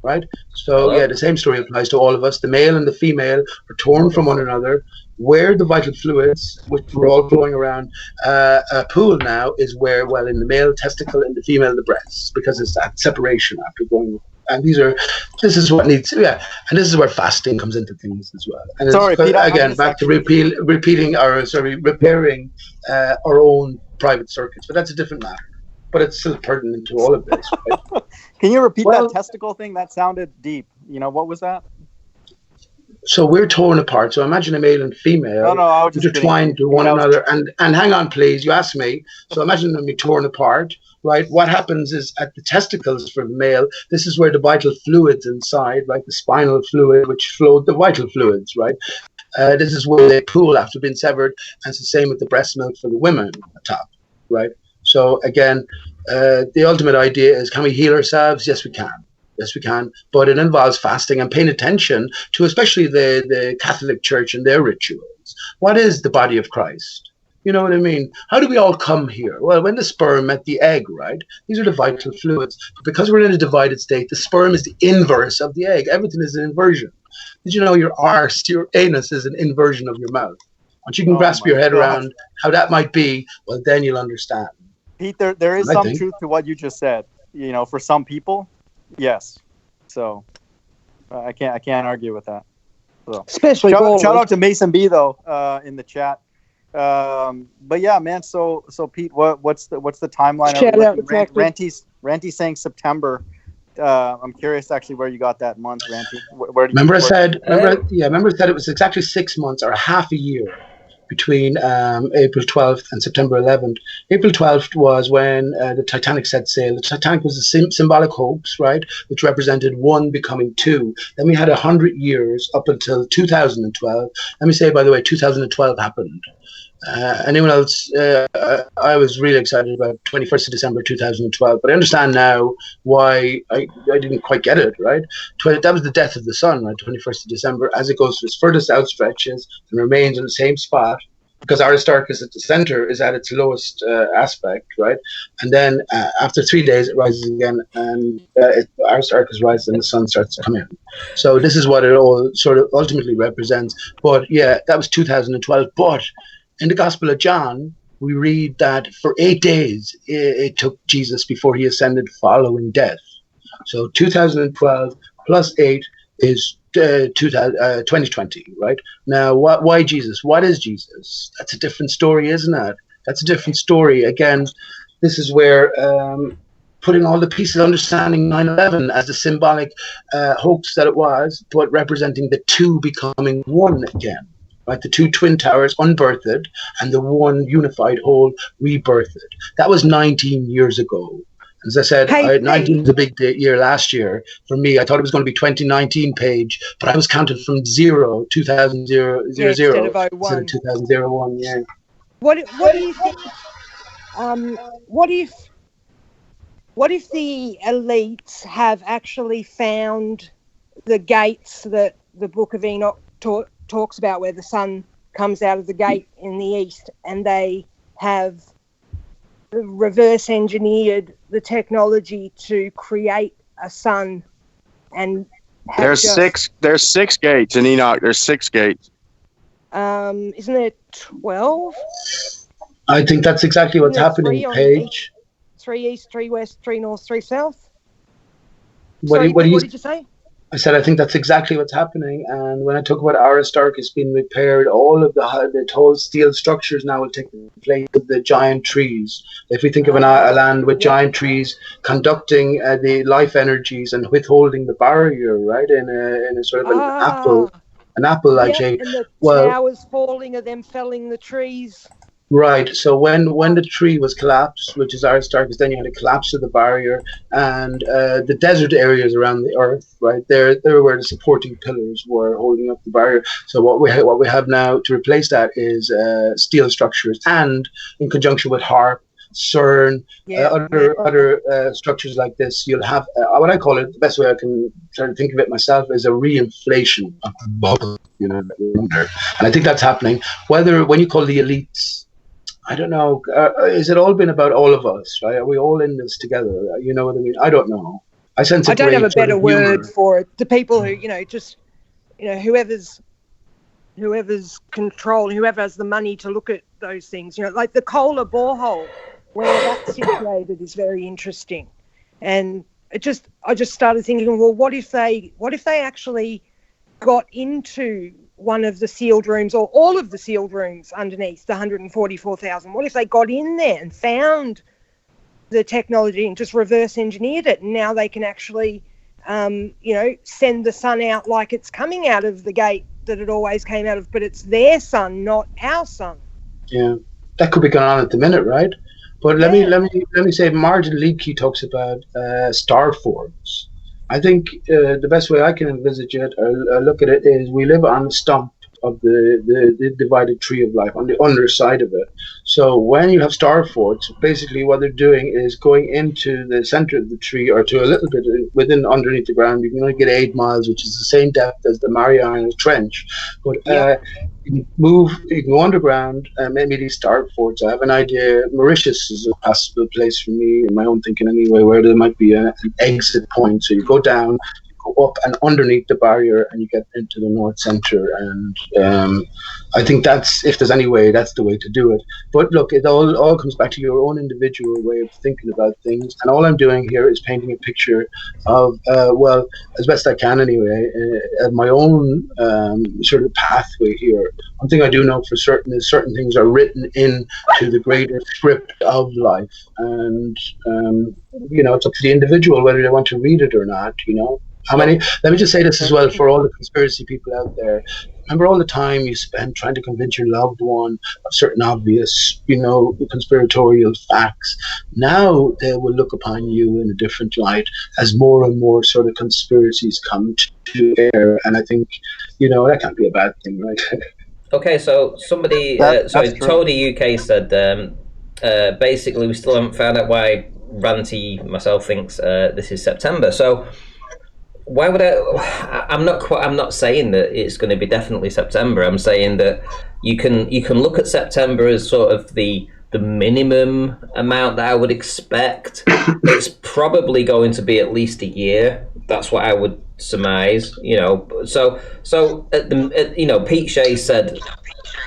right? So the same story applies to all of us. The male and the female are torn from one another. Where the vital fluids, which we're all flowing around, a pool now is where, in the male testicle, in the female the breasts, because it's that separation after going. And this is what needs, and this is where fasting comes into things as well. And Pete, back to repairing our own private circuits, but that's a different matter. But it's still pertinent to all of this. Right? Can you repeat that testicle thing? That sounded deep. What was that? So we're torn apart. So imagine a male and female intertwined to one another. And hang on, please. You asked me. So imagine them be torn apart. Right, what happens is at the testicles for the male, this is where the vital fluids inside, like the spinal fluid, which flowed the vital fluids, right? This is where they pool after being severed, and it's the same with the breast milk for the women at the top, right? So again, the ultimate idea is, can we heal ourselves? Yes, we can. Yes, we can. But it involves fasting and paying attention to especially the Catholic Church and their rituals. What is the body of Christ? You know what I mean? How do we all come here? Well, when the sperm met the egg, right? These are the vital fluids. Because we're in a divided state, the sperm is the inverse of the egg. Everything is an inversion. Did you know your arse, your anus is an inversion of your mouth? Once you can grasp your head around how that might be, well, then you'll understand. Pete, there is some truth to what you just said. For some people, yes. So, I can't argue with that. So. Especially shout out to Mason B though in the chat. But yeah, man. So Pete, what's the timeline? Shout out to Ranty's saying September. I'm curious actually where you got that month, Ranty. Where do you remember I said it was exactly 6 months or half a year between April 12th and September 11th. April 12th was when the Titanic set sail. The Titanic was a symbolic hoax, right, which represented one becoming two. Then we had 100 years up until 2012. Let me say, by the way, 2012 happened. Anyone else? I was really excited about 21st of December 2012, but I understand now why I didn't quite get it, right? That was the death of the sun, right? 21st of December, as it goes to its furthest outstretches and remains in the same spot, because Aristarchus at the center is at its lowest aspect, right? And then after 3 days, it rises again, and Aristarchus rises and the sun starts to come in. So this is what it all sort of ultimately represents. But yeah, that was 2012. But in the Gospel of John, we read that for 8 days it took Jesus before he ascended following death. So 2012 plus 8 is 2020, right? Now, why Jesus? What is Jesus? That's a different story, isn't it? That's a different story. Again, this is where putting all the pieces, understanding 9/11 as the symbolic hoax that it was, but representing the two becoming one again. Right, the two twin towers unbirthed and the one unified whole rebirthed. That was 19 years ago. As I said, 19 was a big year last year for me. I thought it was going to be 2019 page, but I was counting from 2000 instead of 2001. Yeah. What do you think? What if the elites have actually found the gates that the Book of Enoch talks about, where the sun comes out of the gate in the east, and they have reverse engineered the technology to create a sun? And there's six gates in Enoch. There's 6 gates. Isn't there 12? I think that's exactly what's happening, Paige. 3 east, 3 west, 3 north, 3 south. What did you say? I said, I think that's exactly what's happening. And when I talk about Aristarchus being repaired, all of the tall steel structures now will take the place of the giant trees. If we think of a land with giant trees conducting the life energies and withholding the barrier, right, in a sort of an apple-like shape. And the towers falling, are them felling the trees. Right. So when the tree was collapsed, which is Aristarchus, then you had a collapse of the barrier, and the desert areas around the earth, right, there where the supporting pillars were holding up the barrier. So what we have now to replace that is steel structures, and in conjunction with HAARP, CERN, other structures like this, you'll have what I call it. The best way I can try to think of it myself is a reinflation of the bubble, and I think that's happening. Whether when you call the elites, I don't know. Is it all been about all of us? Right? Are we all in this together? You know what I mean? I don't know. I sense. I don't have a better word for it. The people who, whoever's controlling, whoever has the money to look at those things, like the Kohler borehole, where that's situated is very interesting. And I just started thinking, well, what if they actually got into one of the sealed rooms, or all of the sealed rooms underneath the 144,000? What if they got in there and found the technology and just reverse engineered it, and now they can actually send the sun out like it's coming out of the gate that it always came out of, but it's their sun, not our sun? Yeah, that could be going on at the minute, right? But let me say, Martin Liedtke talks about star forms. I think the best way I can envisage it or look at it is we live on the stump of the divided tree of life, on the underside of it. So when you have star forts, basically what they're doing is going into the center of the tree, or to a little bit underneath the ground. You can only get 8 miles, which is the same depth as the Mariana Trench. But you can go underground, maybe these star forts. I have an idea. Mauritius is a possible place for me, in my own thinking anyway, where there might be an exit point. So you go down, go up and underneath the barrier, and you get into the North Centre. And I think that's, if there's any way, that's the way to do it. But look, it all comes back to your own individual way of thinking about things. And all I'm doing here is painting a picture of, well, as best I can anyway, my own sort of pathway here. One thing I do know for certain is certain things are written into the greater script of life. And, it's up to the individual whether they want to read it or not, Let me just say this as well for all the conspiracy people out there. Remember all the time you spend trying to convince your loved one of certain obvious, conspiratorial facts. Now they will look upon you in a different light as more and more sort of conspiracies come to air. And I think, that can't be a bad thing, right? Okay, so somebody, Tony UK said, basically we still haven't found out why Ranty myself thinks this is September. So why would I'm not saying that it's going to be definitely September. I'm saying that you can look at September as sort of the minimum amount that I would expect. It's probably going to be at least a year. That's what I would surmise. So Pete Shea said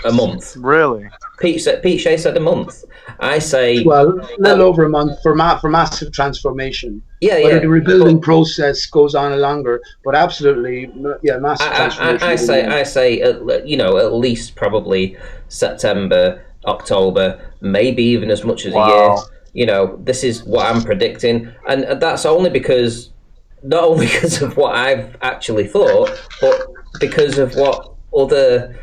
a month. Really? Pete Shea said a month. I say, well, a little over a month for massive transformation. Yeah. The rebuilding process goes on longer, but absolutely, massive transformation. I say, at least probably September, October, maybe even as much as a year. This is what I'm predicting, and that's not only because of what I've actually thought, but because of what other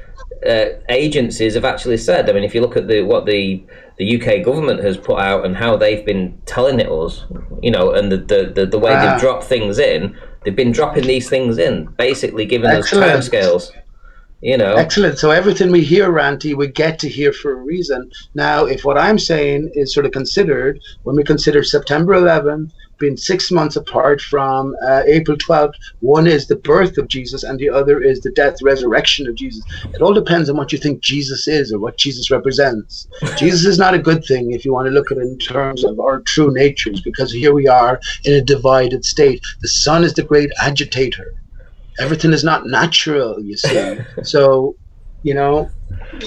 agencies have actually said. I mean, if you look at what the UK government has put out and how they've been telling it us, and the way they've dropped things in, they've been dropping these things in, basically giving us timescales. Excellent. So everything we hear, Ranty, we get to hear for a reason. Now, if what I'm saying is sort of considered, when we consider September 11th being 6 months apart from April 12th, one is the birth of Jesus and the other is the death, resurrection of Jesus. It all depends on what you think Jesus is or what Jesus represents. Jesus is not a good thing if you want to look at it in terms of our true natures, because here we are in a divided state. The sun is the great agitator. Everything is not natural, you see. So,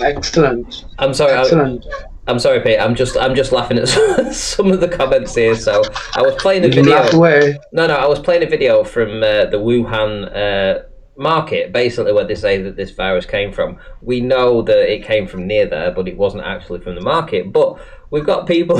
excellent. I'm sorry. Excellent. I'm sorry, Pete. I'm just laughing at some of the comments here. So I was playing a video. Laugh away. No, I was playing a video from the Wuhan market, basically where they say that this virus came from. We know that it came from near there, but it wasn't actually from the market. But we've got people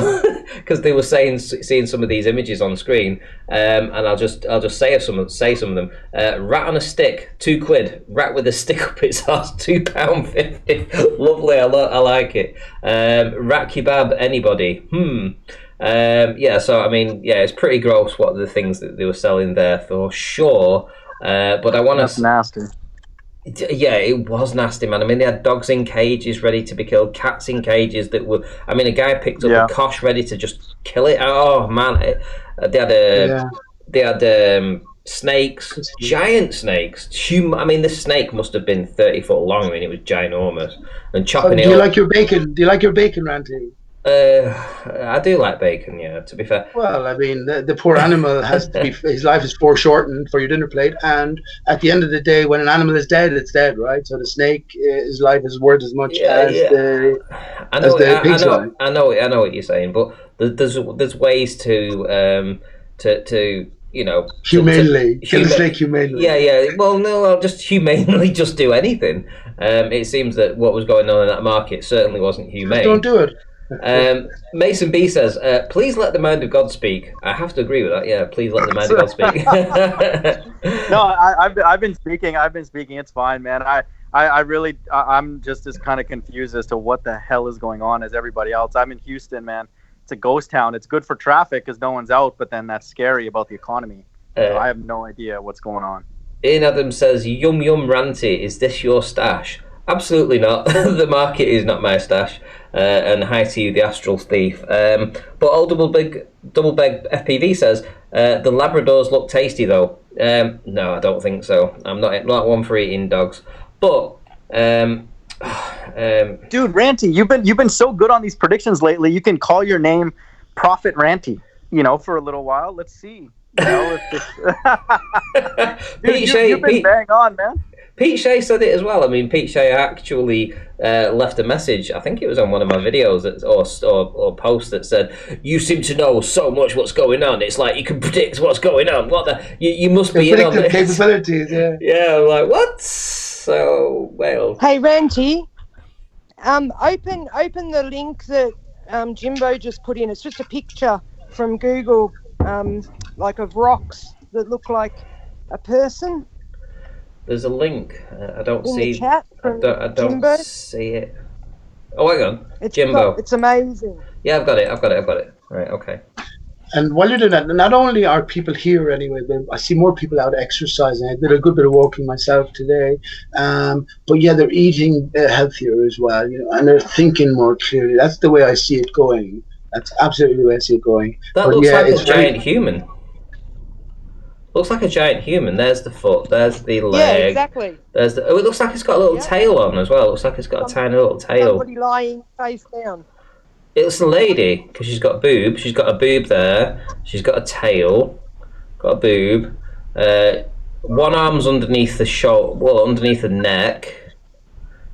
because they were seeing some of these images on screen, and I'll just say some of them. Rat on a stick, £2. Rat with a stick up its arse, £2.50. Lovely, I like it. Rat kebab, anybody? So I mean, it's pretty gross what the things that they were selling there for sure. But I want to. That's nasty. Yeah, it was nasty, man. I mean, they had dogs in cages ready to be killed, cats in cages that were. I mean, a guy picked up a kosh ready to just kill it. Oh man, they had snakes, giant snakes. I mean, this snake must have been 30 foot long. I mean, it was ginormous. And chopping it. Do you like your bacon? Do you like your bacon, Ranty? I do like bacon, yeah, to be fair. Well, I mean, the poor animal has to be, his life is foreshortened for your dinner plate, and at the end of the day, when an animal is dead, it's dead, right? So the snake, his life is worth as much as the pig's life. I know what you're saying, but there's ways to humanely kill a snake humanely. Yeah. Well, no, I'll just humanely just do anything. It seems that what was going on in that market certainly wasn't humane. Don't do it. Mason B says, please let the mind of God speak. I have to agree with that. Yeah, please let the mind of God speak. No, I've been speaking. It's fine, man. I'm just as kind of confused as to what the hell is going on as everybody else. I'm in Houston, man. It's a ghost town. It's good for traffic because no one's out, but then that's scary about the economy. So I have no idea what's going on. Ian Adams says, yum Ranty, is this your stash? Absolutely not. The market is not my stash. And hi to you, the astral thief. But old double beg FPV says the Labradors look tasty though. No, I don't think so. I'm not one for eating dogs. But dude, Ranty, you've been so good on these predictions lately. You can call your name Prophet Ranty. For a little while. Let's see. You know, Pete Shea, you've been bang on, man. Pete Shea said it as well. I mean, Pete Shea actually left a message. I think it was on one of my videos or posts that said, "You seem to know so much what's going on. It's like you can predict what's going on. What the? You must be in on this." Capabilities, yeah. Yeah, I'm like, what? So, well. Hey, Ranty, open the link that Jimbo just put in. It's just a picture from Google, like of rocks that look like a person. There's a link. I don't in see. The chat from I don't Jimbo. see it. Oh, hang on. It's Jimbo. It's amazing. Yeah, I've got it. Right, okay. And while you're doing that, not only are people here anyway, but I see more people out exercising. I did a good bit of walking myself today. But yeah, they're eating healthier as well, you know, and they're thinking more clearly. That's the way I see it going. That's absolutely the way I see it going. That looks like a giant human. Looks like a giant human. There's the foot. There's the leg. Yeah, exactly. There's the. Oh, it looks like it's got a little tail on as well. It looks like it's got a tiny little tail. Somebody lying face down. It's a lady because she's got boobs. She's got a boob there. She's got a tail. Got a boob. One arm's underneath the shoulder. Well, underneath the neck.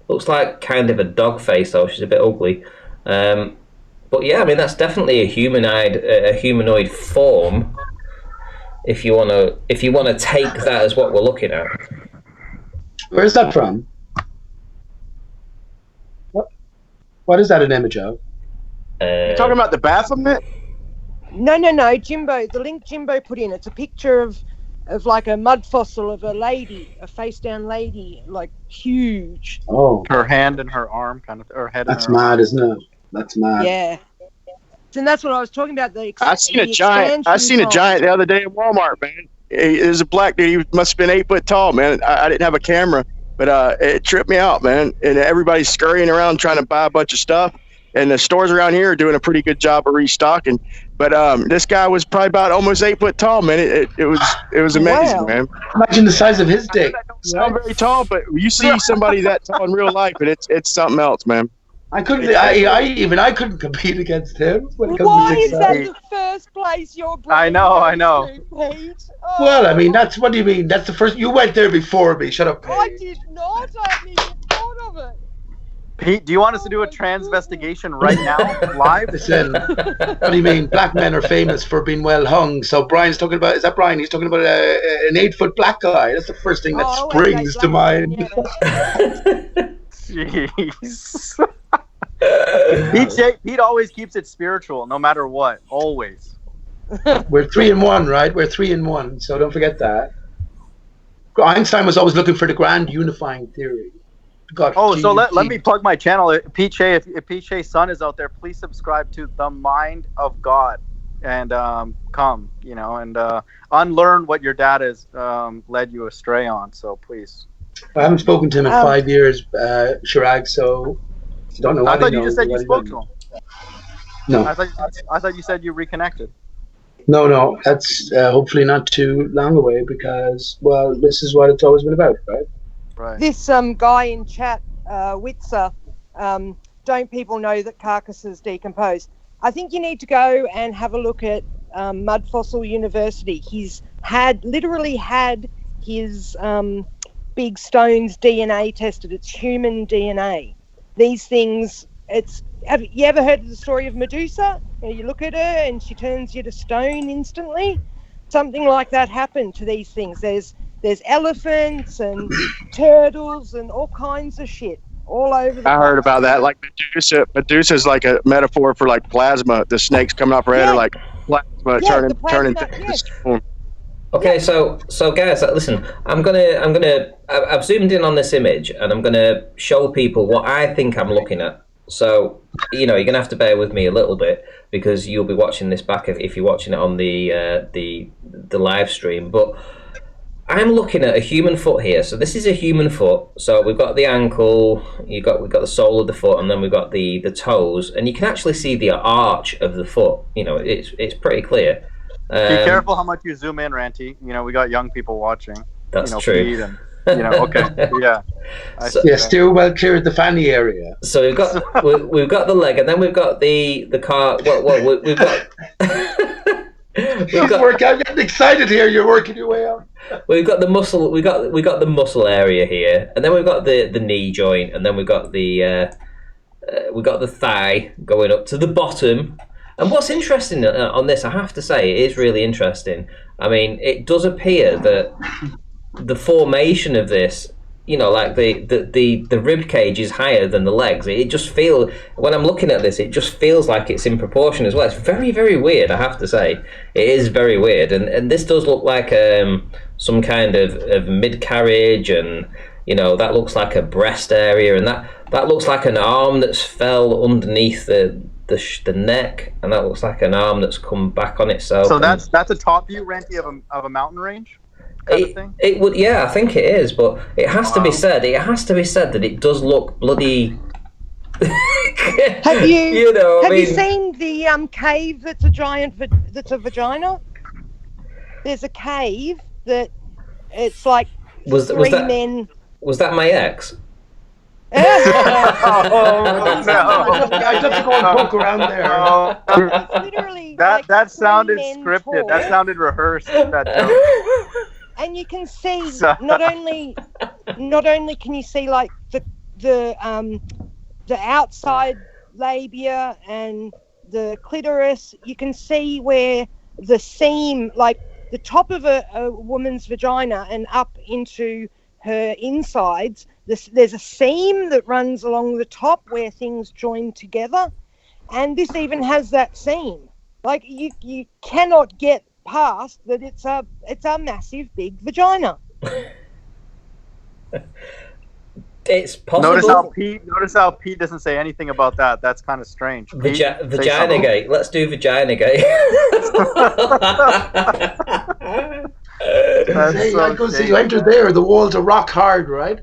Looks like kind of a dog face though. She's a bit ugly. But yeah, I mean that's definitely a humanoid form. If you wanna take that as what we're looking at. Where's that from? What is that an image of? You talking about the Baphomet? No, Jimbo. The link Jimbo put in. It's a picture of like a mud fossil of a lady, a face down lady, like huge. Oh, Her hand and her arm, kind of, or head. that's and her mad, arm. isn't it? That's mad. Yeah. And that's what I was talking about. I seen a giant the other day in Walmart, man. It was a black dude. He must have been 8 foot tall, man. I didn't have a camera, but it tripped me out, man. And everybody's scurrying around trying to buy a bunch of stuff. And the stores around here are doing a pretty good job of restocking. But this guy was probably about almost 8 foot tall, man. It was amazing, Wow. man. Imagine the size of his dick. Not very tall, but you see somebody that tall in real life, and it's something else, man. I couldn't. I couldn't compete against him when it comes Why to dick is that size. the first place you're I know. Pete? Oh, Well, I mean, what do you mean? That's the first. You went there before me. Shut up, I Paige. did not. I haven't even thought of it. Pete, do you want us to do a transvestigation right now, live? Listen, what do you mean? Black men are famous for being well hung. So Brian's talking about. Is that Brian? He's talking about an 8 foot black guy. That's the first thing that Oh, springs to mind. Yeah. Jeez. Pete always keeps it spiritual, no matter what. Always. We're 3-in-1, right? We're 3-in-1. So don't forget that. Einstein was always looking for the grand unifying theory. God, Oh, so let me plug my channel. Pete Shea, if Pete Shea's son is out there, please subscribe to The Mind of God and come, you know, and unlearn what your dad has led you astray on. So please. I haven't spoken to him in 5 years, Chirag, so don't know what I thought he you just knows, said you what he spoke doesn't. to him. No, I thought you said you reconnected. no, that's hopefully not too long away because, well, this is what it's always been about, right? Right. This guy in chat, Witzer, don't people know that carcasses decompose? I think you need to go and have a look at Mud Fossil University. He's literally had his big stones DNA tested. It's human DNA. These things, have you ever heard of the story of Medusa? You look at her and she turns you to stone instantly. Something like that happened to these things. There's elephants and turtles and all kinds of shit all over the I heard place. about that. Like Medusa's like a metaphor for like plasma. The snakes coming off her head are like plasma the turning plasma, things yes. to stone. Okay, so guys, listen. I've zoomed in on this image, and I'm gonna show people what I think I'm looking at. So, you know, you're gonna have to bear with me a little bit because you'll be watching this back if you're watching it on the live stream. But I'm looking at a human foot here. So this is a human foot. So we've got the ankle, we've got the sole of the foot, and then we've got the toes, and you can actually see the arch of the foot. You know, it's pretty clear. Be careful how much you zoom in, Ranty. You know, we got young people watching. That's Pete true. And, okay, yeah. Steer well clear of the fanny area. So we've got the leg, and then we've got the car. Well, we've got I'm getting excited here. You're working your way up. We've got the muscle. We got the muscle area here, and then we've got the knee joint, and then we've got the thigh going up to the bottom. And what's interesting on this, I have to say, it is really interesting. I mean, it does appear that the formation of this, like the rib cage is higher than the legs. It just feels, when I'm looking at this, it just feels like it's in proportion as well. It's very, very weird, I have to say. It is very weird, and this does look like some kind of mid-carriage, and that looks like a breast area, and that looks like an arm that's fell underneath the neck, and that looks like an arm that's come back on itself. So that's a top view, Renty, of a mountain range kind of thing? It would, yeah, I think it is, but it has to be said. It has to be said that it does look bloody. Have you? Have you seen the cave that's a giant? That's a vagina. There's a cave that it's like three men. Was that my ex? I'd have to go and poke around there. Literally, that sounded scripted. That sounded rehearsed. That joke. And you can see not only can you see like the outside labia and the clitoris. You can see where the seam, like the top of a woman's vagina and up into her insides. There's a seam that runs along the top where things join together, and this even has that seam. Like you cannot get past that. It's a massive big vagina. It's possible. Notice how Pete doesn't say anything about that. That's kind of strange. Vagina gate. Let's do vagina gate. You enter there, the walls are rock hard, right?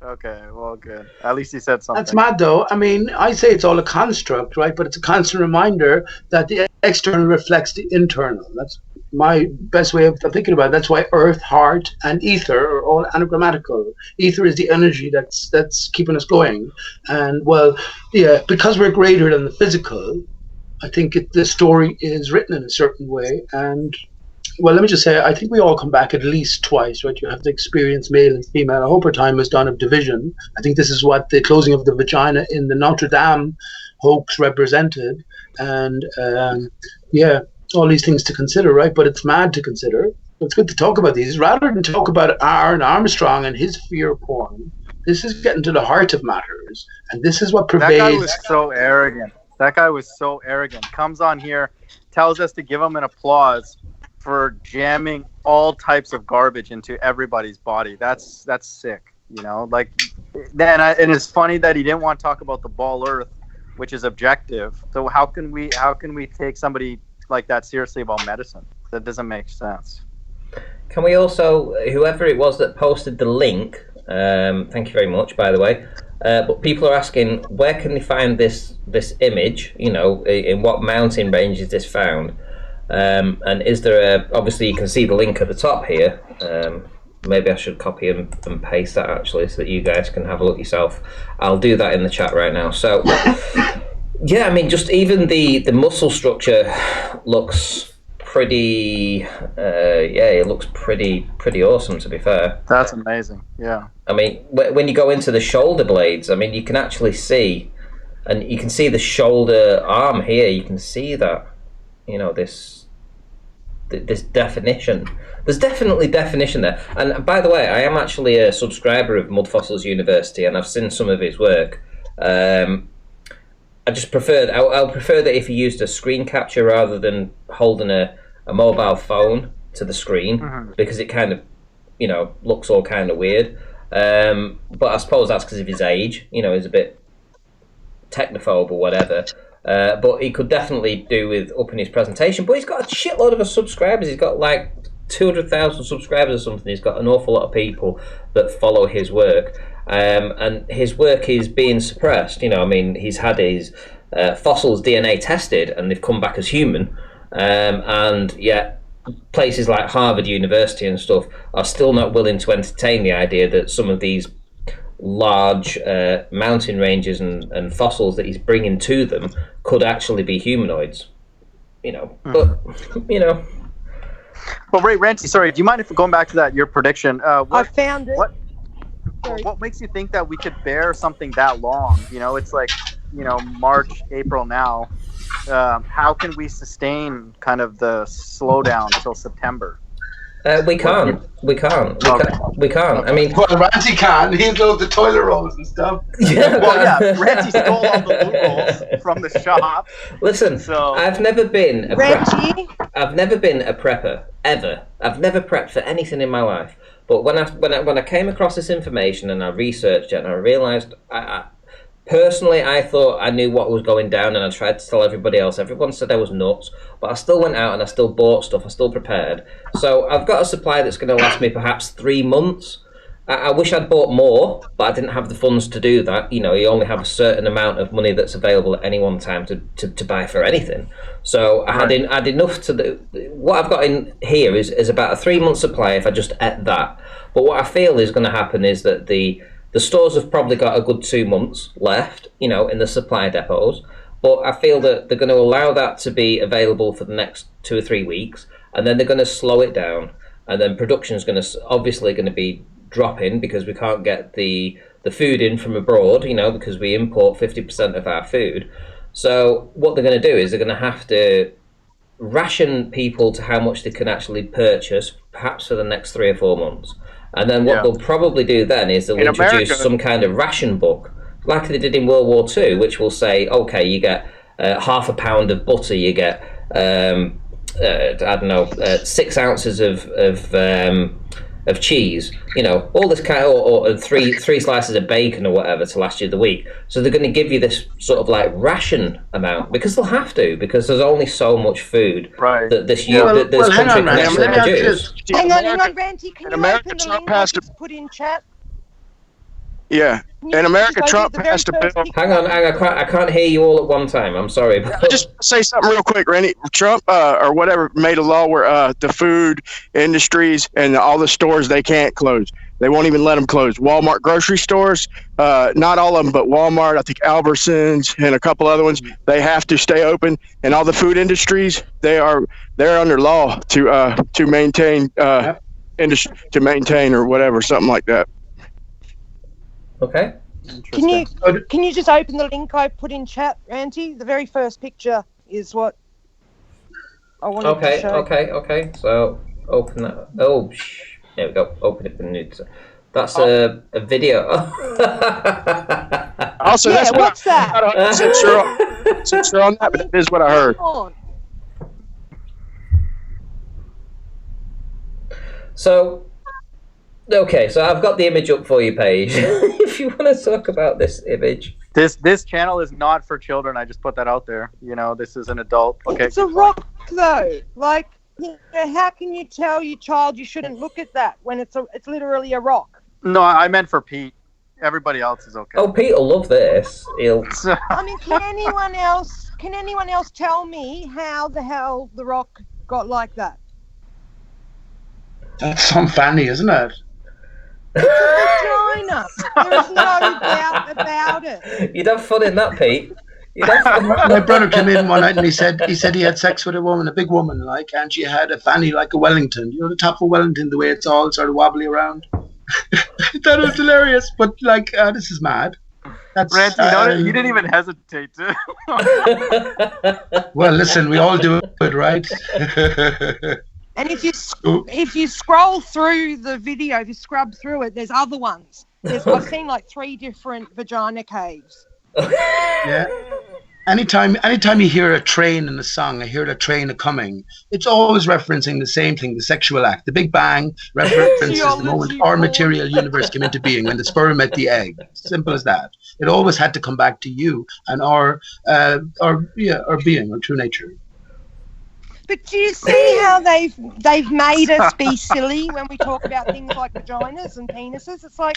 Okay, well, good. At least he said something. That's mad, though. I mean, I say it's all a construct, right? But it's a constant reminder that the external reflects the internal. That's my best way of thinking about it. That's why earth, heart, and ether are all anagrammatical. Ether is the energy that's keeping us going. And, well, yeah, because we're greater than the physical, I think the story is written in a certain way. And, well, let me just say, I think we all come back at least twice, right? You have to experience male and female. I hope our time is done of division. I think this is what the closing of the vagina in the Notre Dame hoax represented. And, yeah, all these things to consider, right? But it's mad to consider. It's good to talk about these. Rather than talk about Aaron Armstrong and his fear porn, this is getting to the heart of matters. And this is what pervades... That guy was so arrogant. Comes on here, tells us to give him an applause for jamming all types of garbage into everybody's body. That's sick, Like, then and it's funny that he didn't want to talk about the ball Earth, which is objective. So how can we take somebody like that seriously about medicine? That doesn't make sense. Can we also, whoever it was that posted the link, thank you very much, by the way. But people are asking, where can they find this image? In what mountain range is this found? And is there obviously you can see the link at the top here. Maybe I should copy and paste that actually so that you guys can have a look yourself. I'll do that in the chat right now. So yeah, I mean, just even the muscle structure looks pretty it looks pretty awesome, to be fair. That's amazing. Yeah, I mean, when you go into the shoulder blades, I mean, you can actually see, and you can see the shoulder arm here. You can see that, this definition. There's definitely definition there. And by the way, I am actually a subscriber of Mud Fossils University, and I've seen some of his work. I just prefer. I'll prefer that if he used a screen capture rather than holding a mobile phone to the screen, because it kind of, looks all kind of weird. But I suppose that's because of his age. He's a bit technophobe or whatever. But he could definitely do with upping his presentation. But he's got a shitload of subscribers. He's got like 200,000 subscribers or something. He's got an awful lot of people that follow his work. And his work is being suppressed. He's had his fossils DNA tested and they've come back as human. And yet places like Harvard University and stuff are still not willing to entertain the idea that some of these large mountain ranges and fossils that he's bringing to them could actually be humanoids. But Well, Ray Renty, sorry, do you mind if going back to that your prediction? I found it. What makes you think that we could bear something that long? It's like March, April now. How can we sustain kind of the slowdown till September? We can't. We can't. I mean, well, Ranty can. He knows the toilet rolls and stuff. Yeah, Ranty stole all the loopholes from the shop. Listen, I've never been a Reggie? I've never been a prepper ever. I've never prepped for anything in my life. But when I came across this information and I researched it and I realised, personally, I thought I knew what was going down, and I tried to tell everybody else. Everyone said I was nuts, but I still went out and I still bought stuff. I still prepared. So I've got a supply that's going to last me perhaps 3 months. I wish I'd bought more, but I didn't have the funds to do that. You only have a certain amount of money that's available at any one time to buy for anything. So I had enough to do. What I've got in here is about a 3 month supply if I just ate that. But what I feel is going to happen is that the stores have probably got a good 2 months left, in the supply depots. But I feel that they're going to allow that to be available for the next 2 or 3 weeks, and then they're going to slow it down, and then production is going to be dropping because we can't get the food in from abroad, because we import 50% of our food. So what they're going to do is they're going to have to ration people to how much they can actually purchase, perhaps for the next 3 or 4 months. And then what they'll probably do then is they'll introduce some kind of ration book, like they did in World War II, which will say, okay, you get half a pound of butter, you get, 6 ounces of cheese, all this kind of, or three slices of bacon or whatever to last you the week. So they're going to give you this sort of like ration amount because they'll have to, because there's only so much food that this country can actually produce. Hang on, Ranty, can you open the link I just put in chat? Yeah. In America, Trump passed a bill. Hang on, I can't hear you all at one time. I'm sorry. Just say something real quick, Randy. Trump or whatever made a law where the food industries and all the stores, they can't close. They won't even let them close. Walmart grocery stores, not all of them, but Walmart, I think Albertsons and a couple other ones, they have to stay open. And all the food industries, they're under law to maintain to maintain or whatever, something like that. Okay. Can you just open the link I put in chat, Ranty? The very first picture is what I wanted to show. Okay. So open that. Oh, there we go. Open it. That's a video. Also, yeah, that's what's that? Since you're on that, but that is what I heard. So, okay, so I've got the image up for you, Paige. If you want to talk about this image. This channel is not for children. I just put that out there. This is an adult. Okay. It's a rock, though. Like, how can you tell your child you shouldn't look at that when it's literally a rock? No, I meant for Pete. Everybody else is okay. Oh, Pete will love this. I mean, can anyone else tell me how the hell the rock got like that? That's some fanny, isn't it? It's a vagina. There's no doubt about it. You'd have fun in that, Pete. My brother came in one night and he said he had sex with a woman, a big woman, like, and she had a fanny like a Wellington. The top of a Wellington, the way it's all sort of wobbly around. I thought it was hilarious, but like, this is mad. That's Ranty, you didn't even hesitate to. Well, listen, we all do it, right? And if you scroll through the video, if you scrub through it, there's other ones. I've seen like 3 different vagina caves. Yeah. Anytime you hear a train in a song, I hear the train a-coming, it's always referencing the same thing, the sexual act. The Big Bang references the moment our material universe came into being, when the sperm met the egg. Simple as that. It always had to come back to you and our being, our true nature. But do you see how they've made us be silly when we talk about things like vaginas and penises? It's like,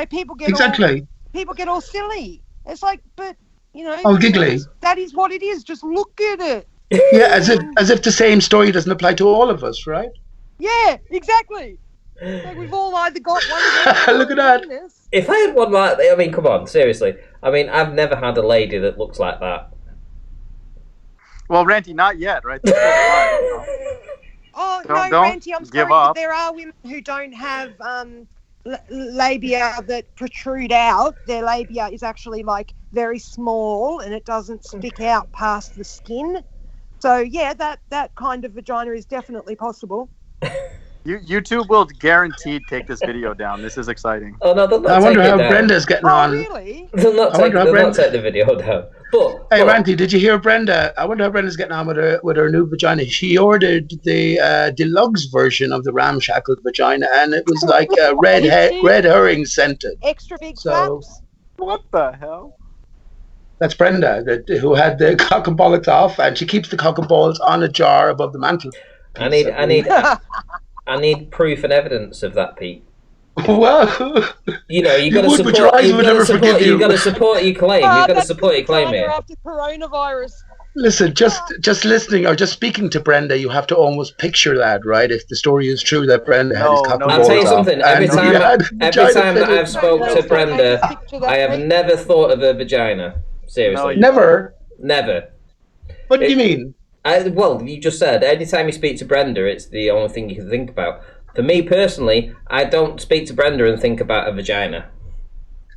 people get all silly. It's like, but giggly. That is what it is. Just look at it. Yeah, as if the same story doesn't apply to all of us, right? Yeah, exactly. Like we've all either got one. Look at that. If I had one like, I mean, come on, seriously. I mean, I've never had a lady that looks like that. Well, Ranty, not yet, right? That's still fine, you know? Oh, Don't no, Ranty, I'm give sorry, up. but there are women who don't have labia that protrude out. Their labia is actually like very small and it doesn't stick out past the skin. So, yeah, that kind of vagina is definitely possible. YouTube will guaranteed take this video down. This is exciting. Oh no, they'll not I take wonder it how down. Brenda's getting Oh, on. really? They'll not I take. wonder how They'll not Brenda- take the video down. But Hey, Ranty, did you hear Brenda? I wonder how Brenda's getting on with her new vagina. She ordered the deluxe version of the ramshackle vagina, and it was like red herring scented. Extra big So- flaps. What the hell? That's Brenda, who had the cock and bollocks off, and she keeps the cock and balls on a jar above the mantel. I need proof and evidence of that, Pete. Well, You know, you got to would, but support. your eyes You've would got to never support. forgive you. You've got to support your claim. You've got to That's support your claim vagina here. after coronavirus. listen, just listening or just speaking to Brenda, you have to almost picture that, right? If the story is true that Brenda had his No, cock no, and I'll balls tell you off, something. Every and he time, had every vagina time that fitted. I've spoke to Brenda, I have never thought of a vagina. Seriously, Never. never. What do you mean? Well, you just said anytime you speak to Brenda, it's the only thing you can think about. For me personally, I don't speak to Brenda and think about a vagina.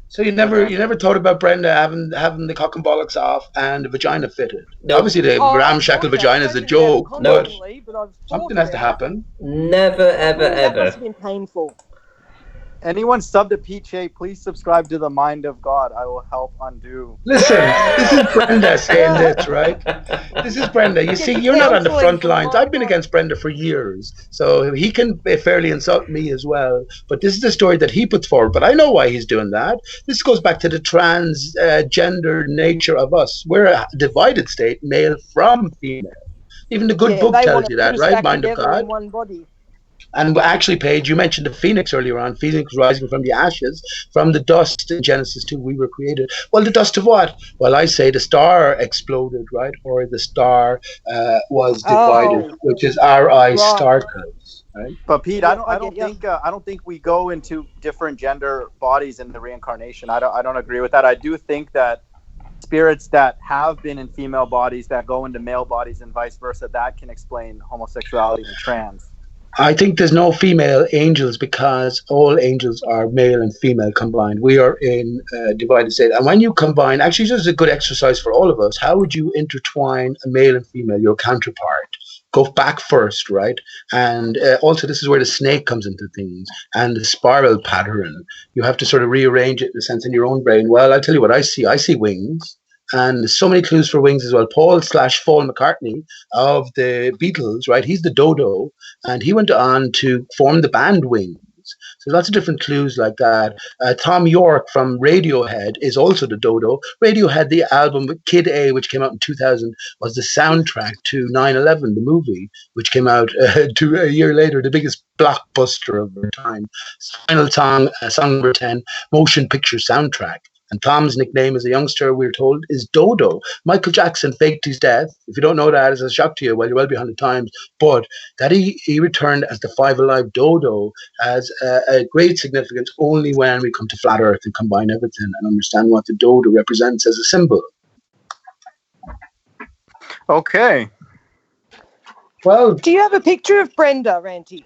So you never thought about Brenda having the cock and bollocks off and the vagina fitted? Nope. Obviously, the ramshackle vagina is a joke, but something has to happen. Never, ever, That must ever. have been painful. Anyone sub to Pete Shea, please subscribe to the Mind of God. I will help undo. Listen, this is Brenda saying this, right? This is Brenda. You see, you're not on the front lines. I've been against Brenda for years, so he can fairly insult me as well. But this is the story that he puts forward. But I know why he's doing that. This goes back to the transgender nature of us. We're a divided state, male from female. Even the good book tells you that, right? Mind of God. In one body. And actually, Paige, you mentioned the phoenix earlier on. Phoenix rising from the ashes, from the dust in Genesis 2, we were created. Well, the dust of what? Well, I say the star exploded, right? Or the star was divided, which is our star codes, right? But Pete, I don't think we go into different gender bodies in the reincarnation. I don't agree with that. I do think that spirits that have been in female bodies that go into male bodies and vice versa, that can explain homosexuality and trans. I think there's no female angels because all angels are male and female combined. We are in a divided state. And when you combine, actually, this is a good exercise for all of us. How would you intertwine a male and female, your counterpart? Go back first, right? And also, this is where the snake comes into things and the spiral pattern. You have to sort of rearrange it in a sense in your own brain. Well, I'll tell you what I see. I see wings. And there's so many clues for wings as well. Paul McCartney of the Beatles, right? He's the dodo, and he went on to form the band Wings. So lots of different clues like that. Tom York from Radiohead is also the dodo. Radiohead, the album Kid A, which came out in 2000, was the soundtrack to 9/11, the movie, which came out a year later, the biggest blockbuster of our time. Final song, song number 10, motion picture soundtrack. And Tom's nickname as a youngster, we're told, is Dodo. Michael Jackson faked his death. If you don't know that, it's a shock to you. Well, you're well behind the times. But that he returned as the Five Alive Dodo has a great significance only when we come to Flat Earth and combine everything and understand what the Dodo represents as a symbol. Okay. Well, do you have a picture of Brenda, Ranty?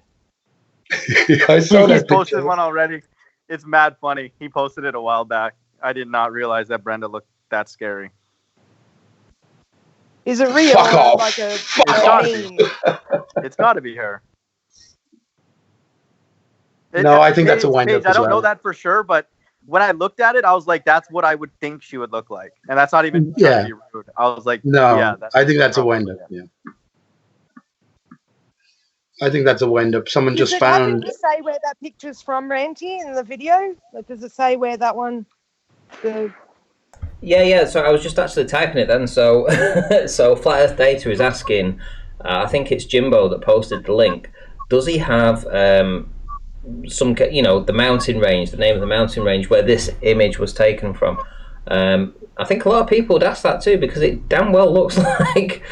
I saw that. He's posted one already. It's mad funny. He posted it a while back. I did not realize that Brenda looked that scary. Is it real? Fuck off. Like a It's got to be her. I think that's a wind-up. I don't know that for sure, but when I looked at it, I was like, that's what I would think she would look like. And that's not even trying to be rude. I was like, I think that's a wind-up, yeah. I think that's a wind-up. Someone just found... Does it say where that picture's from, Ranty, in the video? Like, does it say where that one... Yeah. So I was just actually typing it then. So, so Flat Earth Data is asking. I think it's Jimbo that posted the link. Does he have some? The mountain range, the name of the mountain range where this image was taken from. I think a lot of people would ask that too because it damn well looks like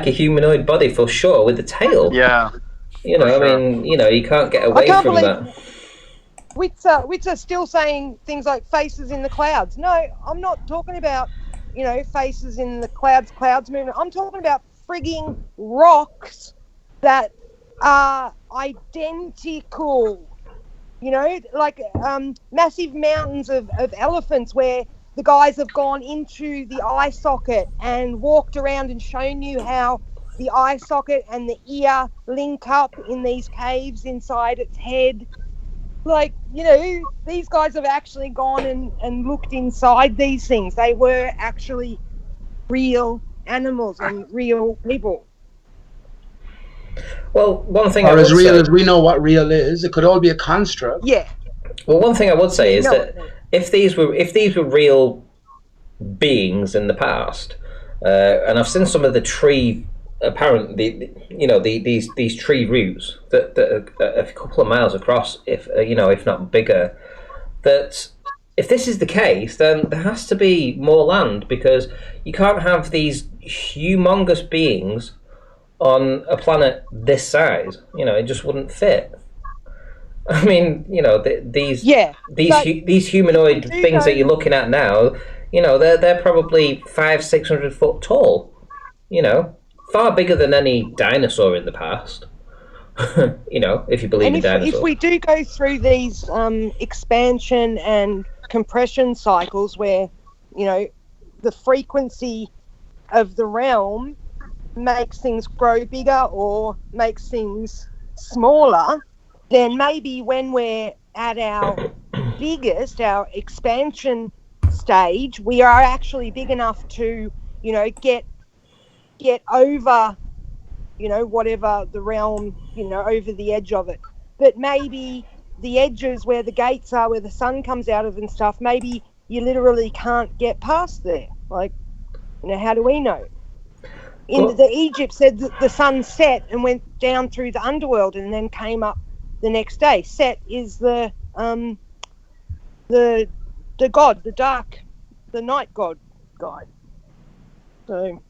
a humanoid body for sure with the tail. Yeah. I mean, you can't get away from that. Witzer still saying things like faces in the clouds. No, I'm not talking about, faces in the clouds moving. I'm talking about frigging rocks that are identical. You know, like massive mountains of elephants where the guys have gone into the eye socket and walked around and shown you how the eye socket and the ear link up in these caves inside its head. Like, you know, these guys have actually gone and looked inside these things. They were actually real animals and real people. Well, one thing or I would as real say, as we know what real is, it could all be a construct. Yeah. well, one thing I would say is No. that if these were real beings in the past, and I've seen some of the tree, apparently, you know, these tree roots that are a couple of miles across, if you know, if not bigger. That if this is the case, then there has to be more land, because you can't have these humongous beings on a planet this size. You know, it just wouldn't fit. I mean, you know, these humanoid things that you're looking at now, you know, they're probably 500-600 foot tall. You know, far bigger than any dinosaur in the past. You know, if you believe in dinosaurs. If we do go through these expansion and compression cycles where, you know, the frequency of the realm makes things grow bigger or makes things smaller, then maybe when we're at our biggest, our expansion stage, we are actually big enough to, you know, get over, you know, whatever the realm, you know, over the edge of it. But maybe the edges where the gates are, where the sun comes out of and stuff, maybe you literally can't get past there. Like, you know, how do we know? The Egypt said that the sun set and went down through the underworld and then came up the next day. Set is the god, the dark, the night god guy. So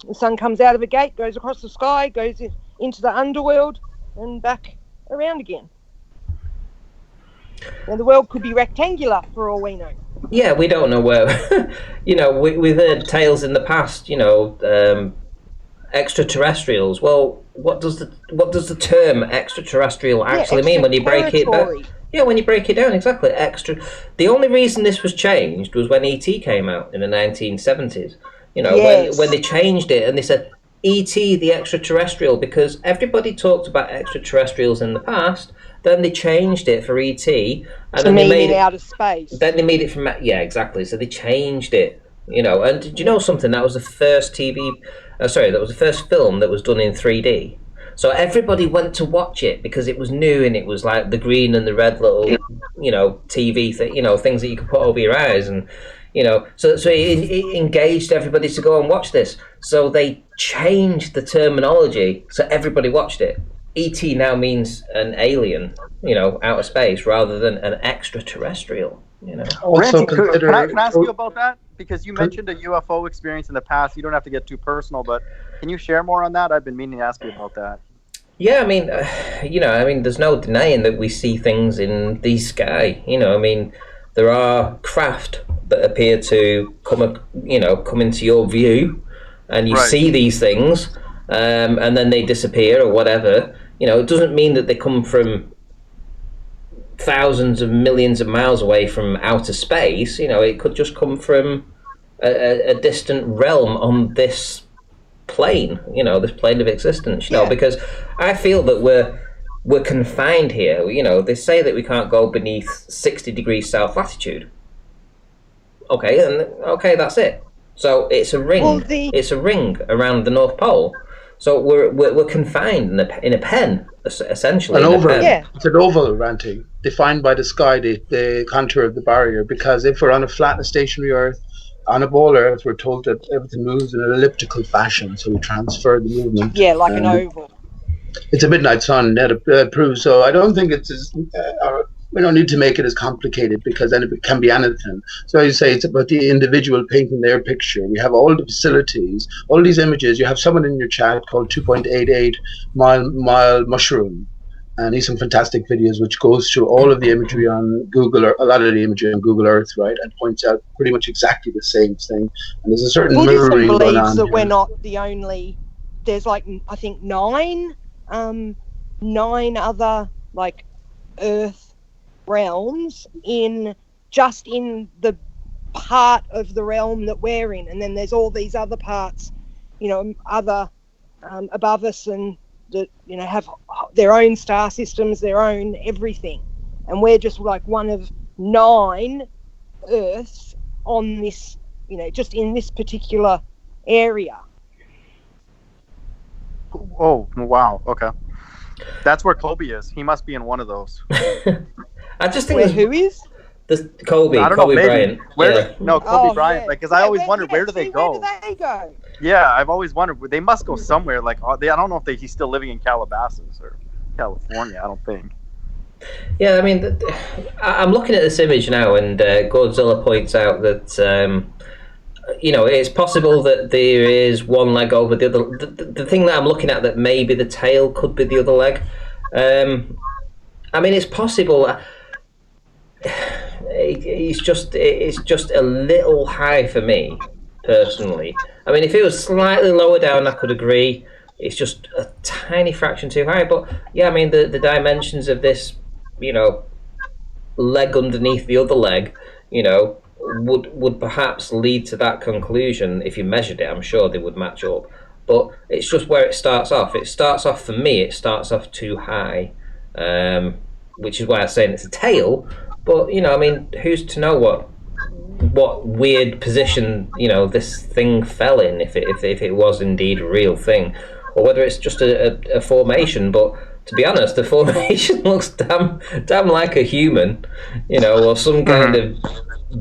the sun comes out of a gate, goes across the sky, goes into the underworld and back around again. Now the world could be rectangular for all we know. Yeah, we don't know where. You know, we've heard tales in the past, you know, extraterrestrials. Well, what does the term extraterrestrial actually mean when you break it down? Yeah, when you break it down, exactly. The only reason this was changed was when ET came out in the 1970s. You know, when they changed it and they said ET, the extraterrestrial, because everybody talked about extraterrestrials in the past. Then they changed it for ET, and then they made it out of space. Then they made it from exactly. So they changed it, you know. And did you know something? That was the first that was the first film that was done in 3D. So everybody went to watch it because it was new and it was like the green and the red little, you know, TV thing, you know, things that you could put over your eyes, and you know, so it engaged everybody to go and watch this. So they changed the terminology so everybody watched it. ET now means an alien, you know, outer space, rather than an extraterrestrial, you know. Randy, can I ask you about that? Because you mentioned a UFO experience in the past. You don't have to get too personal, but can you share more on that? I've been meaning to ask you about that. Yeah, I mean, you know, I mean, there's no denying that we see things in the sky. You know, I mean, there are craft that appear to come into your view, and you see these things, and then they disappear or whatever. You know, it doesn't mean that they come from thousands of millions of miles away from outer space. You know, it could just come from a distant realm on this plane, you know, this plane of existence, you know, because I feel that we're confined here. You know, they say that we can't go beneath 60 degrees south latitude. Okay, that's it. So it's a ring. It's a ring around the North Pole. So we're confined in a pen, essentially. It's an oval, Ranty, defined by the sky, the contour of the barrier. Because if we're on a flat, stationary Earth, on a ball Earth, we're told that everything moves in an elliptical fashion, so we transfer the movement. Yeah, like an oval. It's a midnight sun that proves. So I don't think it's we don't need to make it as complicated, because then it can be anything. So you say it's about the individual painting their picture. We have all the facilities, all these images. You have someone in your chat called 2.88 mile mushroom, and he's some fantastic videos which goes through all of the imagery on Google, or a lot of the imagery on Google Earth, right, and points out pretty much exactly the same thing. And there's a certain mirroring going on. Buddhism believes that we're not the only there's like, I think nine other like Earth realms in the part of the realm that we're in, and then there's all these other parts, other above us, and that have their own star systems, their own everything, and we're just like one of 9 Earths on this, just in this particular area. Oh, wow. Okay. That's where Kobe is. He must be in one of those. I just think who is? The Kobe. I don't Kobe know. Maybe. Bryant. Kobe Bryant. Because I always wondered, where do they go? Where do they go? Yeah, I've always wondered. They must go somewhere. Like, I don't know if he's still living in Calabasas or California. I don't think. Yeah, I mean, I'm looking at this image now, and Godzilla points out that it's possible that there is one leg over the other. The thing that I'm looking at, that maybe the tail could be the other leg. I mean, it's possible. It's just a little high for me personally. I mean, if it was slightly lower down, I could agree. It's just a tiny fraction too high. But yeah, I mean, the dimensions of this, leg underneath the other leg, would perhaps lead to that conclusion. If you measured it, I'm sure they would match up. But it's just where it starts off. It starts off, for me, it starts off too high, which is why I'm saying it's a tail. But I mean, who's to know what weird position this thing fell in, if it was indeed a real thing, or whether it's just a formation. But to be honest, the formation looks damn like a human, or some kind of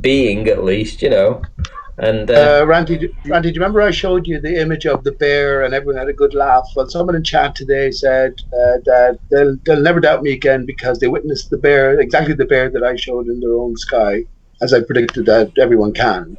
being at least, And Randy, do you remember I showed you the image of the bear and everyone had a good laugh? Well, someone in chat today said that they'll never doubt me again because they witnessed exactly the bear that I showed in their own sky, as I predicted that everyone can.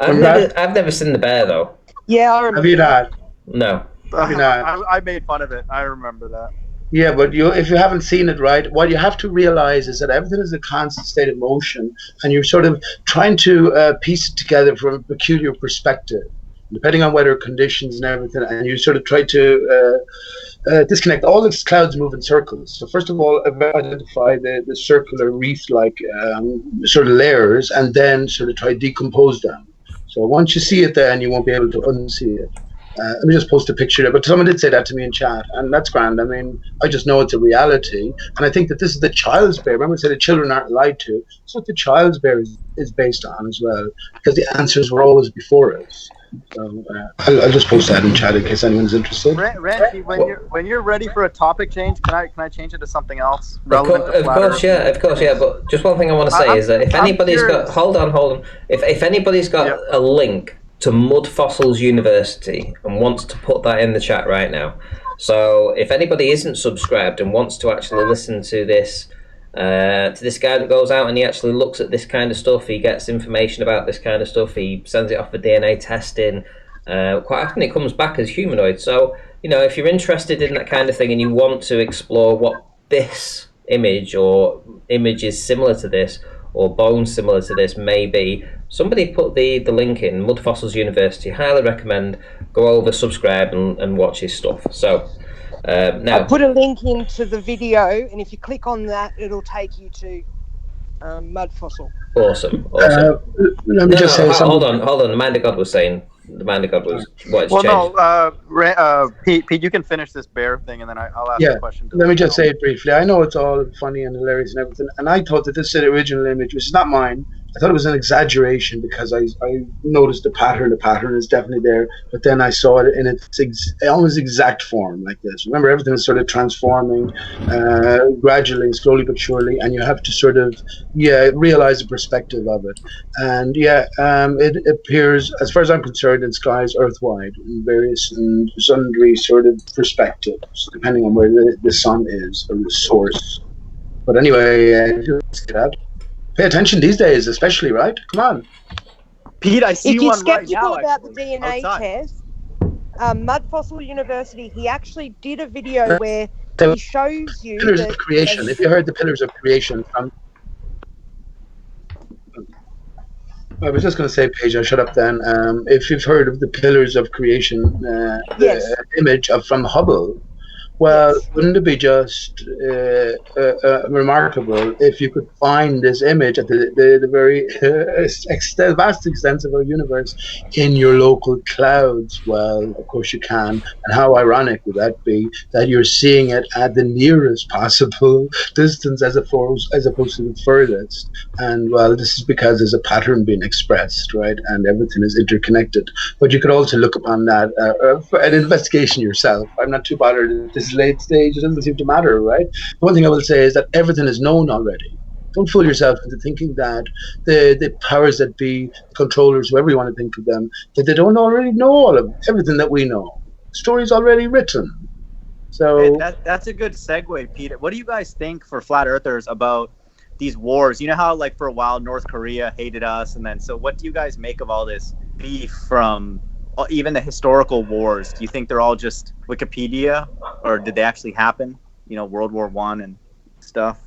I've never seen the bear though. Yeah, I remember. Have you not? No. Have you not? I made fun of it. I remember that. Yeah, but if you haven't seen it, right, what you have to realize is that everything is a constant state of motion, and you're sort of trying to piece it together from a peculiar perspective, depending on weather conditions and everything, and you sort of try to disconnect. All these clouds move in circles. So first of all, identify the circular wreath-like sort of layers, and then sort of try to decompose them. So once you see it, then you won't be able to unsee it. Let me just post a picture there. But someone did say that to me in chat, and that's grand. I mean, I just know it's a reality. And I think that this is the child's bear. Remember I said the children aren't lied to. That's what the child's bear is based on as well, because the answers were always before us. So I'll just post that in chat in case anyone's interested. Randy, when you're ready for a topic change, can I change it to something else relevant? Of course, yeah. But just one thing I want to say is that if anybody's got, hold on. If anybody's got a link to Mud Fossils University and wants to put that in the chat right now. So if anybody isn't subscribed and wants to actually listen to this guy that goes out and he actually looks at this kind of stuff, he gets information about this kind of stuff, he sends it off for DNA testing, quite often it comes back as humanoid. So if you're interested in that kind of thing and you want to explore what this image or images similar to this or bones similar to this may be, somebody put the link in, Mud Fossils University. Highly recommend. Go over, subscribe, and watch his stuff. So now I put a link into the video, and if you click on that, it'll take you to Mud Fossil. Awesome. Let me just say something. Hold on. The Mind of God was saying. The Mind of God was what? Well, no, Pete, you can finish this bear thing, and then I'll ask a question. Let me just say it briefly. I know it's all funny and hilarious and everything, and I thought that this original image, which is not mine, I thought it was an exaggeration because I noticed the pattern. The pattern is definitely there, but then I saw it in its almost exact form like this. Remember, everything is sort of transforming gradually, slowly but surely, and you have to sort of realize the perspective of it. And it appears, as far as I'm concerned, in skies earthwide in various and sundry sort of perspectives, depending on where the sun is or the source. But anyway, let's get out. Pay attention these days, especially, right? Come on. Pete, I see one right now. If you're skeptical about the DNA outside. test, Mud Fossil University, he actually did a video where he shows you pillars of creation. If you heard the pillars of creation from I was just going to say, Paige, I'll shut up then. If you've heard of the Pillars of Creation, Yes. the image from Hubble, well, Yes. wouldn't it be just remarkable if you could find this image at the very vast extent of our universe in your local clouds? Well, of course you can. And how ironic would that be that you're seeing it at the nearest possible distance as opposed to the furthest? And well, this is because there's a pattern being expressed, right? And everything is interconnected. But you could also look upon that for an investigation yourself. I'm not too bothered at this late stage. It doesn't seem to matter, right? One thing I will say is that everything is known already. Don't fool yourself into thinking that the powers that be, the controllers, whoever you want to think of them, that they don't already know all of everything that we know. The story's already written. So That's a good segue, Peter. What do you guys think for flat earthers about these wars? You know how like for a while North Korea hated us, and then so what do you guys make of all this beef from even the historical wars? Do you think they're all just Wikipedia, or did they actually happen? You know, World War I and stuff.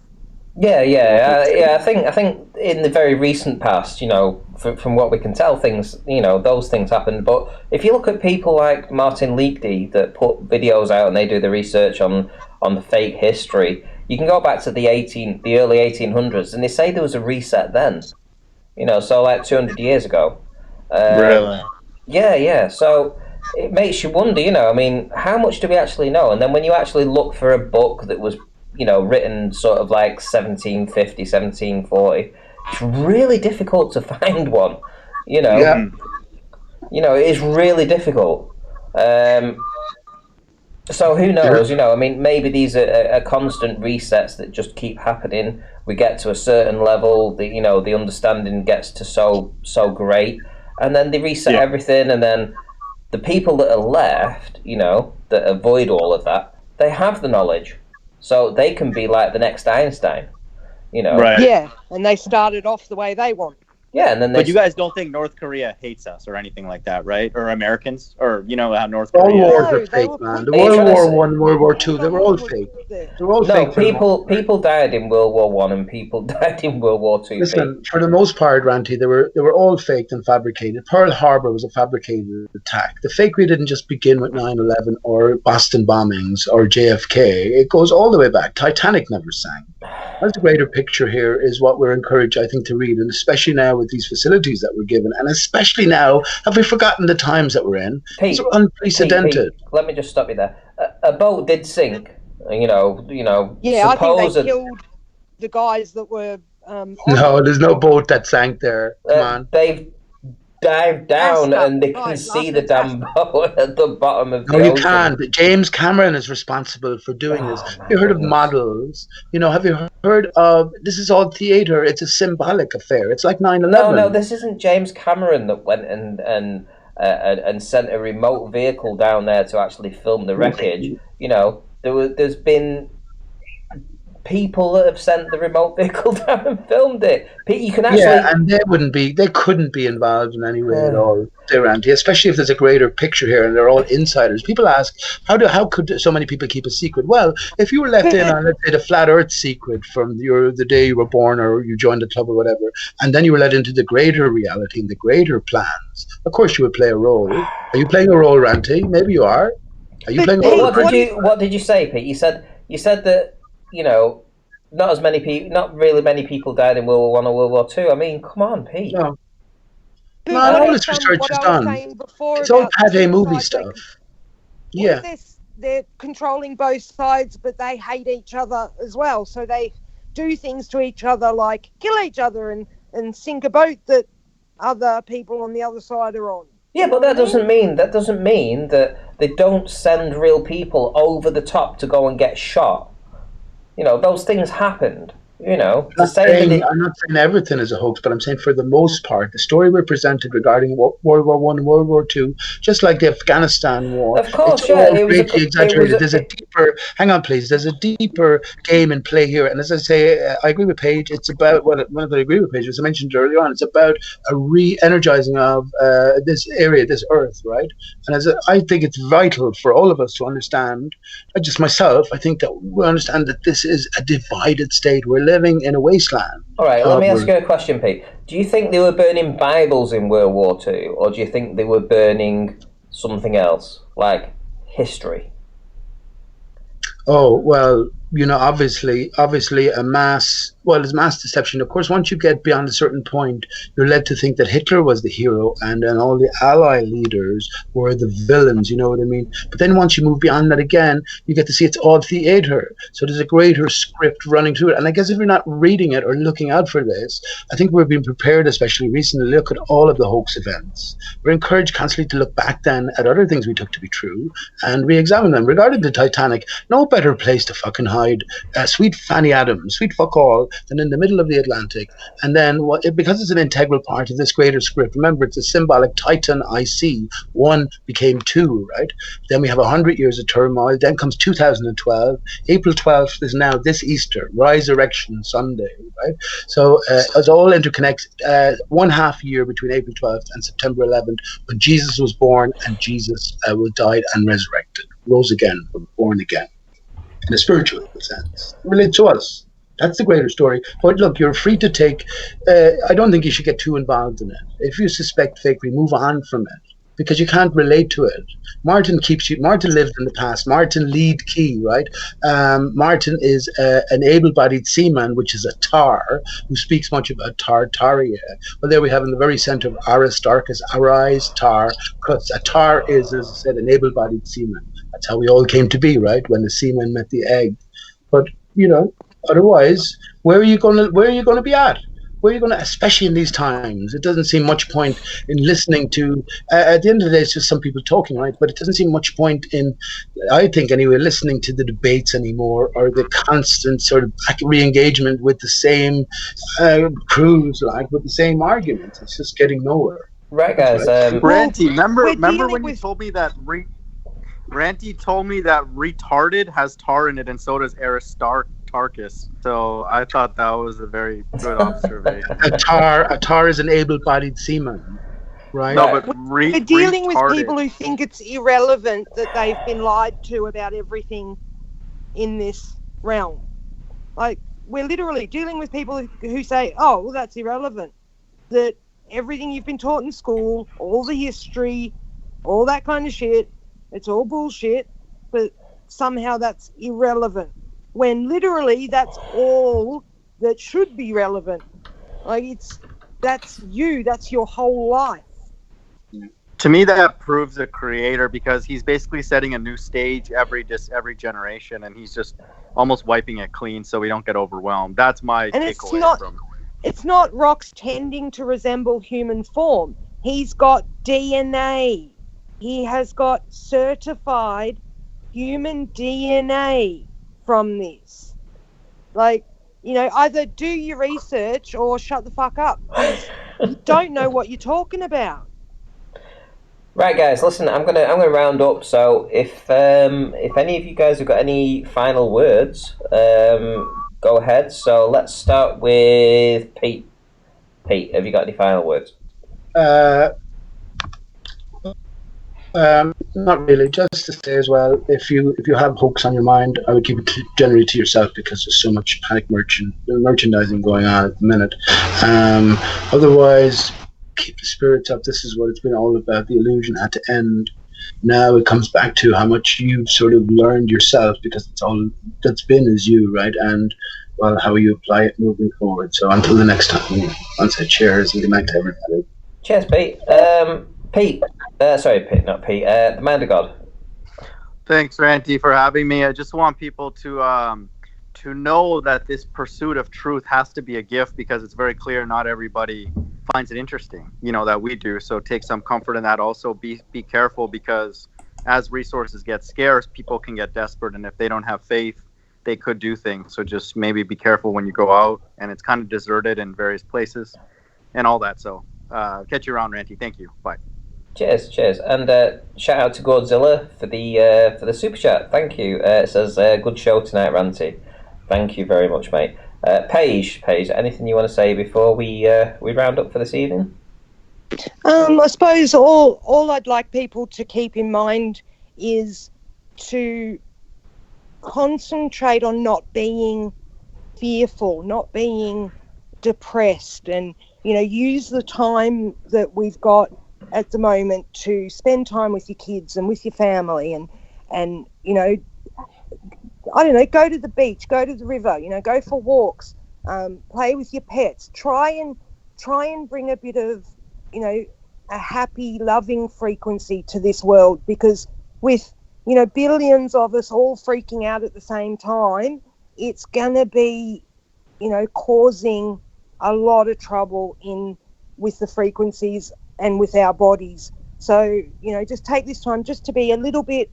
Yeah. I think in the very recent past, you know, from what we can tell, things, you know, those things happened. But if you look at people like Martin Leakdy that put videos out and they do the research on the fake history, you can go back to the early 1800s, and they say there was a reset then. You know, so like 200 years ago. Really? Yeah. So it makes you wonder, you know, I mean, how much do we actually know? And then when you actually look for a book that was, you know, written sort of like 1750, 1740, it's really difficult to find one, you know. Yeah. You know, it is really difficult. So who knows, you know, I mean, maybe these are constant resets that just keep happening. We get to a certain level, you know, the understanding gets to so great, and then they reset everything, and then the people that are left, you know, that avoid all of that, they have the knowledge. So they can be like the next Einstein, you know. Right. Yeah, and they started off the way they want. Yeah, and then But you guys don't think North Korea hates us or anything like that, right? Or Americans, or you know how North all Korea. wars No, are they fake, were man. put- The Are you World trying to War say- One, World War Two, they were all fake. They were all no fake. for the most part. people died in World War One and people died in World War Two. Listen, for the most part, Ranty, they were all faked and fabricated. Pearl Harbor was a fabricated attack. The fakery didn't just begin with 9/11 or Boston bombings or JFK. It goes all the way back. Titanic never sank. That's the greater picture here is what we're encouraged, I think, to read, and especially now with these facilities that we're given, and especially now, have we forgotten the times that we're in? Pete, These are unprecedented. Pete, let me just stop you there. A boat did sink. You know. Yeah, I think they supposed killed the guys that were. On No, it. there's no boat that sank there. Come on. they've dived down Asta, and they can right, see last the name's damn boat at the bottom of the No, you ocean. can't. James Cameron is responsible for doing this. Oh, Have my you heard of goodness. models? You know, have you heard of this is all theater? It's a symbolic affair. It's like 9/11. No, this isn't James Cameron that went and sent a remote vehicle down there to actually film the wreckage. You know, there's been people that have sent the remote vehicle down and filmed it. Pete, you can actually. Yeah, and they couldn't be involved in any way at all. They're anti, especially if there's a greater picture here and they're all insiders. People ask, how could so many people keep a secret? Well, if you were let in on, let's say, the flat Earth secret from the day you were born or you joined the club or whatever, and then you were let into the greater reality and the greater plans, of course you would play a role. Are you playing a role, Ranty? Maybe you are. Are you But playing a Pete, role? What did you say, Pete? You said that, you know, not really many people died in World War One or World War Two. I mean, come on, Pete. No. But No, what all if, this research what is I was done. saying before It's all about pate the movie sides, stuff. what Yeah. if they're controlling both sides, but they hate each other as well? So they do things to each other, like kill each other and sink a boat that other people on the other side are on. Yeah, but that doesn't mean that they don't send real people over the top to go and get shot. You know, those things happened. You know, I'm not saying everything is a hoax, but I'm saying for the most part, the story we're presented regarding World War One and World War Two, just like the Afghanistan War, of course, it's yeah, all it was greatly exaggerated. There's a deeper. Hang on, please. There's a deeper game in play here, and as I say, I agree with Paige. It's about one of I agree with Paige, as I mentioned earlier on. It's about a re-energizing of this area, this Earth, right? And I think it's vital for all of us to understand. Just myself, I think that we understand that this is a divided state we're living in a wasteland. All right, let me ask you a question, Pete. Do you think they were burning Bibles in World War II, or do you think they were burning something else, like history? Oh, well, obviously it's mass deception. Of course, once you get beyond a certain point, you're led to think that Hitler was the hero and then all the Ally leaders were the villains, you know what I mean? But then once you move beyond that again, you get to see it's all theater. So there's a greater script running through it. And I guess if you're not reading it or looking out for this, I think we're being prepared, especially recently, to look at all of the hoax events. We're encouraged constantly to look back then at other things we took to be true and re-examine them. Regarding the Titanic, no better place to fucking hide sweet Fanny Adams, sweet fuck all, than in the middle of the Atlantic. And then, because it's an integral part of this greater script, remember it's a symbolic Titan IC, one became two, right? Then we have 100 years of turmoil. Then comes 2012. April 12th is now this Easter, Resurrection Sunday, right? So it's all interconnected. 1.5 year between April 12th and September 11th, when Jesus was born and Jesus was died and resurrected, rose again, born again. In a spiritual sense, relate to us. That's the greater story. But look, you're free to take. I don't think you should get too involved in it. If you suspect fakery, move on from it because you can't relate to it. Martin lived in the past. Martin lead key, right? Martin is an able-bodied seaman, which is a tar, who speaks much about Tartaria. Well, there we have in the very center of Aristarchus, Arise, tar. Because a tar is, as I said, an able-bodied seaman. That's how we all came to be, right? When the semen met the egg. But otherwise, where are you going to be at? Where are you going to, especially in these times? It doesn't seem much point in listening to. At the end of the day, it's just some people talking, right? But it doesn't seem much point in, I think anyway, listening to the debates anymore or the constant sort of re-engagement with the same crews, like with the same arguments. It's just getting nowhere. Right, guys. Ranty, remember when you told me that? Ranty told me that retarded has tar in it, and so does Aristarchus. So I thought that was a very good observation. A tar is an able-bodied seaman, right? No, but we're dealing with people who think it's irrelevant that they've been lied to about everything in this realm. Like, we're literally dealing with people who say, "Oh, well, that's irrelevant." That everything you've been taught in school, all the history, all that kind of shit. It's all bullshit, but somehow that's irrelevant. When literally that's all that should be relevant. Like that's your whole life. To me, that proves a creator because he's basically setting a new stage every generation, and he's just almost wiping it clean so we don't get overwhelmed. That's my takeaway from it. It's not rocks tending to resemble human form. He's got DNA. He has got certified human DNA from this. Like, either do your research or shut the fuck up. You don't know what you're talking about. Right, guys. Listen, I'm gonna round up. So if any of you guys have got any final words, go ahead. So let's start with Pete. Pete, have you got any final words? Not really. Just to say as well, if you have hoax on your mind, I would keep it generally to yourself because there's so much panic merchandising going on at the minute. Otherwise, keep the spirits up. This is what it's been all about. The illusion had to end. Now it comes back to how much you've sort of learned yourself because it's all that's been is you, right? And how you apply it moving forward. So until the next time, I'll say cheers and good night to everybody. Cheers, Pete. Pete. Sorry, Pete, not Pete. The Man of God. Thanks, Ranty, for having me. I just want people to know that this pursuit of truth has to be a gift because it's very clear not everybody finds it interesting, that we do. So take some comfort in that. Also, be careful because as resources get scarce, people can get desperate, and if they don't have faith, they could do things. So just maybe be careful when you go out, and it's kind of deserted in various places and all that. So catch you around, Ranty. Thank you. Bye. Cheers, and shout out to Godzilla for the super chat. Thank you. It says good show tonight, Ranty. Thank you very much, mate. Paige, anything you want to say before we round up for this evening? I suppose all I'd like people to keep in mind is to concentrate on not being fearful, not being depressed, and use the time that we've got at the moment to spend time with your kids and with your family, and I don't know, go to the beach, go to the river, go for walks, play with your pets, try and bring a bit of a happy, loving frequency to this world, because with billions of us all freaking out at the same time, it's gonna be causing a lot of trouble with the frequencies and with our bodies. So just take this time just to be a little bit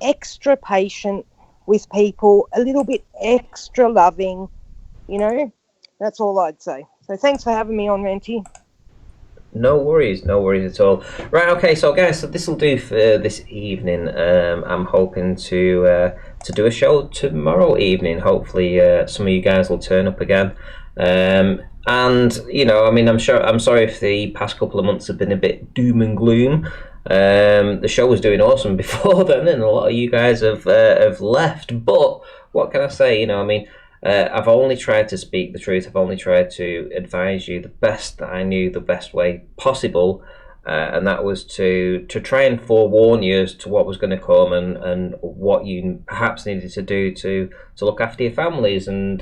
extra patient with people, a little bit extra loving. That's all I'd say. So thanks for having me on, Renty. No worries at all. Right, okay, so guys, so this will do for this evening. I'm hoping to do a show tomorrow evening. Hopefully, some of you guys will turn up again. And I'm sorry if the past couple of months have been a bit doom and gloom. The show was doing awesome before then, and a lot of you guys have left. But what can I say? I've only tried to speak the truth. I've only tried to advise you the best that I knew, the best way possible, and that was to try and forewarn you as to what was going to come and what you perhaps needed to do to look after your families. And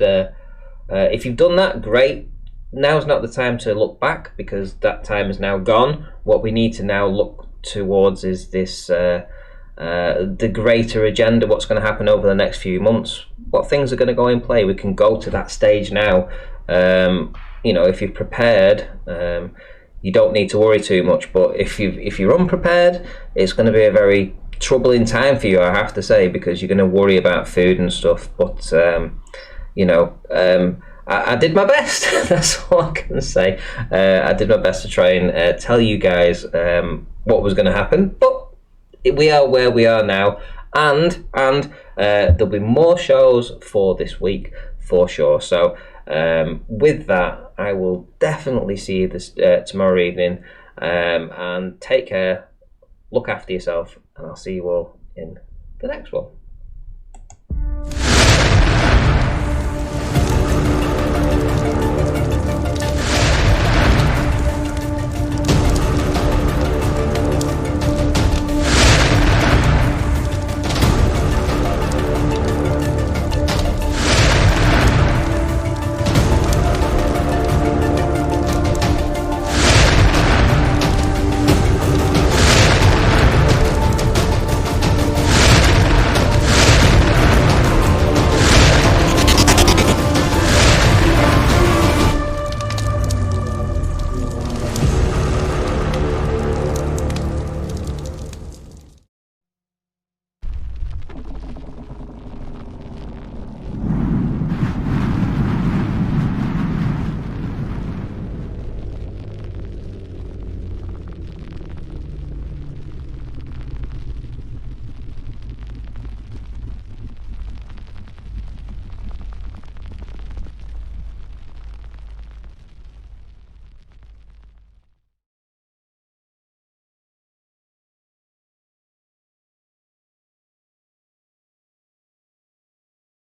if you've done that, great. Now's not the time to look back, because that time is now gone. What we need to now look towards is this the greater agenda, what's going to happen over the next few months, what things are going to go in play. We can go to that stage now. If you're prepared, you don't need to worry too much, but if you're unprepared, it's going to be a very troubling time for you, I have to say, because you're going to worry about food and stuff. But I did my best. That's all I can say. I did my best to try and tell you guys what was going to happen, but we are where we are now, and there'll be more shows for this week for sure. So with that, I will definitely see you this tomorrow evening, and take care, look after yourself, and I'll see you all in the next one.